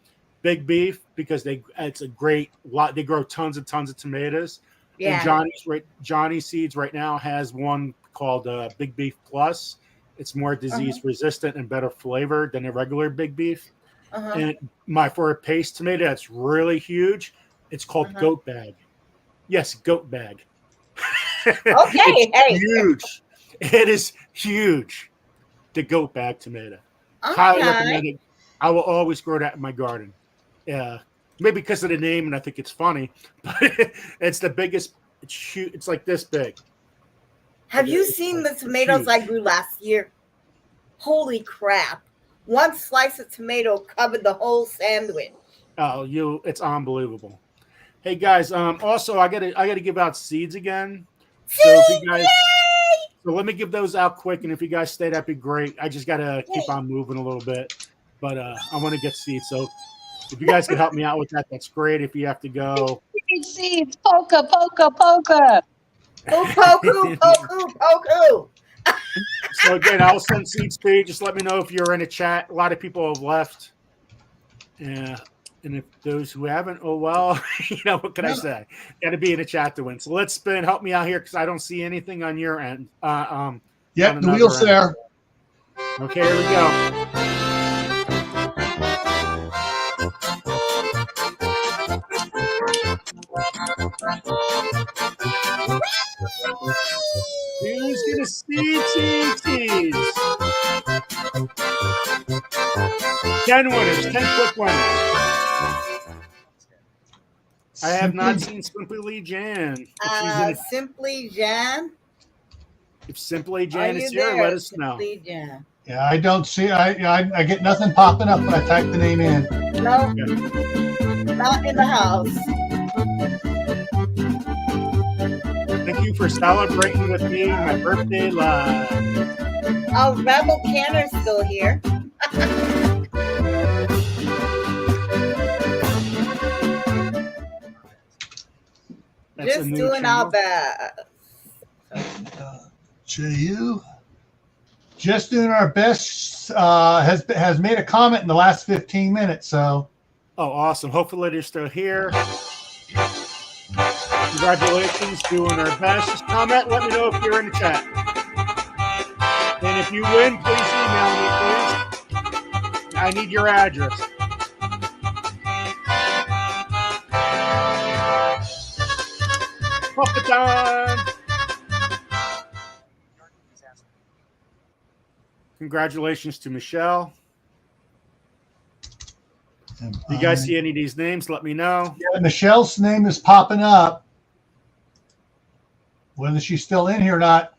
Big Beef because it's a great lot. They grow tons and tons of tomatoes. And Yeah. Johnny Seeds right now has one called Big Beef Plus. It's more disease resistant and better flavored than a regular Big Beef. And for a paste tomato that's really huge, it's called Goat Bag. Yes, Goat Bag. Okay, hey. Huge. It is huge. The Goat Bag tomato. Highly recommended. I will always grow that in my garden. Yeah, maybe because of the name, and I think it's funny. But it's the biggest. It's huge. It's like this big. Have you seen the tomatoes I grew last year? Holy crap. One slice of tomato covered the whole sandwich. Oh, it's unbelievable. Hey guys, also I gotta give out seeds again. So if you guys so let me give those out quick, and if you guys stay, that'd be great. I just gotta keep on moving a little bit. But I want to get seeds. So if you guys can help me out with that, that's great. If you have to go. Seeds, polka, polka, polka. Poku, poku, poku. So again, I'll send seeds to you. Just let me know if you're in a chat. A lot of people have left. Yeah. And if those who haven't, oh well, what can I say? Got to be in a chat to win. So let's spin. Help me out here because I don't see anything on your end. Yep, the wheel's there. Okay, here we go. Who's gonna seeds? 10 winners, 10 quick winners. I have not seen Simply Jan. Simply Jan. If Simply Jan is here, let us know. Simply Jan. Yeah, I don't see. I get nothing popping up when I type the name in. No, not in the house. Thank you for celebrating with me my birthday live. Oh, Rebel Canner's still here. Just doing our best. JU. Just doing our best has made a comment in the last 15 minutes. So. Oh, awesome. Hopefully they're still here. Congratulations, doing our best. Just comment, let me know if you're in the chat. And if you win, please email me, please. I need your address. Puppet time! Congratulations to Michelle. If you guys see any of these names, let me know. Yeah, Michelle's name is popping up. Whether she's still in here or not.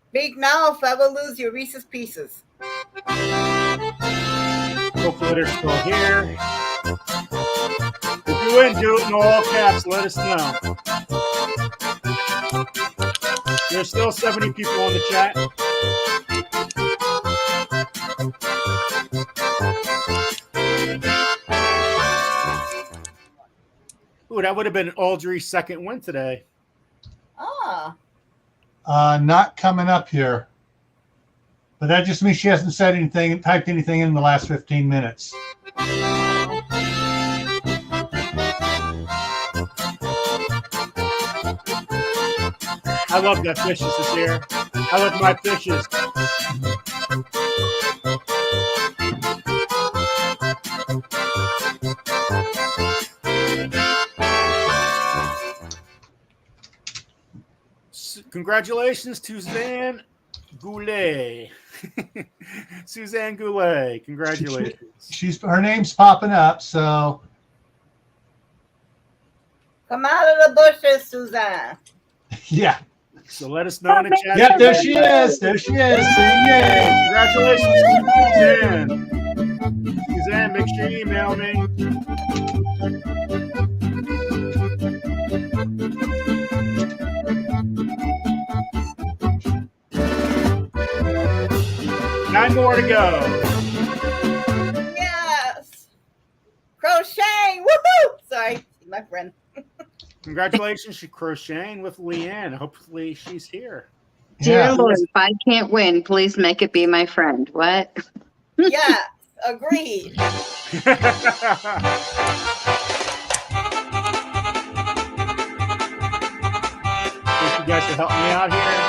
Speak now if ever lose your Reese's Pieces. Hopefully they're still here. If you win, do it in all caps. Let us know. There's still 70 people on the chat. Ooh, that would have been Audrey's second win today. Ah. Not coming up here. But that just means she hasn't said anything, typed anything in the last 15 minutes. I love that Fishes is here. I love my fishes. Congratulations to Zan Goulet. Suzanne Goulet, congratulations. Her name's popping up, so Come out of the bushes, Suzanne. yeah. So let us know in the chat. Yep, there she is. There she is. Saying yay. Congratulations to Suzanne. Suzanne, make sure you email me. Nine more to go. Yes. Crocheting. Woohoo! Sorry, my friend. Congratulations to crocheting with Leanne. Hopefully she's here. Dear Yeah. Lord, if I can't win, please make it be my friend. What? Yes, agreed. Thank you guys for helping me out here.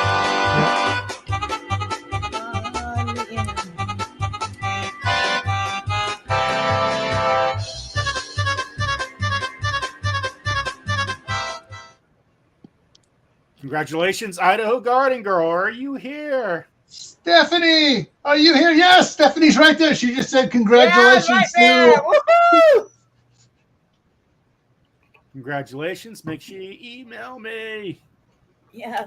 Congratulations, Idaho Garden Girl. Are you here? Stephanie, are you here? Yes, Stephanie's right there. She just said congratulations Yeah, right there. to. Woohoo! Congratulations. Make sure you email me. Yeah.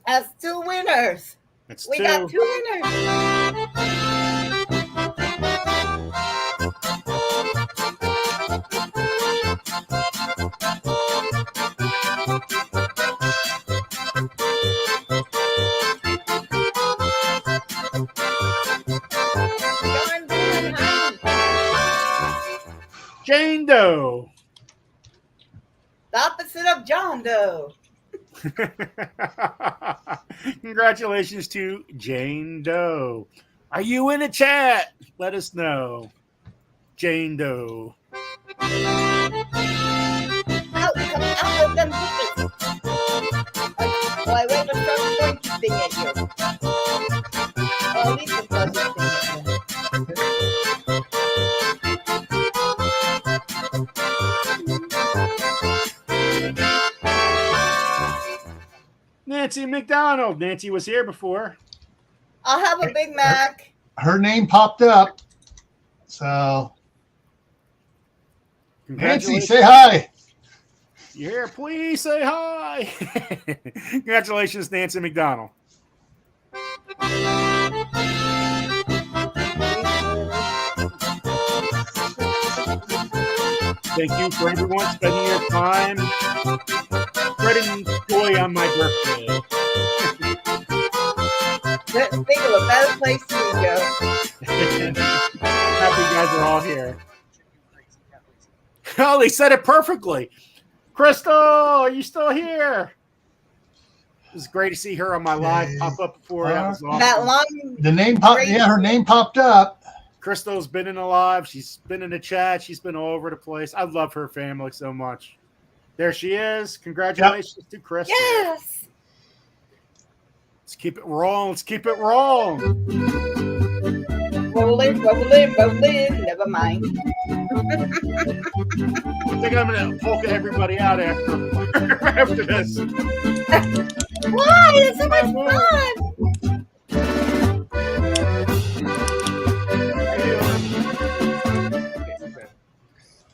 That's 2 winners. That's We two. got 2 winners. Jane Doe. The opposite of John Doe. Congratulations to Jane Doe. Are you in the chat? Let us know. Jane Doe. Out, come out of them bushes. Well, I wave a sharp pointy thing at you. Well, at least it does a thing at Nancy McDonald. Nancy was here before. I'll have a Big Mac. Her name popped up. So, Nancy, say hi. You're here. Please say hi. Congratulations, Nancy McDonald. Thank you for everyone spending your time spreading joy on my birthday. Think of a better place to go. Happy you guys are all here. Oh, they said it perfectly. Crystal, are you still here? It was great to see her on my live pop up before. That was awesome. That long. The name popped. Yeah, her name popped up. Crystal's been in the live. She's been in the chat. She's been all over the place. I love her family so much. There she is. Congratulations to Crystal. Yes. Let's keep it rolling. Let's keep it rolling. Rolling, rolling, rolling. Never mind. I think I'm going to polka everybody out after this. Why? It's so much fun.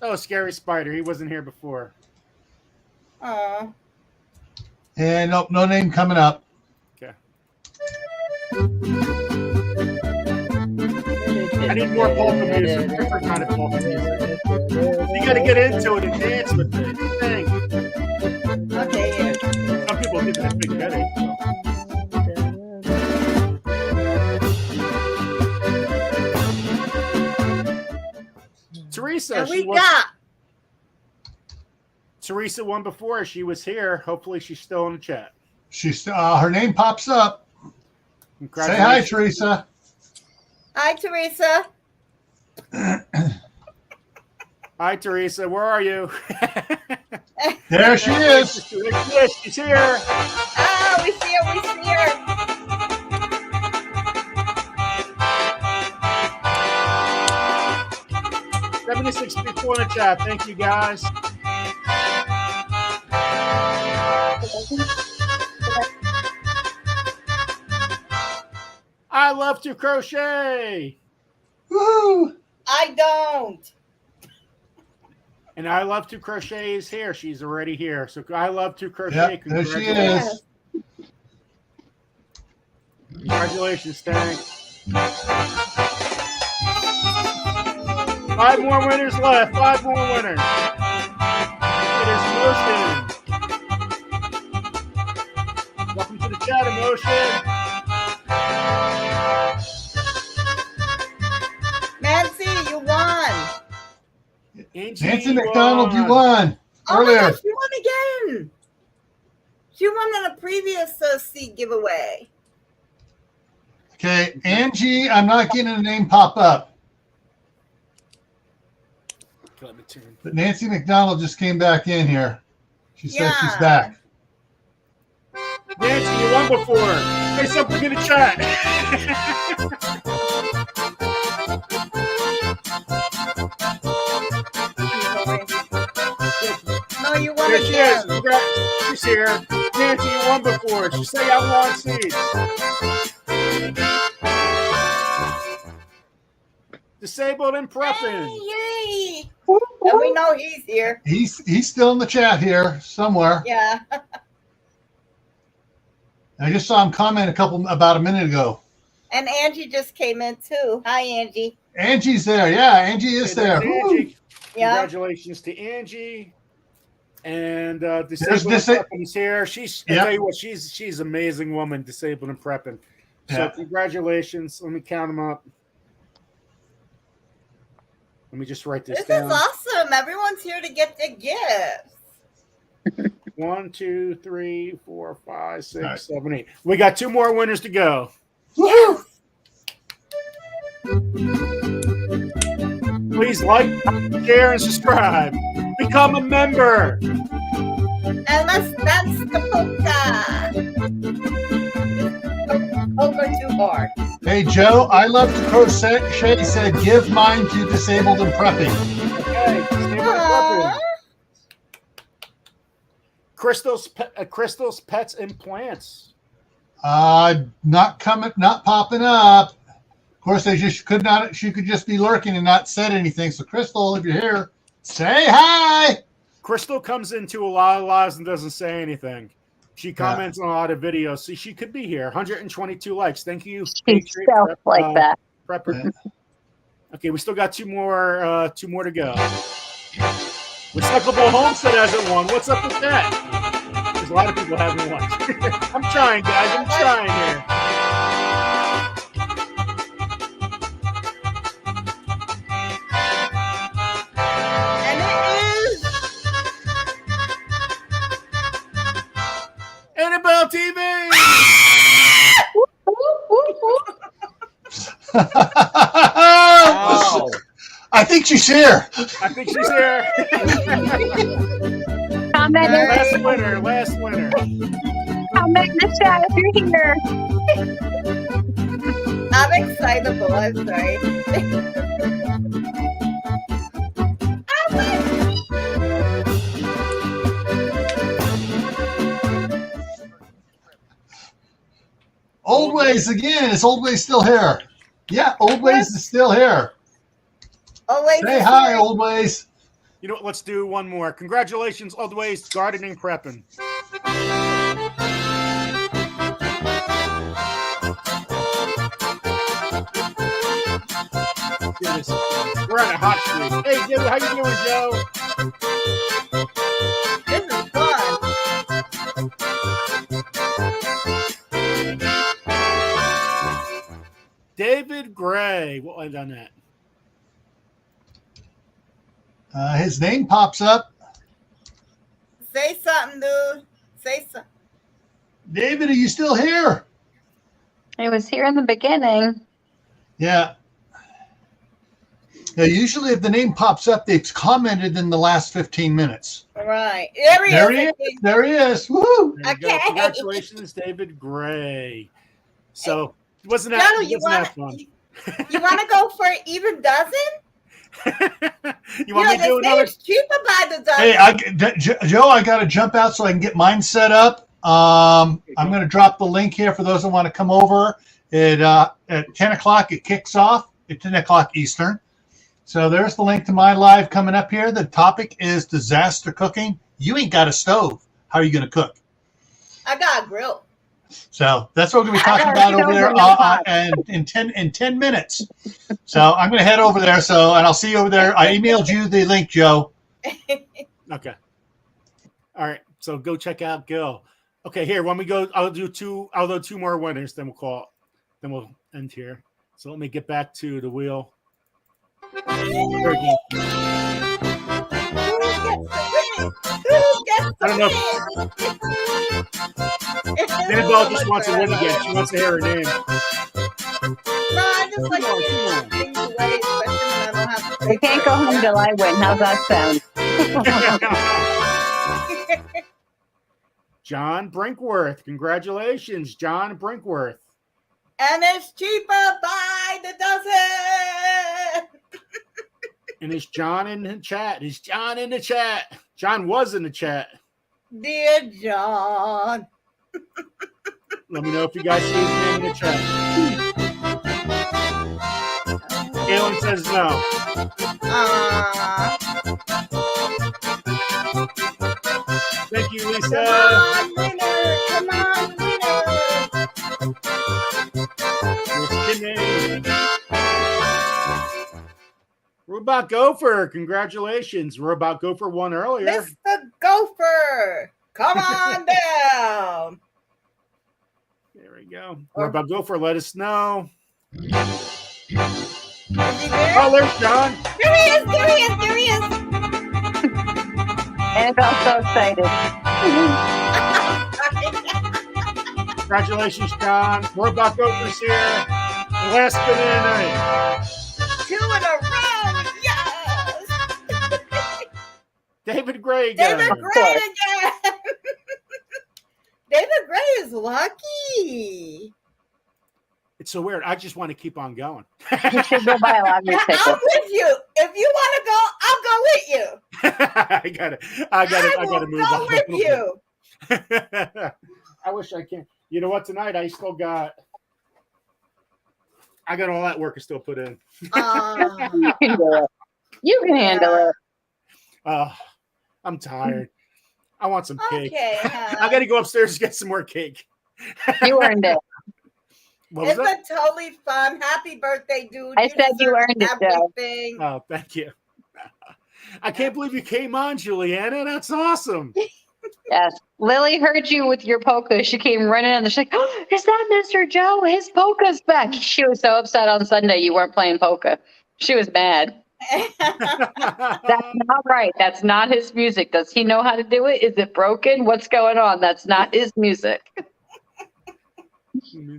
Oh, Scary Spider. He wasn't here before. Oh. And nope, no name coming up. Okay. I need more polka music. Different kind of polka music. You got to get into it and dance with it. Thing. Okay, here. Some people give it a big headache. Teresa, And we got. Teresa won before. She was here. Hopefully, she's still in the chat. She's her name pops up. Say hi, Teresa. Hi, Teresa. Hi, Teresa. Where are you? There she is. She's here. Ah, we see her. We see her. 76 people in the chat. Thank you, guys. I love to crochet. Woo! I don't. And I love to crochet is here. She's already here. So I love to crochet. Yep, there she is. Congratulations, Stank. 5 more winners left. 5 more winners. It is Motion. Welcome to the chat, Emotion. Nancy, you won. Nancy McDonald, you won Oh earlier. my gosh, you won again. She won on a previous seed giveaway. Okay, Angie, I'm not getting a name pop up. But Nancy McDonald just came back in here. She says she's back. Nancy, you won before. Say something in the chat. No, you won Here she again. is. Congrats. She's here. Nancy, you won before. She say I want seeds. Disabled and prepping. Yay! And we know he's here. He's still in the chat here somewhere. Yeah. I just saw him comment about a minute ago. And Angie just came in too. Hi, Angie. Angie's there. Yeah, Angie is there. Angie. Yeah. Congratulations to Angie. And disabled and prepping is here. She's I tell you what, she's an amazing woman, disabled and prepping. So congratulations. Let me count them up. Let me just write this This down. is awesome. Everyone's here to get their gifts. 1, 2, 3, 4, 5, 6, 7, 8. We got 2 more winners to go. Yes. Please like, share, and subscribe. Become a member. And let's dance the polka. Over too hard. Hey, Joe, I love to crochet. Shay said, give mine to disabled and prepping. Okay, disabled and prepping. Crystal's Pets and Plants. Not popping up. Of course, she could just be lurking and not said anything. So, Crystal, if you're here, say hi. Crystal comes into a lot of lives and doesn't say anything. She comments on a lot of videos, so she could be here. 122 likes. Thank you. She's self like that. Prepper. Okay, we still got 2 more to go. Recyclable Homestead hasn't won. What's up with that? There's a lot of people haven't won. I'm trying, guys. I'm trying here. And it is Annabelle TV. Wow. I think she's here. I think she's here. Last winner. Comment in the chat if you're here. I'm excitable. I'm sorry. Old Ways again. Is Old Ways still here? Yeah, Old Ways is still here. Always Say hi, Old Ways. You know what? Let's do one more. Congratulations, Old Ways, gardening prepping. We're on a hot streak. Hey, Joe, how you doing, Joe? This is fun. David Gray. Well, I've done that. His name pops up. Say something, dude. Say something. David, are you still here? It was here in the beginning. Yeah. Usually if the name pops up, it's commented in the last 15 minutes. All right. There he is. There he is. Woo! Okay. Congratulations, David Gray. So, wasn't Joe, that fun? You want to go for even dozen? You want me to do another? It's cheaper by the dozen. Hey, Joe, I got to jump out so I can get mine set up. I'm going to drop the link here for those that want to come over At 10 o'clock, it kicks off at 10 o'clock Eastern. So there's the link to my live coming up here. The topic is disaster cooking. You ain't got a stove. How are you going to cook? I got a grill. So that's what we're going to be talking about over there and in 10 minutes. So I'm going to head over there. And I'll see you over there. I emailed you the link, Joe. Okay. All right. So go check out Gil. Okay, here, when we go, I'll do two more winners, then we'll call it. Then we'll end here. So let me get back to the wheel. I don't know. Annabelle just wants to win again. She wants to hear her name. No, I just like to things away, especially when I don't have to. I can't go home till I win. How's that sound? John Brinkworth. Congratulations, John Brinkworth. And it's cheaper by the dozen. And is John in the chat? Is John in the chat? John was in the chat. Dear John. Let me know if you guys see his name in the chat. Galen says no. Thank you, Lisa. Come on, winner. Robot Gopher, congratulations. Robot Gopher won earlier. Mr. Gopher, come on down. There we go. Robot Gopher, let us know. Is he there? Oh, there's John. There he is, there he is, there he is. Annabelle's so excited. Congratulations, John. Robot Gopher's here. Last banana night. 2 in a row, yes. David Gray again. David Gray again. David Gray is lucky. It's so weird. I just want to keep on going. You should go buy a lottery ticket. I'm with you. If you want to go, I'll go with you. I gotta move go on. with you. I wish I can. You know what? Tonight I still got. I got all that work to still put in. You can do it. You can handle it. I'm tired. I want some cake. Okay. I got to go upstairs and get some more cake. You earned it. What was It's that? totally fun. Happy birthday, dude. I said you deserve earned it, Joe. everything. Oh, thank you. I can't believe you came on, Juliana. That's awesome. Yes. Lily heard you with your polka. She came running in and she's like, oh, is that Mr. Joe? His polka's back. She was so upset on Sunday you weren't playing polka. She was mad. That's not right. That's not his music. Does he know how to do it? Is it broken? What's going on? That's not his music.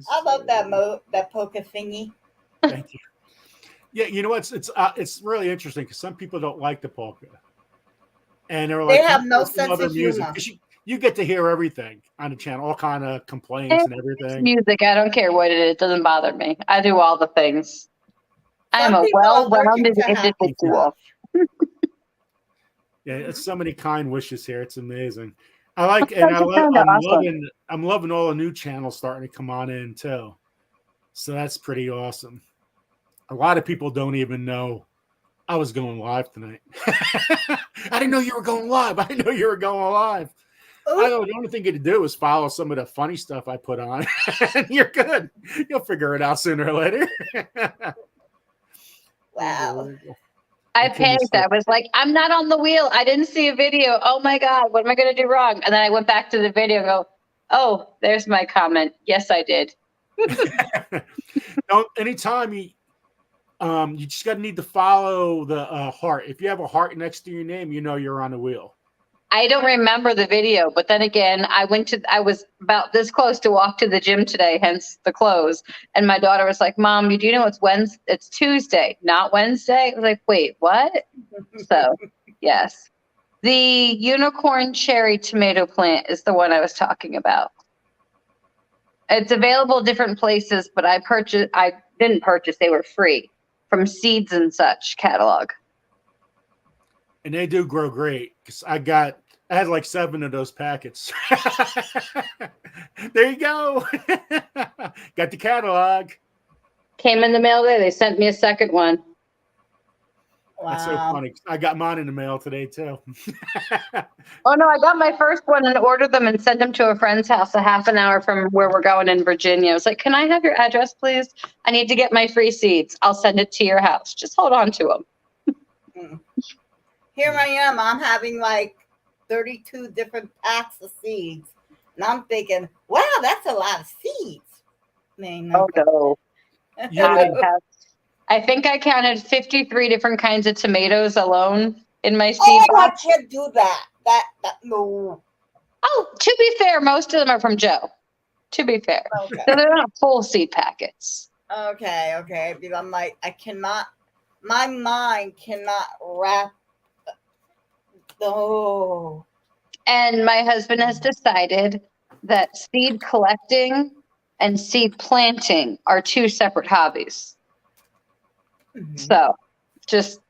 I love that polka thingy. Thank you. Yeah, you know what? It's really interesting because some people don't like the polka, and they're like, They have no "Some sense other of music." humor. 'Cause you get to hear everything on the channel, all kind of complaints and everything. Music. I don't care what it is. It doesn't bother me. I do all the things. I am Some a people are well-rounded allergic to happy individual. Yeah, it's so many kind wishes here. It's amazing. I like, That's and kinda awesome. I'm loving all the new channels starting to come on in too. So that's pretty awesome. A lot of people don't even know I was going live tonight. I didn't know you were going live. I didn't know you were going live. I know the only thing you had to do is follow some of the funny stuff I put on, and you're good. You'll figure it out sooner or later. Wow. I panicked. I was like, I'm not on the wheel. I didn't see a video. Oh my God, what am I going to do wrong? And then I went back to the video and go, oh, there's my comment. Yes, I did. Anytime you just got to need to follow the heart. If you have a heart next to your name, you know you're on the wheel. I don't remember the video, but then again, I was about this close to walk to the gym today, hence the clothes. And my daughter was like, Mom, do you know it's Wednesday? It's Tuesday, not Wednesday. I was like, wait, what? So, yes. The unicorn cherry tomato plant is the one I was talking about. It's available different places, but I didn't purchase, they were free from Seeds and Such catalog. And they do grow great because I got I had like 7 of those packets. There you go. Got the catalog. Came in the mail today. They sent me a second one. That's so funny. I got mine in the mail today too. Oh no, I got my first one and ordered them and sent them to a friend's house a half an hour from where we're going in Virginia. I was like, can I have your address, please? I need to get my free seeds. I'll send it to your house. Just hold on to them. Here I am. I'm having like 32 different packs of seeds. And I'm thinking, wow, that's a lot of seeds. Oh no. I think I counted 53 different kinds of tomatoes alone in my seed box. I can't do that. That no. Oh, to be fair, most of them are from Joe. To be fair. Okay. So they're not full seed packets. Okay. Because I'm like, I cannot, my mind cannot wrap. Oh. And my husband has decided that seed collecting and seed planting are 2 separate hobbies. So just,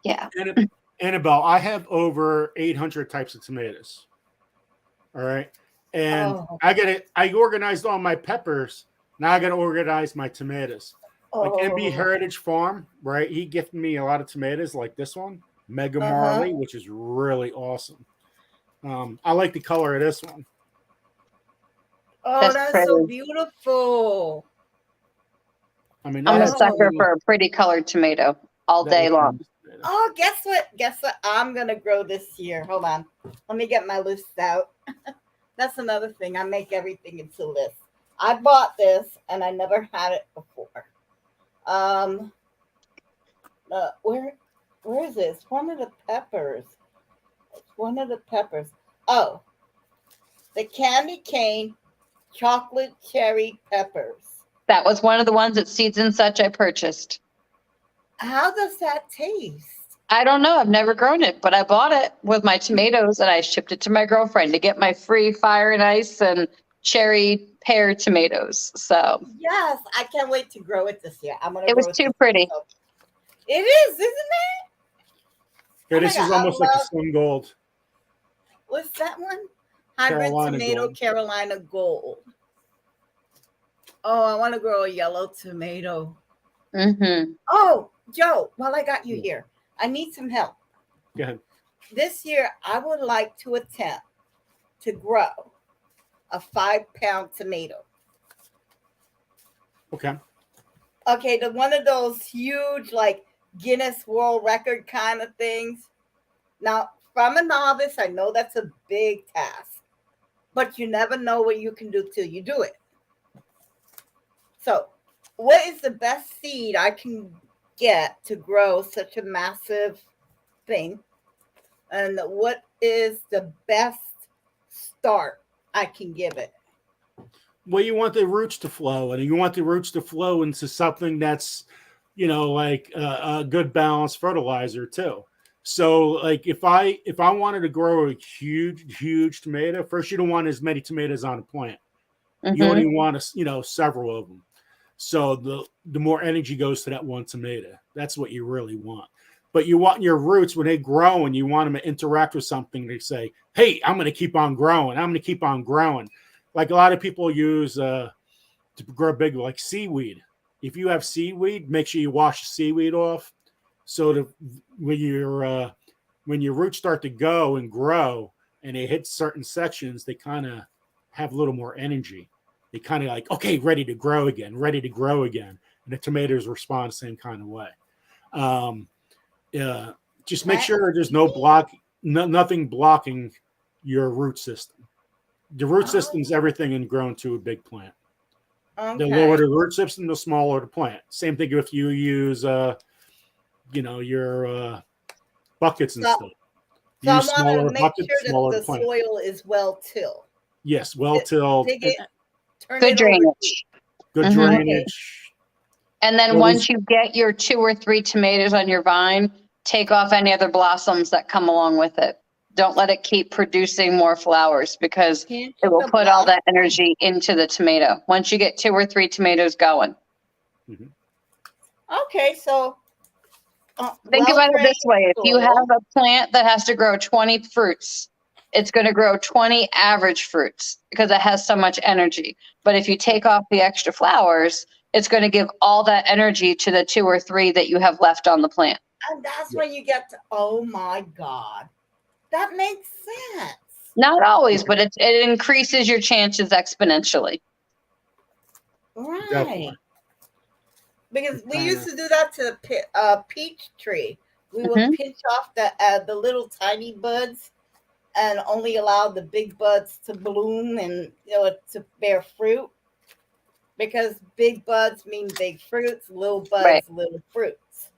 yeah. Annabelle, I have over 800 types of tomatoes. All right. And I organized all my peppers. Now I got to organize my tomatoes. Like MB Heritage Farm, right? He gifted me a lot of tomatoes like this one, Mega Marley, which is really awesome. I like the color of this one. Oh, that's so beautiful. I mean, I'm a sucker for a pretty colored tomato all day long. Oh, guess what? I'm going to grow this year. Hold on. Let me get my list out. That's another thing. I make everything into lists. I bought this and I never had it before. Where is this? One of the peppers. It's one of the peppers. Oh, the candy cane chocolate cherry peppers. That was one of the ones at Seeds and Such I purchased. How does that taste? I don't know. I've never grown it, but I bought it with my tomatoes and I shipped it to my girlfriend to get my free fire and ice and cherry pear tomatoes. So yes, I can't wait to grow it this year. It was too pretty. It is, isn't it? Yeah, this is almost like a sun gold. What's that one? Hybrid tomato Carolina Gold. Oh, I want to grow a yellow tomato. Oh, Joe, while I got you here, I need some help. Go ahead. This year, I would like to attempt to grow a 5-pound tomato. Okay. Okay, one of those huge, like Guinness World Record kind of things. Now, from a novice, I know that's a big task, but you never know what you can do till you do it. So, what is the best seed I can get to grow such a massive thing? And what is the best start I can give it? Well, you want the roots to flow, and you want the roots to flow into something that's, like a good balanced fertilizer too. So, like if I wanted to grow a huge tomato, first you don't want as many tomatoes on a plant. You only want several of them. So the more energy goes to that one tomato. That's what you really want. But you want your roots, when they grow and you want them to interact with something, they say, hey, I'm going to keep on growing. I'm going to keep on growing. Like a lot of people use to grow big, like seaweed. If you have seaweed, make sure you wash the seaweed off. So when your roots start to go and grow and they hit certain sections, they kind of have a little more energy. They kind of like, okay, ready to grow again. And the tomatoes respond the same kind of way. Just make sure there's nothing blocking your root system. The root system's everything in grown to a big plant. Okay. The lower the root system, the smaller the plant. Same thing if you use, your buckets and stuff. So I want to make sure that the soil is well tilled. Yes, well tilled. Good drainage. Good drainage. And then once you get your 2 or 3 tomatoes on your vine, take off any other blossoms that come along with it. Don't let it keep producing more flowers because it will put all that energy into the tomato once you get 2 or 3 tomatoes going. Okay, so Think about it this way. If you have a plant that has to grow 20 fruits, it's going to grow 20 average fruits because it has so much energy. But if you take off the extra flowers, it's going to give all that energy to the 2 or 3 that you have left on the plant. And that's when you get to, oh my God, that makes sense. Not always, but it increases your chances exponentially. Right. Definitely. Because we used to do that to peach tree. We would Mhm. pinch off the little tiny buds and only allow the big buds to bloom and to bear fruit. Because big buds mean big fruits, little buds Right. little fruits.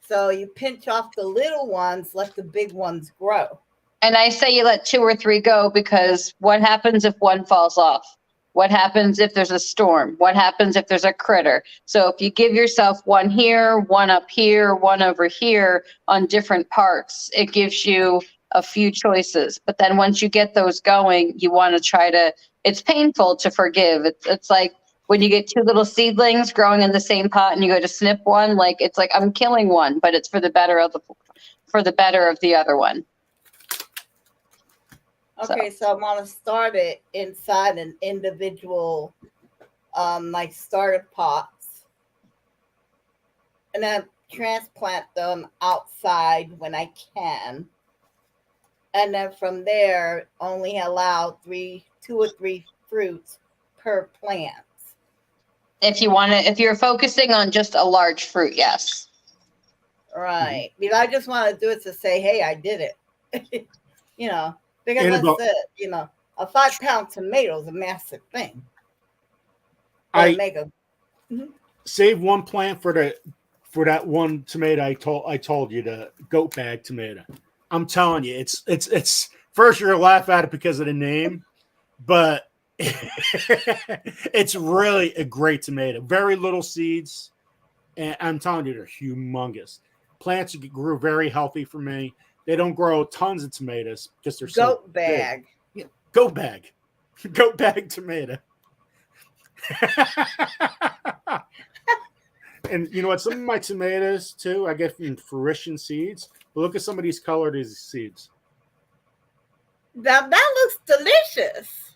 So you pinch off the little ones, let the big ones grow. And I say you let 2 or 3 go because what happens if one falls off? What happens if there's a storm? What happens if there's a critter? So if you give yourself one here, one up here, one over here on different parts, it gives you a few choices. But then once you get those going, you want to try to, it's painful to forgive. It's like when you get 2 little seedlings growing in the same pot and you go to snip one, like it's like I'm killing one, but it's for the better of the other one. Okay, so I'm gonna start it inside an individual, like starter pots, and then transplant them outside when I can, and then from there only allow 2 or 3 fruits per plant. If you're focusing on just a large fruit, yes. Right. Because I just want to do it to say, hey, I did it. Because Annabelle, I said, a 5-pound tomato is a massive thing. Save one plant for that one tomato I told you, the goat bag tomato. I'm telling you, it's first you're gonna laugh at it because of the name, but it's really a great tomato. Very little seeds, and I'm telling you, they're humongous. Plants grew very healthy for me. They don't grow tons of tomatoes because they're so goat bag. Big. Yeah, goat bag tomato. And you know what? Some of my tomatoes too, I get from fruition seeds. But look at some of these colored seeds. That looks delicious.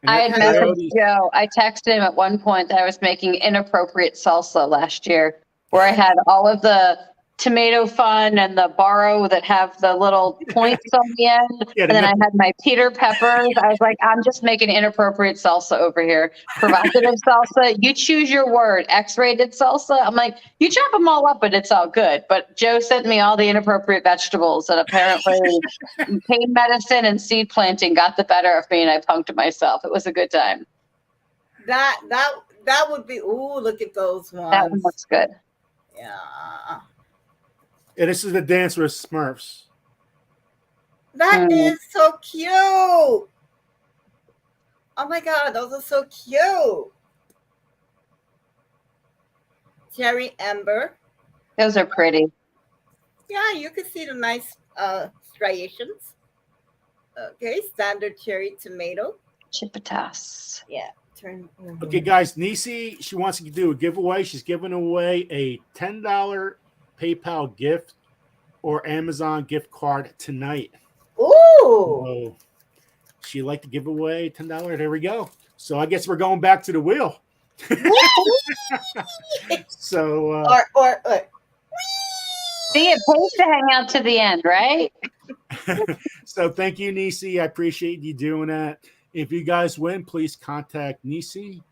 I had messaged Joe. I texted him at one point that I was making inappropriate salsa last year, where I had all of the tomato fun and the barrow that have the little points on the end. Yeah, and then I had my Peter peppers. I was like, I'm just making inappropriate salsa over here. Provocative salsa. You choose your word. X-rated salsa. I'm like, you chop them all up, but it's all good. But Joe sent me all the inappropriate vegetables, and apparently pain medicine and seed planting got the better of me, and I punked myself. It was a good time. That would be, ooh, look at those ones. That one looks good. Yeah. And this is the dance with Smurfs. That is so cute. Oh my God, those are so cute. Cherry Ember. Those are pretty. Yeah, you can see the nice striations. Okay, standard cherry tomato. Chipitas. Yeah. Turn. Okay, guys, Nisi, she wants to do a giveaway. She's giving away a $10 PayPal gift or Amazon gift card tonight. Ooh. So she'd like to give away $10. There we go. So I guess we're going back to the wheel. So or see, it pays to hang out to the end, right? So thank you, Nisi. I appreciate you doing that. If you guys win, please contact Nisi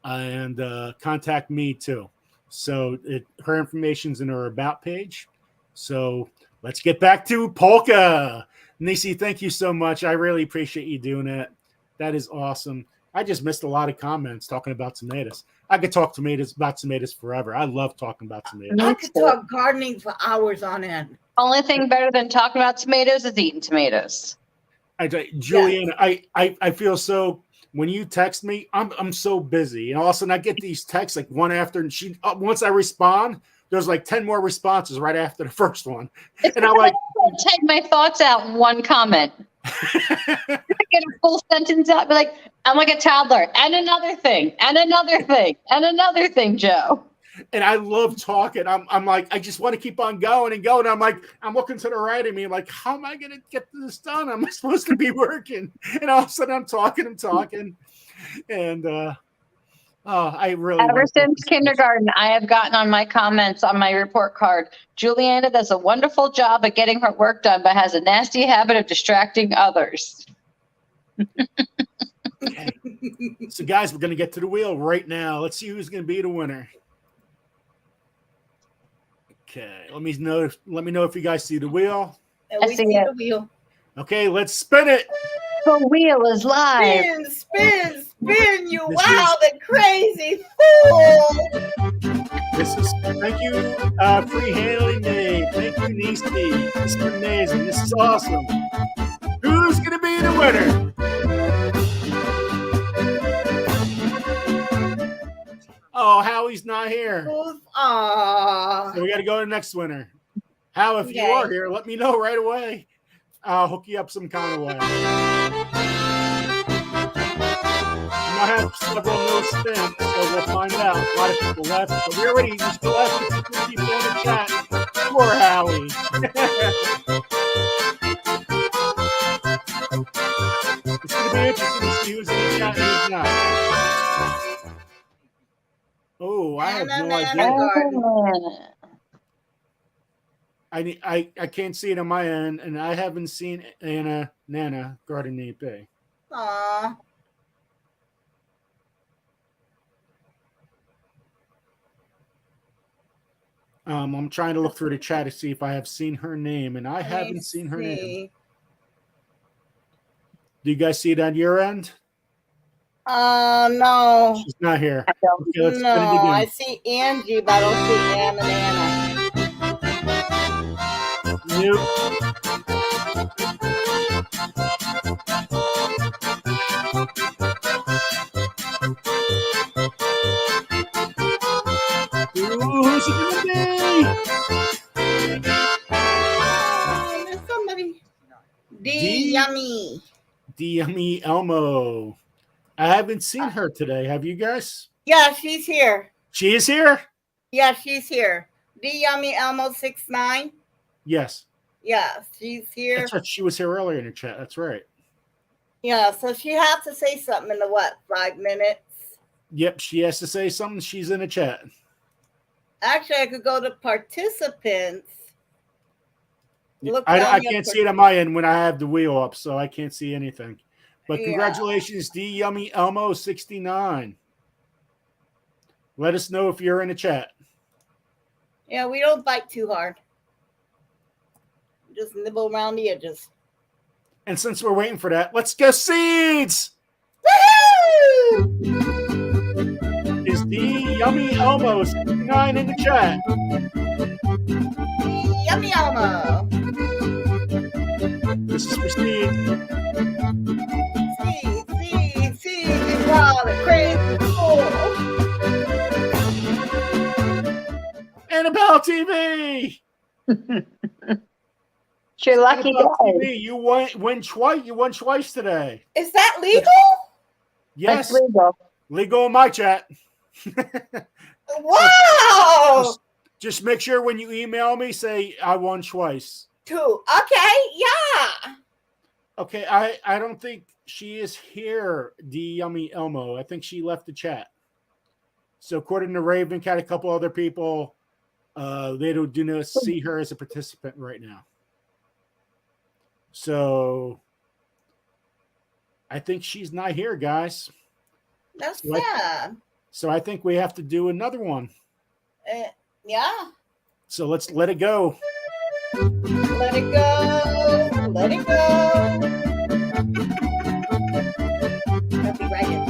and contact me too. So her information's in her about page. So let's get back to Polka. Nisi, thank you so much. I really appreciate you doing that. That is awesome. I just missed a lot of comments talking about tomatoes. I could talk about tomatoes forever. I love talking about tomatoes. I could talk gardening for hours on end. Only thing better than talking about tomatoes is eating tomatoes. Juliana, yes. I feel so. When you text me, I'm so busy, and all of a sudden I get these texts like one after, and once I respond, there's like 10 more responses right after the first one, and I'm like, take my thoughts out in one comment. I get a full sentence out, be like, I'm like a toddler, and another thing, and another thing, and another thing, Joe. And I love talking. I'm like, I just want to keep on going and going. I'm like, I'm looking to the right of me. I'm like, how am I going to get this done? I'm supposed to be working. And all of a sudden I'm talking. And I really Ever like since kindergarten, I have gotten on my comments on my report card. Juliana does a wonderful job at getting her work done, but has a nasty habit of distracting others. Okay. So, guys, we're going to get to the wheel right now. Let's see who's going to be the winner. Okay. Let me know if you guys see the wheel. And we see the wheel. Okay, let's spin it. The wheel is live. Spin, you This wild and crazy fool. Thank you, Free Handling Name. Thank you, Niecy. This is amazing. This is awesome. Who's going to be the winner? Oh, Howie's not here. Aww. So we got to go to the next winner. How, if you are here, let me know right away. I'll hook you up some kind of way. I have several no spins, so we'll find out. A lot of people left, but we already used to left 50 people in the chat. Poor Howie. It's going to be interesting to see who's in the chat and who's not. Oh, I have no idea. I can't see it on my end, and I haven't seen Nana Garden EP. Aww. I'm trying to look through the chat to see if I have seen her name, and I haven't seen her name. Do you guys see it on your end? No. She's not here. Okay, let's no, I see Angie, but I don't see Anna Nana. Nope. Who's it gonna be? There's somebody. D Yummy. D Yummy Elmo. I haven't seen her today. Have you guys? Yeah, she's here. She is here? Yeah, she's here. D Yummy Elmo 69. Yes. Yeah, she's here. That's right. She was here earlier in the chat. That's right. Yeah, so she has to say something in the 5 minutes? Yep, she has to say something. She's in the chat. Actually, I could go to participants. I can't see it on my end when I have the wheel up, so I can't see anything. But congratulations, D Yummy Elmo 69. Let us know if you're in the chat. Yeah, we don't bite too hard. Just nibble around the edges. And since we're waiting for that, let's go seeds! Woohoo! Is D Yummy Elmo 69 in the chat? Yummy Elmo. This is for seeds. See, you wild and crazy fool. Annabelle TV! It's your lucky Annabelle day. TV, you won twice. You won twice today. Is that legal? Yes. That's legal. Legal in my chat. Wow! Just make sure when you email me, say I won twice. Two. Okay, yeah. Okay, I don't think she is here, D Yummy Elmo. I think she left the chat. So according to Raven Cat, a couple other people, they do not see her as a participant right now. So I think she's not here, guys. That's sad. So I think we have to do another one. Yeah. So let's let it go. Let it go. Let it go. That's the dragon.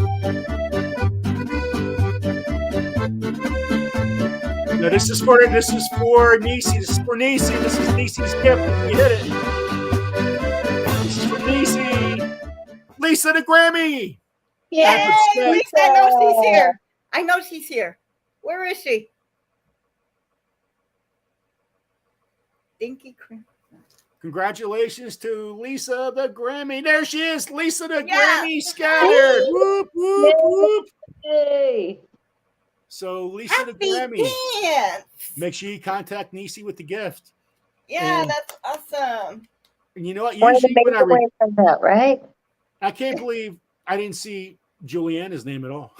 No, this is for Niecy. This is for Niecy. This is Niecy's gift. We hit it. This is for Niecy. Lisa the Grammy. Yay! Lisa, I know she's here. I know she's here. Where is she? Dinky cream. Congratulations to Lisa the Grammy. There she is. Lisa the Grammy scattered. Whoop, whoop, whoop. Yay. So Lisa the Happy Grammy, dance. make sure you contact Nisi with the gift. Yeah, And- that's awesome. And you know what? One of the Usually when main away from that, right? I can't believe I didn't see Juliana's name at all.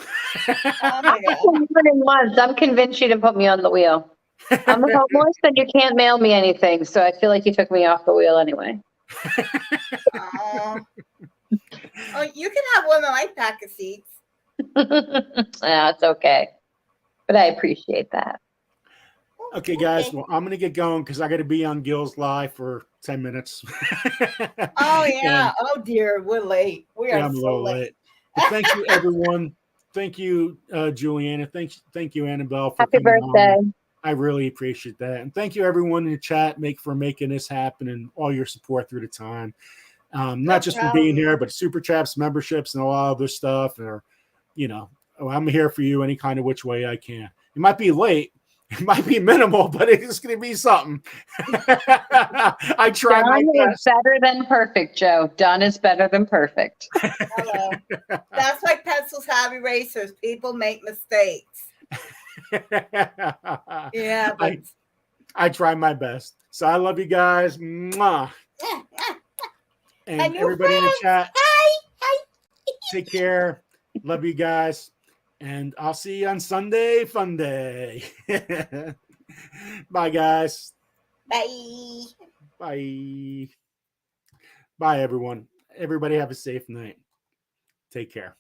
Oh my god. Once. I'm convinced you to put me on the wheel. I'm a homeless and you can't mail me anything, so I feel like you took me off the wheel anyway. Oh, you can have one of my pack of seats. It's okay. But I appreciate that. Okay, guys. Well, I'm gonna get going because I got to be on Gil's live for 10 minutes. Oh yeah. And- Oh dear, we're late. We are Yeah, I'm a so little late. late. But thank you, everyone. Thank you, Juliana. Thank you, Annabelle, for Happy coming birthday. on. I really appreciate that, and thank you, everyone in the chat, for making this happen and all your support through the time. Not just for being here, but super chats, memberships, and a lot of other stuff. Or, I'm here for you any kind of which way I can. It might be late. It might be minimal, but it's going to be something. I try my Done best. is better than perfect, Joe. Done is better than perfect. Hello. That's why pencils have erasers. People make mistakes. Yeah, but I try my best. So I love you guys. Mwah. And your everybody in the friends. chat, Hi. take care. Love you guys. And I'll see you on Sunday Fun Day. Bye, guys. Bye. Bye. Bye, everyone. Everybody have a safe night. Take care.